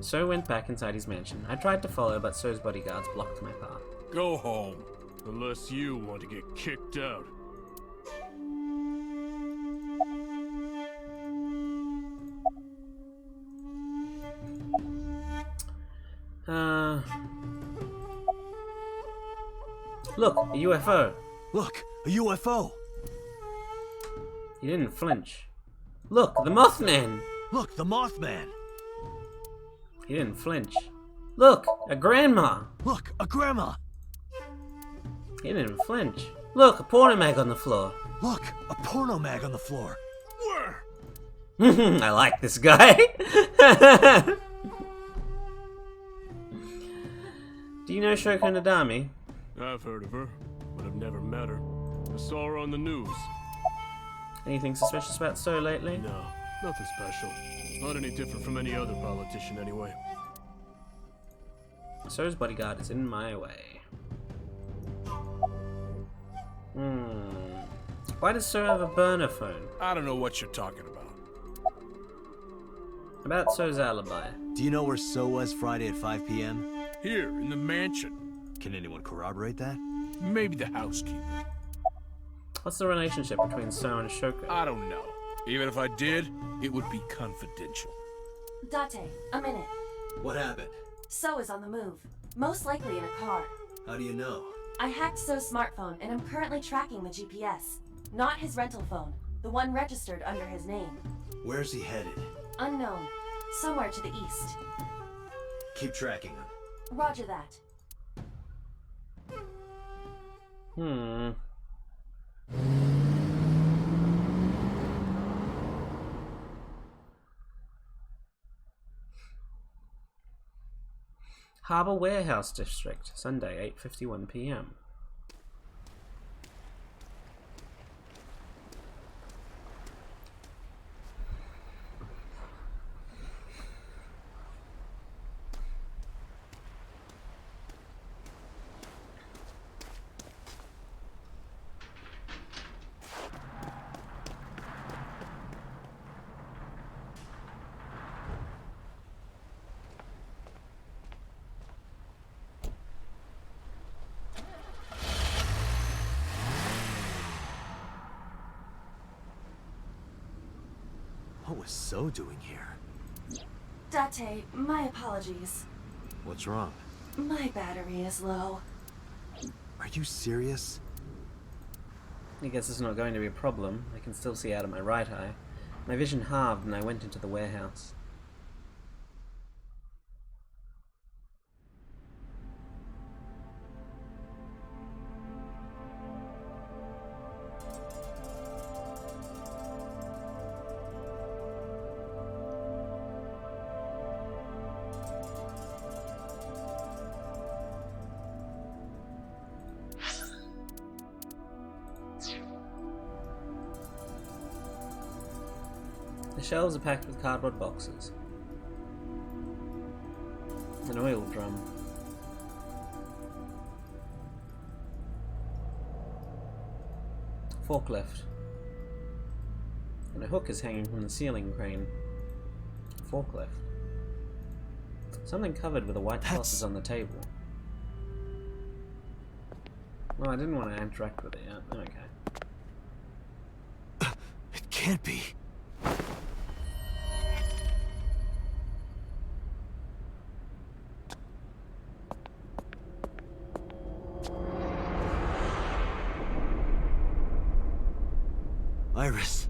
Speaker 1: So went back inside his mansion. I tried to follow, but So's bodyguards blocked my path.
Speaker 20: Go home. Unless you want to get kicked out.
Speaker 1: Look, a UFO.
Speaker 3: Look, a UFO.
Speaker 1: He didn't flinch. Look, the Mothman.
Speaker 3: Look, the Mothman.
Speaker 1: He didn't flinch. Look, a grandma.
Speaker 3: Look, a grandma.
Speaker 1: He didn't flinch. Look, a porno mag on the floor.
Speaker 3: Look, a porno mag on the floor.
Speaker 1: I like this guy. Do you know Shoko Nadami?
Speaker 20: I've heard of her, but I've never met her. I saw her on the news.
Speaker 1: Anything suspicious about So lately?
Speaker 20: No, nothing special. Not any different from any other politician anyway.
Speaker 1: So's bodyguard is in my way. Why does So have a burner phone?
Speaker 20: I don't know what you're talking about.
Speaker 1: About So's alibi.
Speaker 3: Do you know where So was Friday at 5 p.m.?
Speaker 20: Here, in the mansion.
Speaker 3: Can anyone corroborate that?
Speaker 20: Maybe the housekeeper.
Speaker 1: What's the relationship between So and Shoko?
Speaker 20: I don't know. Even if I did, it would be confidential.
Speaker 5: Date, a minute.
Speaker 3: What happened?
Speaker 5: So is on the move. Most likely in a car.
Speaker 3: How do you know?
Speaker 5: I hacked So's smartphone and I'm currently tracking the GPS. Not his rental phone. The one registered under his name.
Speaker 3: Where's he headed?
Speaker 5: Unknown. Somewhere to the east.
Speaker 3: Keep tracking him.
Speaker 5: Roger that.
Speaker 1: Harbour Warehouse District, Sunday, 8:51 p.m.
Speaker 3: What was So doing here?
Speaker 5: Date, my apologies.
Speaker 3: What's wrong?
Speaker 5: My battery is low.
Speaker 3: Are you serious?
Speaker 1: I guess it's not going to be a problem. I can still see out of my right eye. My vision halved and I went into the warehouse. The shelves are packed with cardboard boxes. An oil drum. Forklift. And a hook is hanging from the ceiling crane. Forklift. Something covered with a white cloth is on the table. Well, I didn't want to interact with it yet. Okay.
Speaker 3: It can't be. Iris.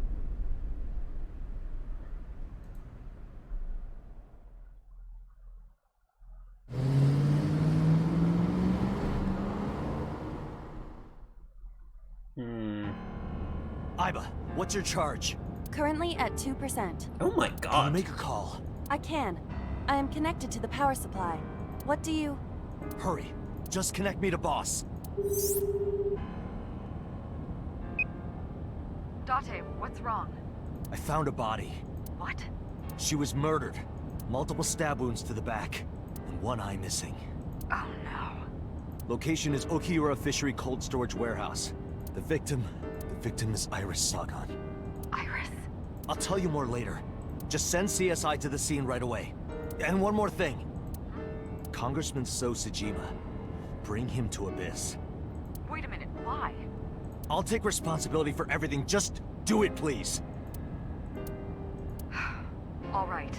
Speaker 3: Iba, what's your charge?
Speaker 8: Currently at 2%.
Speaker 1: Oh my
Speaker 3: Can
Speaker 1: god.
Speaker 3: you make a call?
Speaker 8: I can. I am connected to the power supply. What do you...
Speaker 3: Hurry. Just connect me to boss.
Speaker 9: Date, what's wrong?
Speaker 3: I found a body.
Speaker 9: What?
Speaker 3: She was murdered. Multiple stab wounds to the back. And one eye missing.
Speaker 9: Oh no.
Speaker 3: Location is Okiura Fishery Cold Storage Warehouse. The victim is Iris Sagan.
Speaker 9: Iris?
Speaker 3: I'll tell you more later. Just send CSI to the scene right away. And one more thing. Congressman So Sejima. Bring him to Abyss.
Speaker 9: Wait a minute, why?
Speaker 3: I'll take responsibility for everything. Just do it, please.
Speaker 9: All right.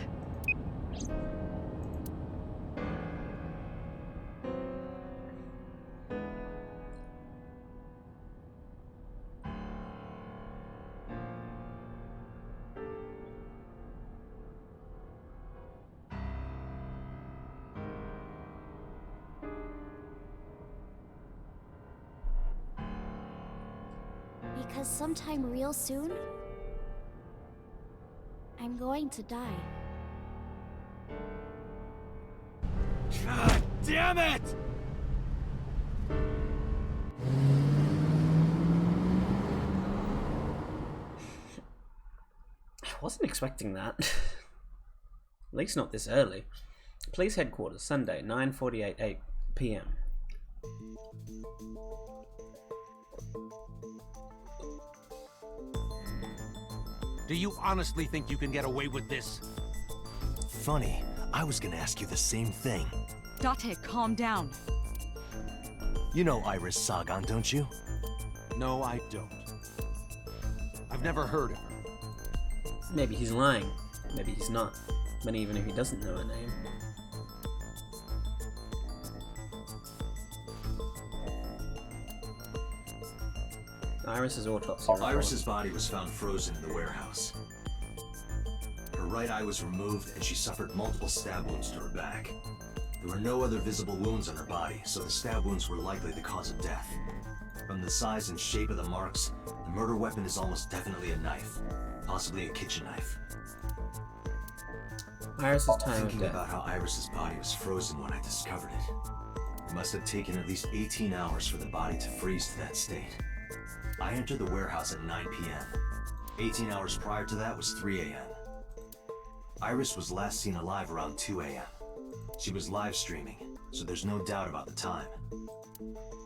Speaker 7: Because sometime real soon, I'm going to die.
Speaker 3: God damn it!
Speaker 1: I wasn't expecting that. At least not this early. Police headquarters, Sunday, 9:48 p.m.
Speaker 15: Do you honestly think you can get away with this?
Speaker 3: Funny, I was gonna ask you the same thing.
Speaker 2: Date, calm down.
Speaker 3: You know Iris Sagan, don't you?
Speaker 15: No, I don't. I've never heard of her.
Speaker 1: Maybe he's lying. Maybe he's not. But even if he doesn't know her name. Iris's autopsy report.
Speaker 3: Iris's body was found frozen in the warehouse. Her right eye was removed and she suffered multiple stab wounds to her back. There were no other visible wounds on her body, so the stab wounds were likely the cause of death. From the size and shape of the marks, the murder weapon is almost definitely a knife, possibly a kitchen knife.
Speaker 1: Iris's time of
Speaker 3: Thinking
Speaker 1: death.
Speaker 3: about how Iris's body was frozen when I discovered it. It must have taken at least 18 hours for the body to freeze to that state. I entered the warehouse at 9 p.m. 18 hours prior to that was 3 a.m. Iris was last seen alive around 2 a.m. She was live streaming, so there's no doubt about the time.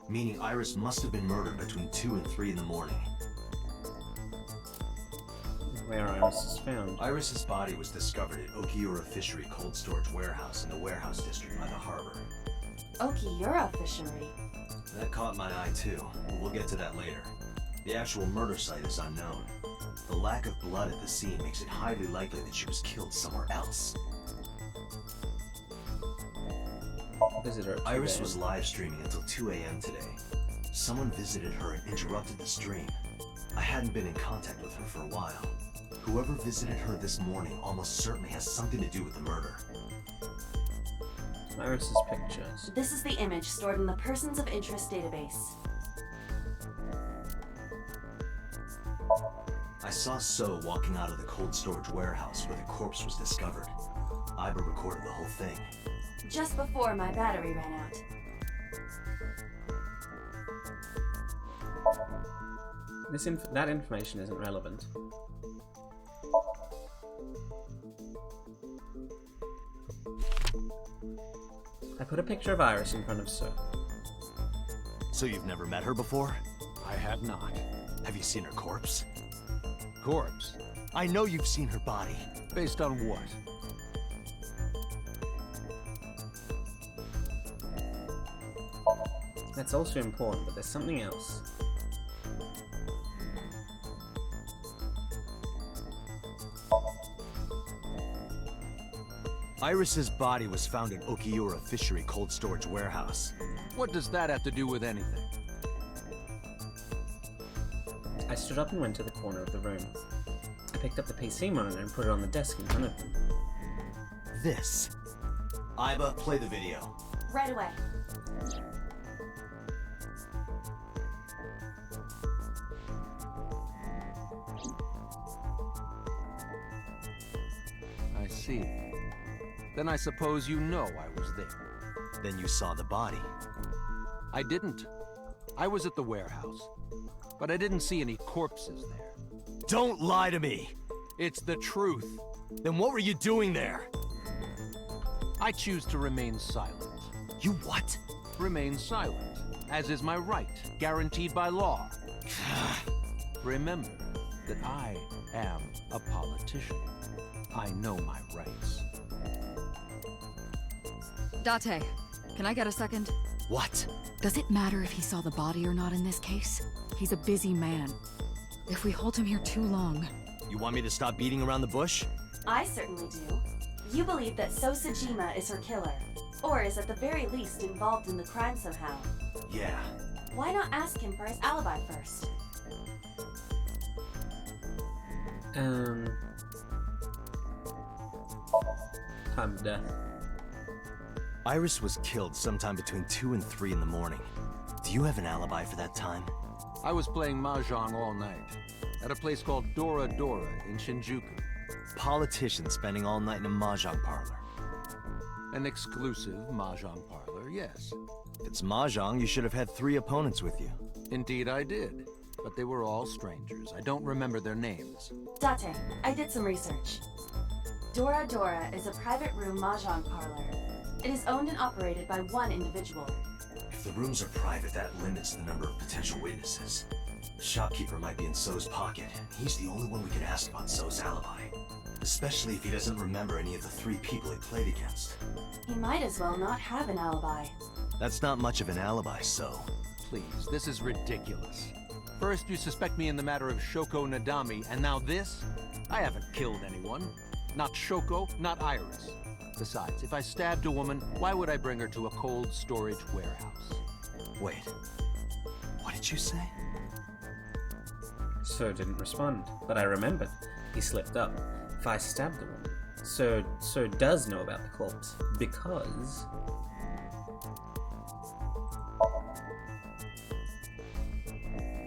Speaker 3: Meaning Iris must have been murdered between 2 and 3 in the morning.
Speaker 1: Where Iris is found.
Speaker 3: Iris's body was discovered at Okiura Fishery Cold Storage Warehouse in the warehouse district by the harbor.
Speaker 5: Okiura Fishery?
Speaker 3: That caught my eye too, but we'll get to that later. The actual murder site is unknown. The lack of blood at the scene makes it highly likely that she was killed somewhere else.
Speaker 1: Visitor at
Speaker 3: Iris
Speaker 1: 2
Speaker 3: was live streaming until 2 a.m. today. Someone visited her and interrupted the stream. I hadn't been in contact with her for a while. Whoever visited her this morning almost certainly has something to do with the murder.
Speaker 1: Iris's pictures.
Speaker 5: This is the image stored in the Persons of Interest database.
Speaker 3: I saw So walking out of the cold storage warehouse where the corpse was discovered. Iba recorded the whole thing.
Speaker 5: Just before my battery ran out.
Speaker 1: That information isn't relevant. I put a picture of Iris in front of Sir.
Speaker 3: So you've never met her before?
Speaker 15: I have not.
Speaker 3: Have you seen her corpse?
Speaker 15: Corpse?
Speaker 3: I know you've seen her body.
Speaker 15: Based on what?
Speaker 1: That's also important, but there's something else.
Speaker 3: Iris's body was found in Okiura Fishery Cold Storage Warehouse.
Speaker 15: What does that have to do with anything?
Speaker 1: I stood up and went to the corner of the room. I picked up the PC monitor and put it on the desk in front of them.
Speaker 3: This. Iba, play the video.
Speaker 5: Right away.
Speaker 15: I see. Then I suppose you know I was there.
Speaker 3: Then you saw the body.
Speaker 15: I didn't. I was at the warehouse. But I didn't see any corpses there.
Speaker 3: Don't lie to me!
Speaker 15: It's the truth.
Speaker 3: Then what were you doing there?
Speaker 15: I choose to remain silent.
Speaker 3: You what?
Speaker 15: Remain silent, as is my right, guaranteed by law. Remember that I am a politician. I know my rights.
Speaker 2: Date, can I get a second?
Speaker 3: What?
Speaker 2: Does it matter if he saw the body or not in this case? He's a busy man. If we hold him here too long...
Speaker 3: You want me to stop beating around the bush?
Speaker 5: I certainly do. You believe that Sosajima is her killer, or is at the very least involved in the crime somehow.
Speaker 3: Yeah.
Speaker 5: Why not ask him for his alibi first?
Speaker 1: Time of death.
Speaker 3: Iris was killed sometime between 2 and 3 in the morning. Do you have an alibi for that time?
Speaker 15: I was playing Mahjong all night, at a place called Dora Dora in Shinjuku.
Speaker 3: Politician spending all night in a Mahjong parlor.
Speaker 15: An exclusive Mahjong parlor, yes.
Speaker 3: If it's Mahjong, you should have had 3 opponents with you.
Speaker 15: Indeed I did, but they were all strangers. I don't remember their names.
Speaker 5: Date, I did some research. Dora Dora is a private room Mahjong parlor. It is owned and operated by one individual.
Speaker 3: If the rooms are private, that limits the number of potential witnesses. The shopkeeper might be in So's pocket. He's the only one we could ask about So's alibi. Especially if he doesn't remember any of the 3 people he played against.
Speaker 5: He might as well not have an alibi.
Speaker 3: That's not much of an alibi, So.
Speaker 15: Please, this is ridiculous. First you suspect me in the matter of Shoko Nadami, and now this? I haven't killed anyone. Not Shoko, not Iris. Besides, if I stabbed a woman, why would I bring her to a cold storage warehouse?
Speaker 3: Wait. What did you say?
Speaker 1: So didn't respond, but I remembered. He slipped up. If I stabbed the woman, So does know about the corpse, because...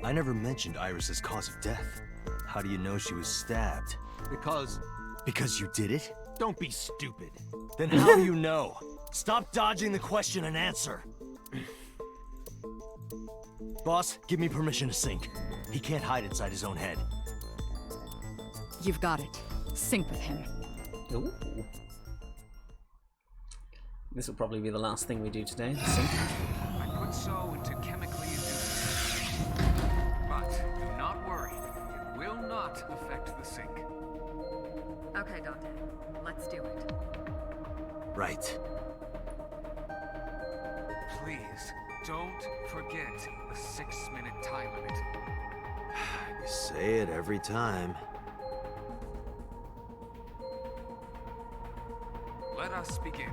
Speaker 3: I never mentioned Iris's cause of death. How do you know she was stabbed?
Speaker 15: Because
Speaker 3: you did it?
Speaker 15: Don't be stupid.
Speaker 3: Then how do you know? Stop dodging the question and answer. Boss, give me permission to sync. He can't hide inside his own head.
Speaker 2: You've got it. Sync with him.
Speaker 1: Ooh. This will probably be the last thing we do today. Sync.
Speaker 18: I put So into chemically induced. But do not worry. It will not affect the sync.
Speaker 9: Okay, Dante. Let's do it.
Speaker 3: Right.
Speaker 18: Please, don't forget the 6-minute time limit.
Speaker 3: You say it every time.
Speaker 18: Let us begin.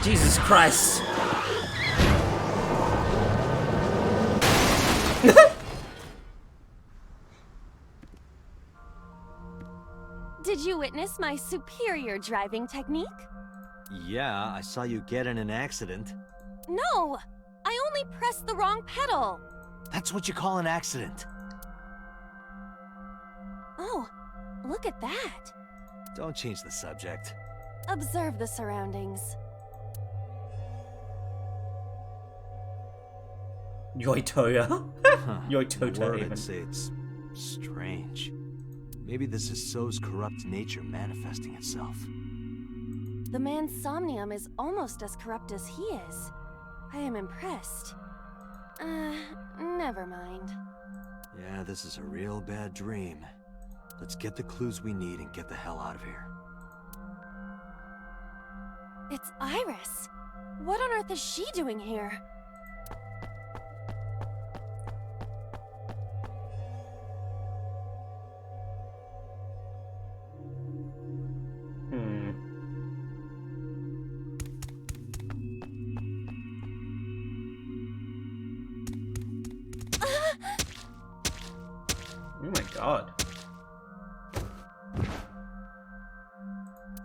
Speaker 1: Jesus Christ!
Speaker 10: Did you witness my superior driving technique?
Speaker 3: Yeah, I saw you get in an accident.
Speaker 10: No! I only pressed the wrong pedal!
Speaker 3: That's what you call an accident.
Speaker 10: Oh, look at that!
Speaker 3: Don't change the subject.
Speaker 10: Observe the surroundings.
Speaker 1: Yoitoya? Yoitoto
Speaker 3: Word,
Speaker 1: even.
Speaker 3: I'd say it's strange. Maybe this is So's corrupt nature manifesting itself.
Speaker 10: The man Somnium is almost as corrupt as he is. I am impressed. Never mind.
Speaker 3: Yeah, this is a real bad dream. Let's get the clues we need and get the hell out of here.
Speaker 10: It's Iris. What on earth is she doing here?
Speaker 1: Oh my god.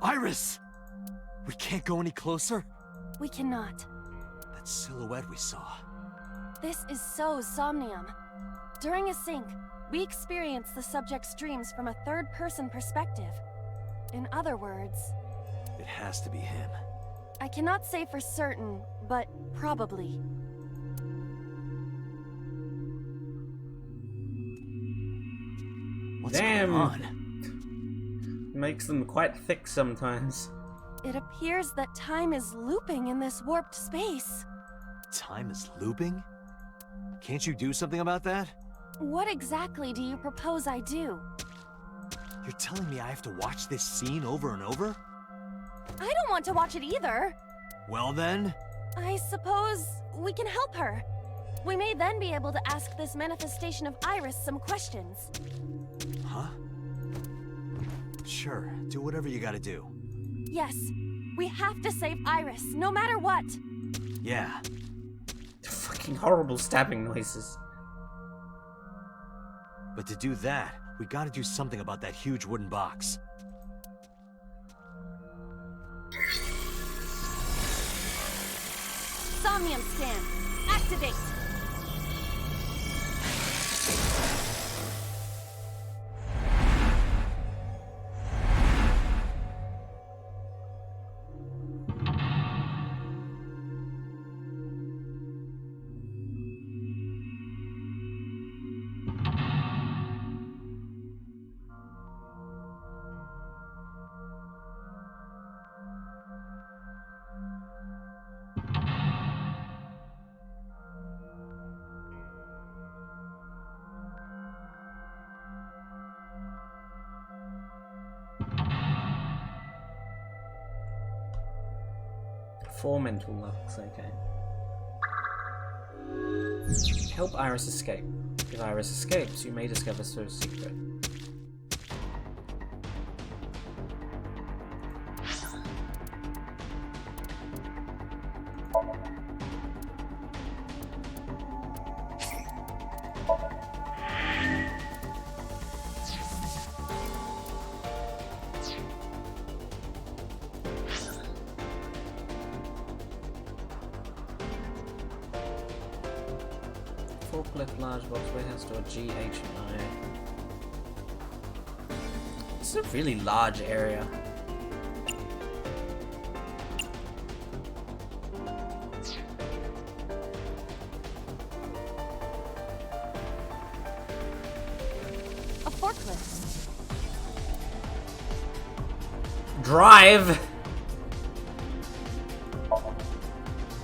Speaker 3: Iris! We can't go any closer?
Speaker 10: We cannot.
Speaker 3: That silhouette we saw.
Speaker 10: This is So's Somnium. During a sync, we experience the subject's dreams from a third-person perspective. In other words,
Speaker 3: It has to be him.
Speaker 10: I cannot say for certain, but probably.
Speaker 3: What's
Speaker 1: Damn.
Speaker 3: going on?
Speaker 1: Makes them quite thick sometimes.
Speaker 10: It appears that time is looping in this warped space.
Speaker 3: Time is looping? Can't you do something about that?
Speaker 10: What exactly do you propose I do?
Speaker 3: You're telling me I have to watch this scene over and over?
Speaker 10: I don't want to watch it either.
Speaker 3: Well then?
Speaker 10: I suppose we can help her. We may then be able to ask this manifestation of Iris some questions.
Speaker 3: Huh? Sure, do whatever you gotta do.
Speaker 10: Yes, we have to save Iris, no matter what.
Speaker 3: Yeah.
Speaker 1: Fucking horrible stabbing noises.
Speaker 3: But to do that, we gotta do something about that huge wooden box.
Speaker 10: Somnium scan, activate.
Speaker 1: Four mental locks, okay. Help Iris escape. If Iris escapes, you may discover So's secret. Forklift, large box, warehouse store, G, H, and I. It's a really large area.
Speaker 10: A forklift.
Speaker 1: Drive!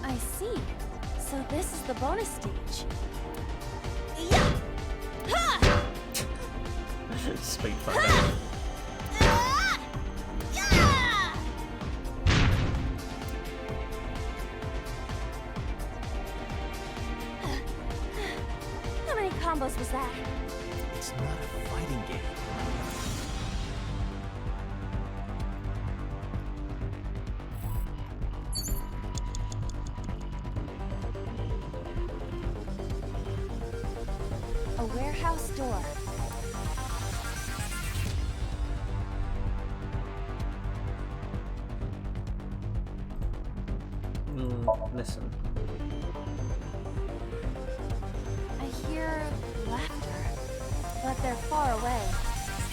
Speaker 10: I see. So this is the bonus stage.
Speaker 1: Sweet fighter.
Speaker 10: How many combos was that?
Speaker 3: It's not a fighting game.
Speaker 10: A warehouse door.
Speaker 1: Listen.
Speaker 10: hear laughter, but they're far away.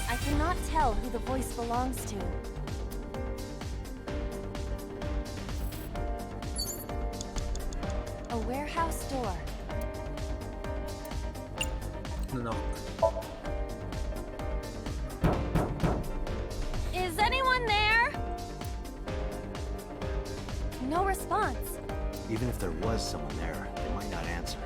Speaker 10: I cannot tell who the voice belongs to. A warehouse door.
Speaker 1: Knock.
Speaker 10: Is anyone there? No response.
Speaker 3: Even if there was someone there, they might not answer.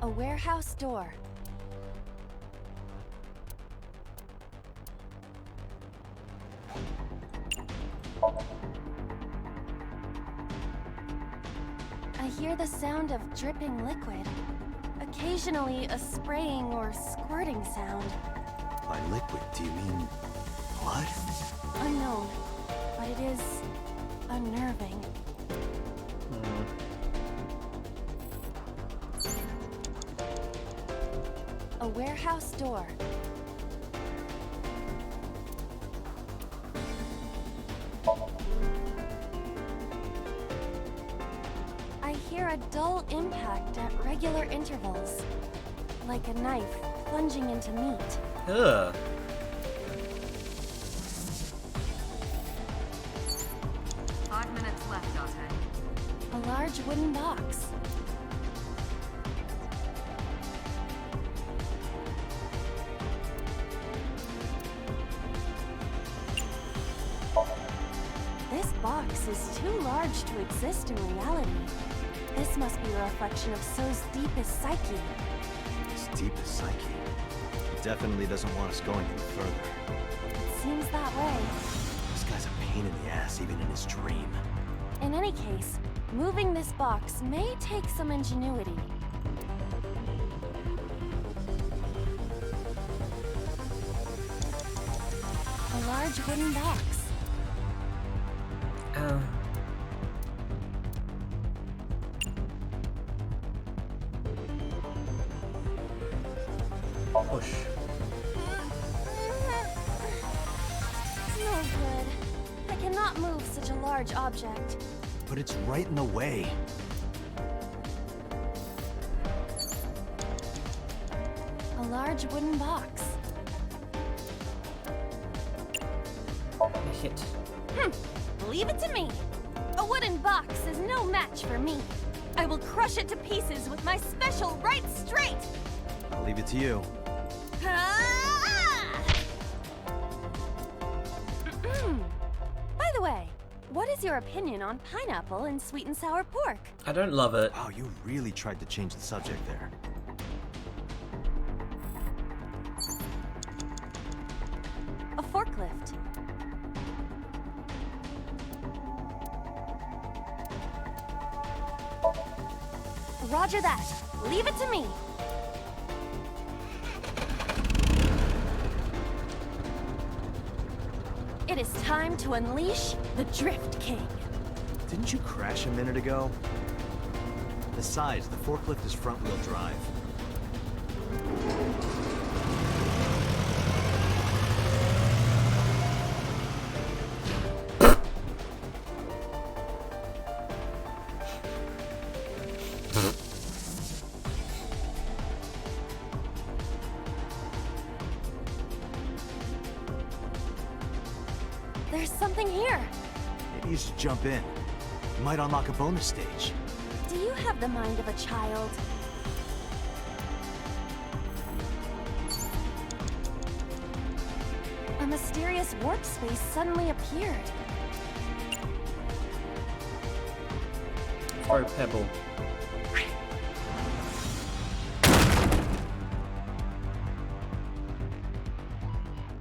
Speaker 10: A warehouse door. I hear the sound of dripping liquid. Occasionally, a spraying or squirting sound.
Speaker 3: By liquid, do you mean blood?
Speaker 10: Unknown, but it is unnerving. A warehouse door. I hear a dull impact at regular intervals, like a knife plunging into meat.
Speaker 1: Ugh.
Speaker 9: Left, Dante.
Speaker 10: A large wooden box. This box is too large to exist in reality. This must be a reflection of So's deepest psyche.
Speaker 3: His deepest psyche. He definitely doesn't want us going any further.
Speaker 10: It seems that way.
Speaker 3: This guy's a pain in the ass, even in his dream.
Speaker 10: In any case, moving this box may take some ingenuity. A large wooden box.
Speaker 1: Push.
Speaker 10: No good. I cannot move such a large object.
Speaker 3: But it's right in the way.
Speaker 10: A large wooden box.
Speaker 1: Hit.
Speaker 10: Leave it to me. A wooden box is no match for me. I will crush it to pieces with my special right straight.
Speaker 3: I'll leave it to you.
Speaker 10: By the way, what is your opinion on pineapple and sweet and sour pork?
Speaker 1: I don't love it.
Speaker 3: Wow, you really tried to change the subject there.
Speaker 10: A forklift. Roger that. Leave it to me. It is time to unleash the Drift King.
Speaker 3: Didn't you crash a minute ago? Besides, the forklift is front-wheel drive.
Speaker 10: There's something here.
Speaker 3: Maybe you should jump in. You might unlock a bonus stage.
Speaker 10: Do you have the mind of a child? A mysterious warp space suddenly appeared.
Speaker 1: Throw pebble.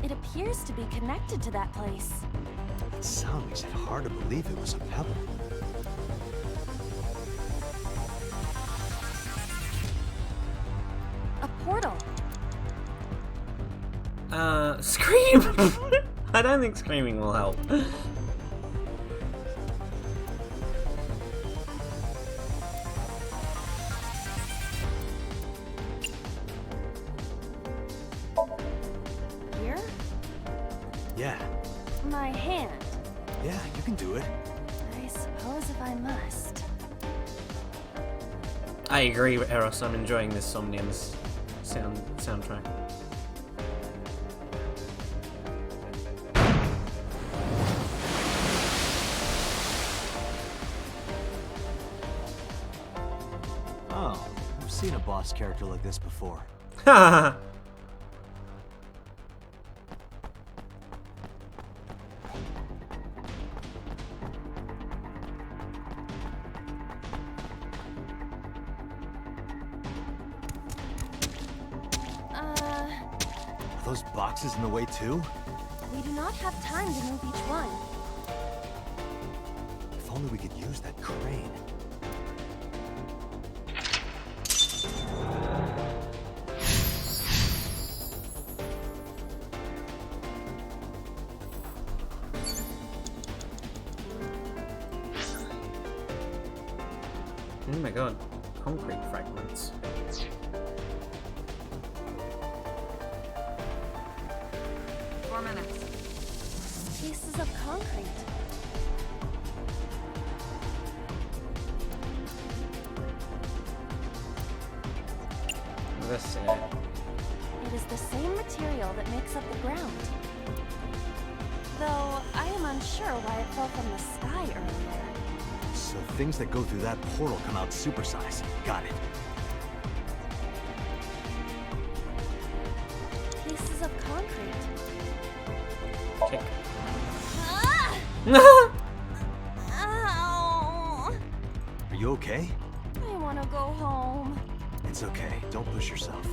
Speaker 10: It appears to be connected to that place.
Speaker 3: That sound makes it hard to believe it was a pebble.
Speaker 10: A portal.
Speaker 1: Scream! I don't think screaming will help.
Speaker 10: Here?
Speaker 3: Yeah.
Speaker 10: My hand.
Speaker 3: Yeah, you can do it.
Speaker 10: I
Speaker 5: suppose if I must.
Speaker 1: I agree with Eros. I'm enjoying this Somnium's soundtrack.
Speaker 3: Oh, I've seen a boss character like this before. Are those boxes in the way too?
Speaker 5: We do not have time to move each one.
Speaker 3: If only we could use that crane.
Speaker 1: Oh my god, concrete fragments.
Speaker 5: Pieces of concrete.
Speaker 1: This
Speaker 5: It is the same material that makes up the ground. Though I am unsure why it fell from the sky earlier.
Speaker 3: So things that go through that portal come out supersized. Got it.
Speaker 5: Pieces of concrete.
Speaker 1: Kick.
Speaker 5: Ow!
Speaker 3: Are you okay?
Speaker 5: I want to go home.
Speaker 3: It's okay. Don't push yourself.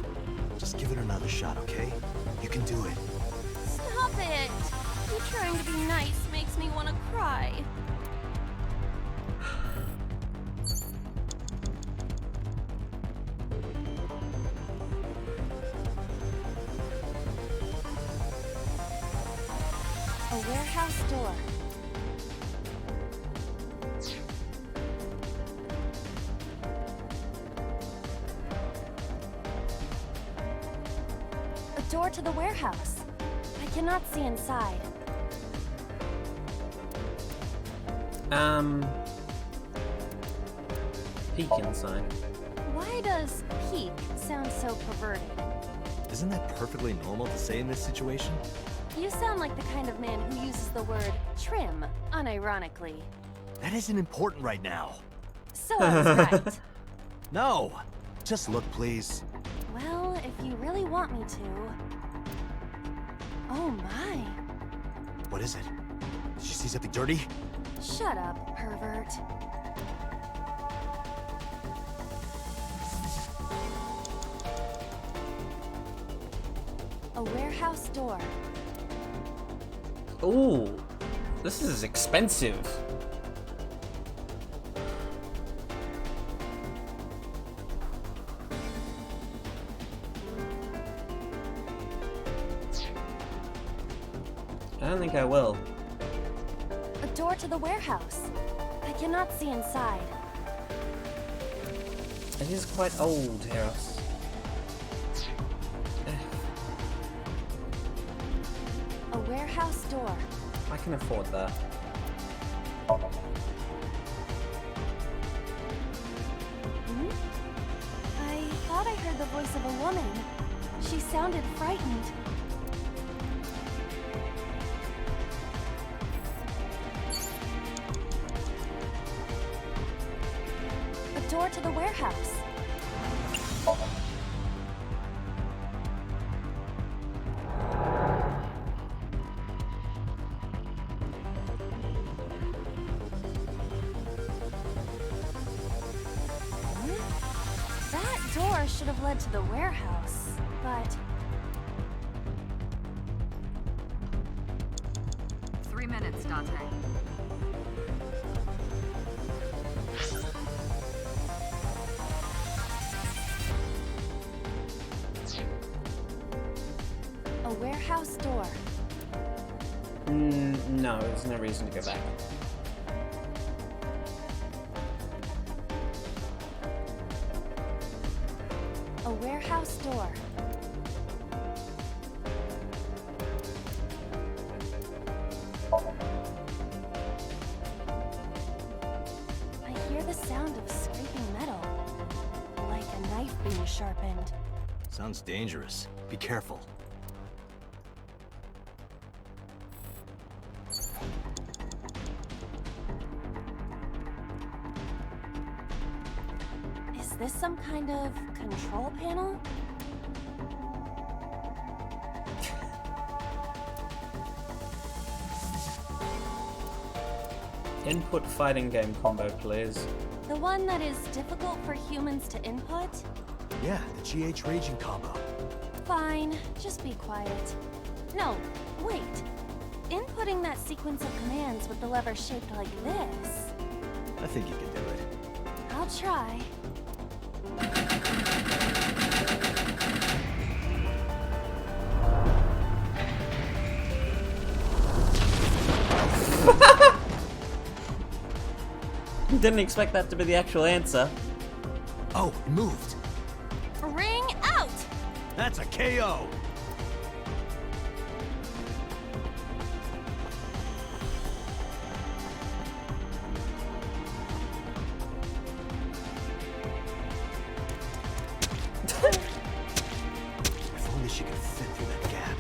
Speaker 3: Just give it another shot, okay? You can do it.
Speaker 5: Stop it! You trying to be nice makes me want to cry. A warehouse door. A door to the warehouse. I cannot see inside.
Speaker 1: Peek inside.
Speaker 5: Why does peek sound so perverted?
Speaker 3: Isn't that perfectly normal to say in this situation?
Speaker 5: You sound like the kind of man who uses the word trim unironically.
Speaker 3: That isn't important right now.
Speaker 5: So I was right.
Speaker 3: No! Just look, please.
Speaker 5: Well, if you really want me to. Oh my.
Speaker 3: What is it? Did you see something dirty?
Speaker 5: Shut up, pervert. A warehouse door.
Speaker 1: Ooh, this is expensive. I don't think I will.
Speaker 5: A door to the warehouse. I cannot see inside.
Speaker 1: It is quite old, Eros.
Speaker 5: A warehouse door.
Speaker 1: I can afford that.
Speaker 5: Hmm? I thought I heard the voice of a woman. She sounded frightened. A door to the warehouse. That door should have led to the warehouse, but
Speaker 9: 3 minutes, Dante.
Speaker 5: a warehouse door.
Speaker 1: No, there's no reason to go back.
Speaker 5: A warehouse door. the sound of scraping metal, like a knife being sharpened.
Speaker 3: Sounds dangerous. Be careful.
Speaker 5: Is this some kind of control panel?
Speaker 1: Input fighting game combo, please.
Speaker 5: The one that is difficult for humans to input?
Speaker 3: Yeah, the GH Raging combo.
Speaker 5: Fine, just be quiet. No, wait. Inputting that sequence of commands with the lever shaped like this.
Speaker 3: I think you can do it.
Speaker 5: I'll try.
Speaker 1: Didn't expect that to be the actual answer.
Speaker 3: Oh, it moved.
Speaker 5: Ring out!
Speaker 3: That's a KO. If only she could fit through that gap.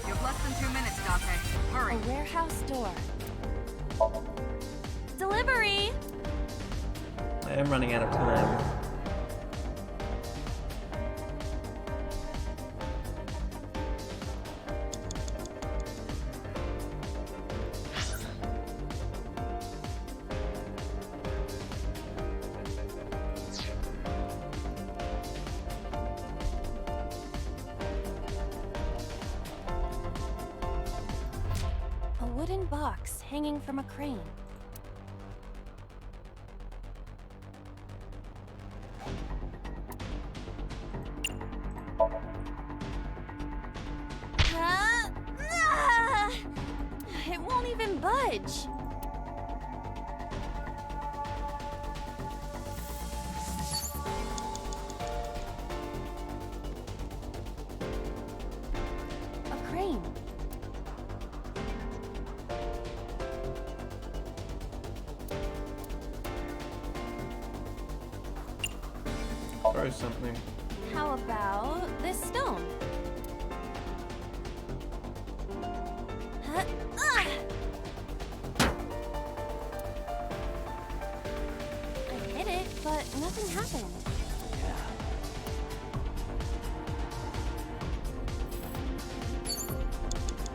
Speaker 9: You have less than 2 minutes, Dante. Hurry.
Speaker 5: A warehouse door. Delivery!
Speaker 1: I am running out of time.
Speaker 5: A wooden box hanging from a crane. It won't even budge. A crane.
Speaker 1: Throw something.
Speaker 5: How about this stone? Huh? Ah! I hit it, but nothing happened.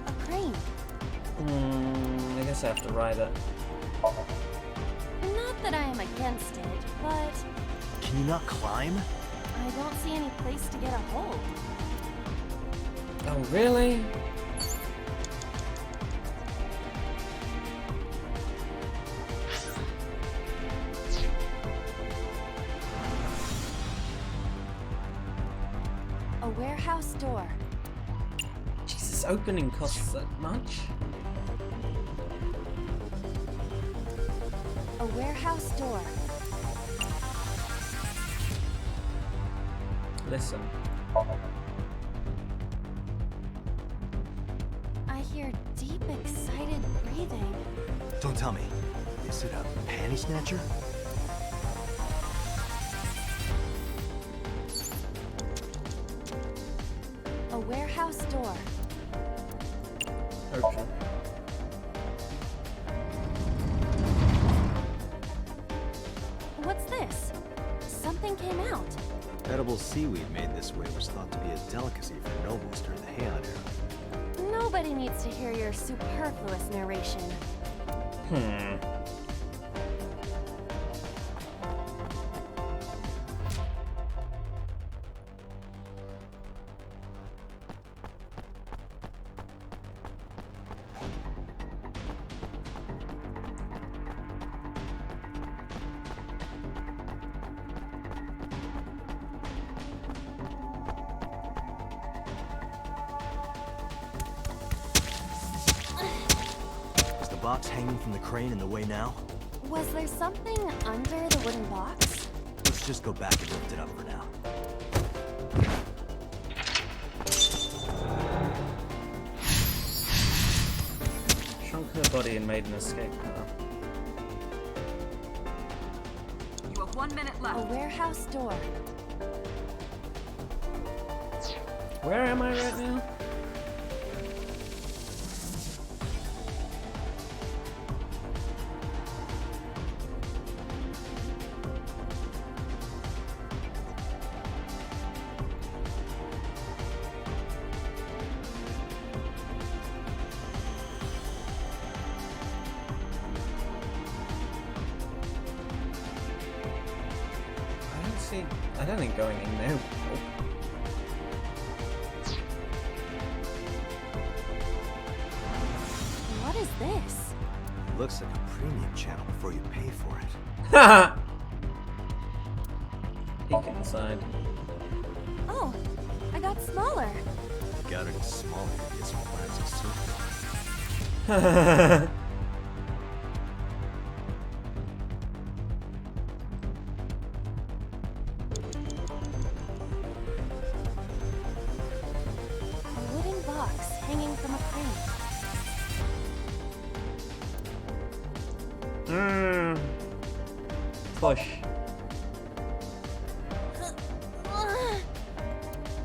Speaker 5: A crane.
Speaker 1: I guess I have to ride it.
Speaker 5: Not that I am against it, but
Speaker 3: Can you not climb?
Speaker 5: I don't see any place to get a hold.
Speaker 1: Oh, really?
Speaker 5: A warehouse door.
Speaker 1: Jesus, opening costs that much?
Speaker 5: A warehouse door.
Speaker 1: Listen.
Speaker 5: I hear deep, excited breathing.
Speaker 3: Don't tell me. Is it a panty snatcher?
Speaker 5: A warehouse door.
Speaker 1: Open.
Speaker 5: What's this? Something came out.
Speaker 3: Edible seaweed made this way was thought to be a delicacy for nobles during the Heian era.
Speaker 5: Nobody needs to hear your superfluous narration.
Speaker 3: box hanging from the crane in the way now?
Speaker 8: Was there something under the wooden box?
Speaker 3: Let's just go back and lift it up for now.
Speaker 1: Shrunk her body and made an escape path.
Speaker 9: You have 1 minute left.
Speaker 8: A warehouse door.
Speaker 1: Where am I right now? I don't think going in there.
Speaker 8: What is this?
Speaker 3: Looks like a premium channel before you pay for it.
Speaker 1: Peek inside.
Speaker 8: Oh, I got smaller.
Speaker 3: You got any smaller to get some plastic surgery.
Speaker 1: Push.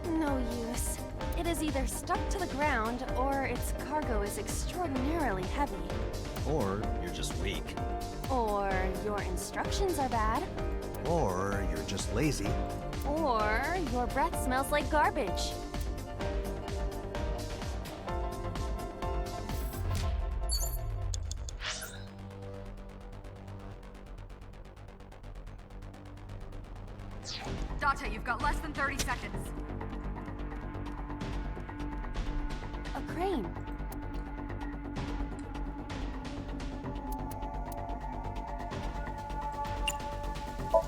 Speaker 8: No use. It is either stuck to the ground or its cargo is extraordinarily heavy.
Speaker 3: Or you're just weak.
Speaker 8: Or your instructions are bad.
Speaker 3: Or you're just lazy.
Speaker 8: Or your breath smells like garbage.
Speaker 9: Date, you've got less than 30 seconds.
Speaker 8: A crane.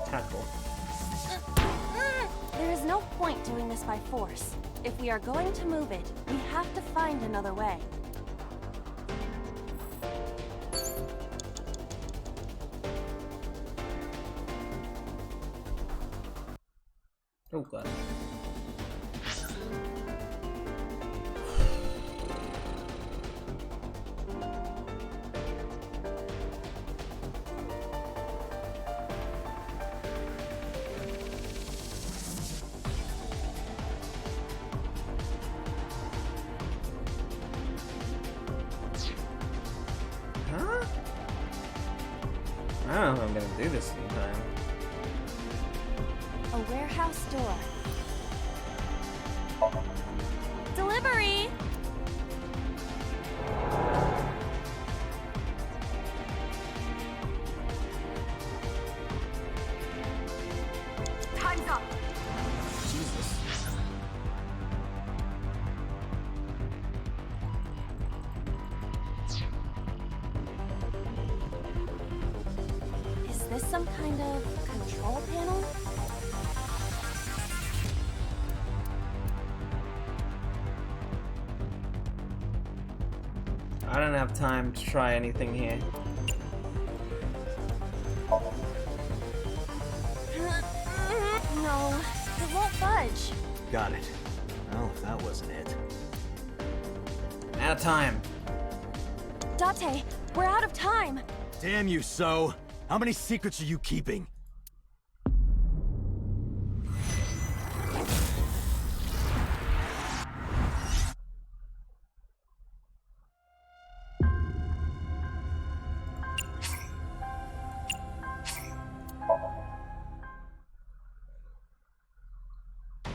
Speaker 1: Tackle.
Speaker 8: There is no point doing this by force. If we are going to move it, we have to find another way.
Speaker 1: Oh god. Huh? I don't know if I'm gonna do this in time.
Speaker 8: A warehouse door. Delivery!
Speaker 9: Time's up!
Speaker 1: Jesus.
Speaker 8: Is this some kind of control panel?
Speaker 1: I don't have time to try anything here.
Speaker 8: No, it won't budge.
Speaker 3: Got it. Well, if that wasn't it.
Speaker 1: Out of time.
Speaker 8: Date, we're out of time.
Speaker 15: Damn you, So. How many secrets are you keeping?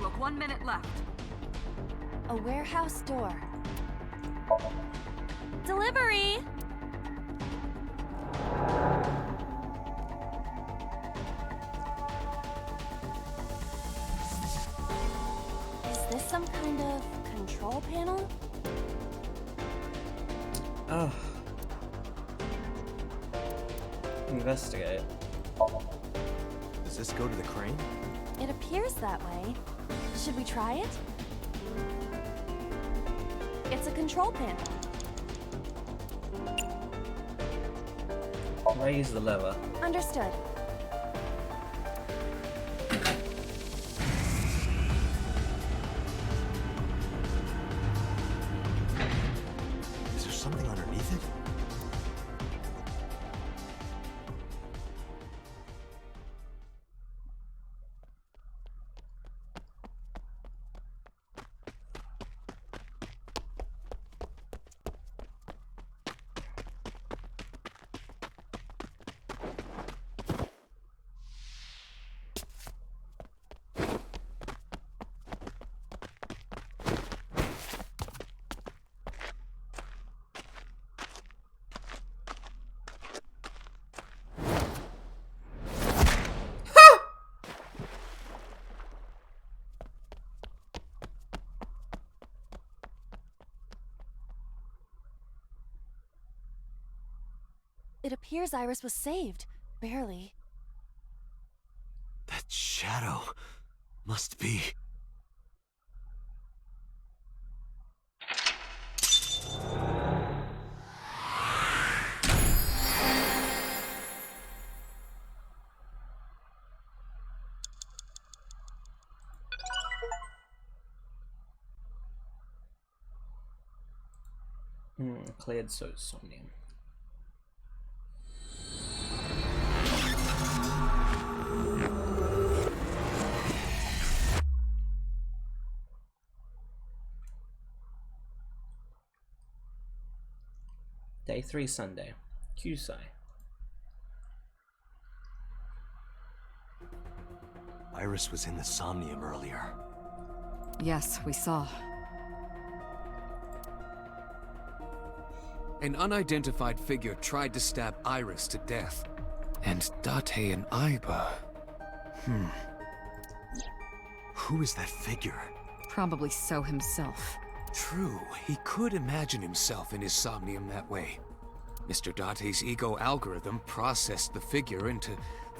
Speaker 9: Look, 1 minute left.
Speaker 8: A warehouse door. Delivery! Is this some kind of control panel?
Speaker 1: Oh. Investigate.
Speaker 3: Does this go to the crane?
Speaker 8: It appears that way. Should we try it? It's a control panel.
Speaker 1: Raise the lever.
Speaker 10: Understood.
Speaker 3: Is there something underneath it?
Speaker 10: It appears Iris was saved. Barely.
Speaker 3: That shadow must be...
Speaker 1: Cleared Somnium. Day 3 Sunday. Kusai.
Speaker 3: Iris was in the Somnium earlier.
Speaker 2: Yes, we saw.
Speaker 4: An unidentified figure tried to stab Iris to death. And Date and Aiba...
Speaker 3: Who is that figure?
Speaker 2: Probably So himself.
Speaker 4: True, he could imagine himself in his Somnium that way. Mr. Date's ego algorithm processed the figure into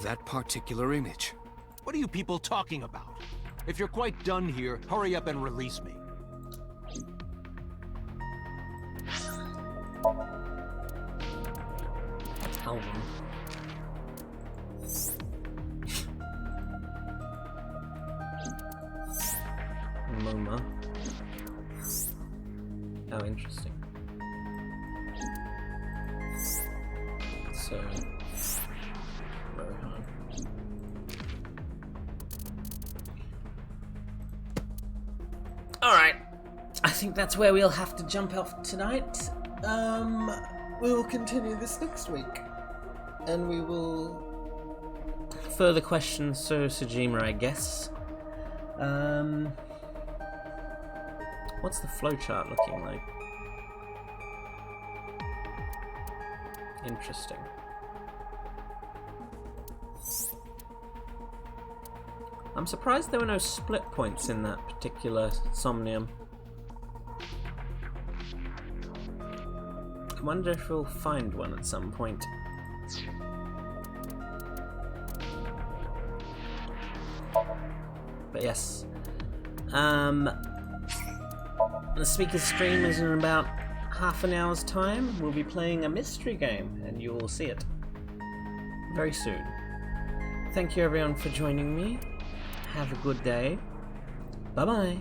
Speaker 4: that particular image.
Speaker 15: What are you people talking about? If you're quite done here, hurry up and release me.
Speaker 1: Tell them. MoMA. Oh, interesting. So, Rohan. Alright, I think that's where we'll have to jump off tonight. We will continue this next week. And we will further question Sir Sejima, I guess. What's the flowchart looking like? Interesting. I'm surprised there were no split points in that particular Somnium. I wonder if we'll find one at some point. But yes. The speaker's stream is in about half an hour's time. We'll be playing a mystery game, and you will see it very soon. Thank you everyone for joining me. Have a good day. Bye bye.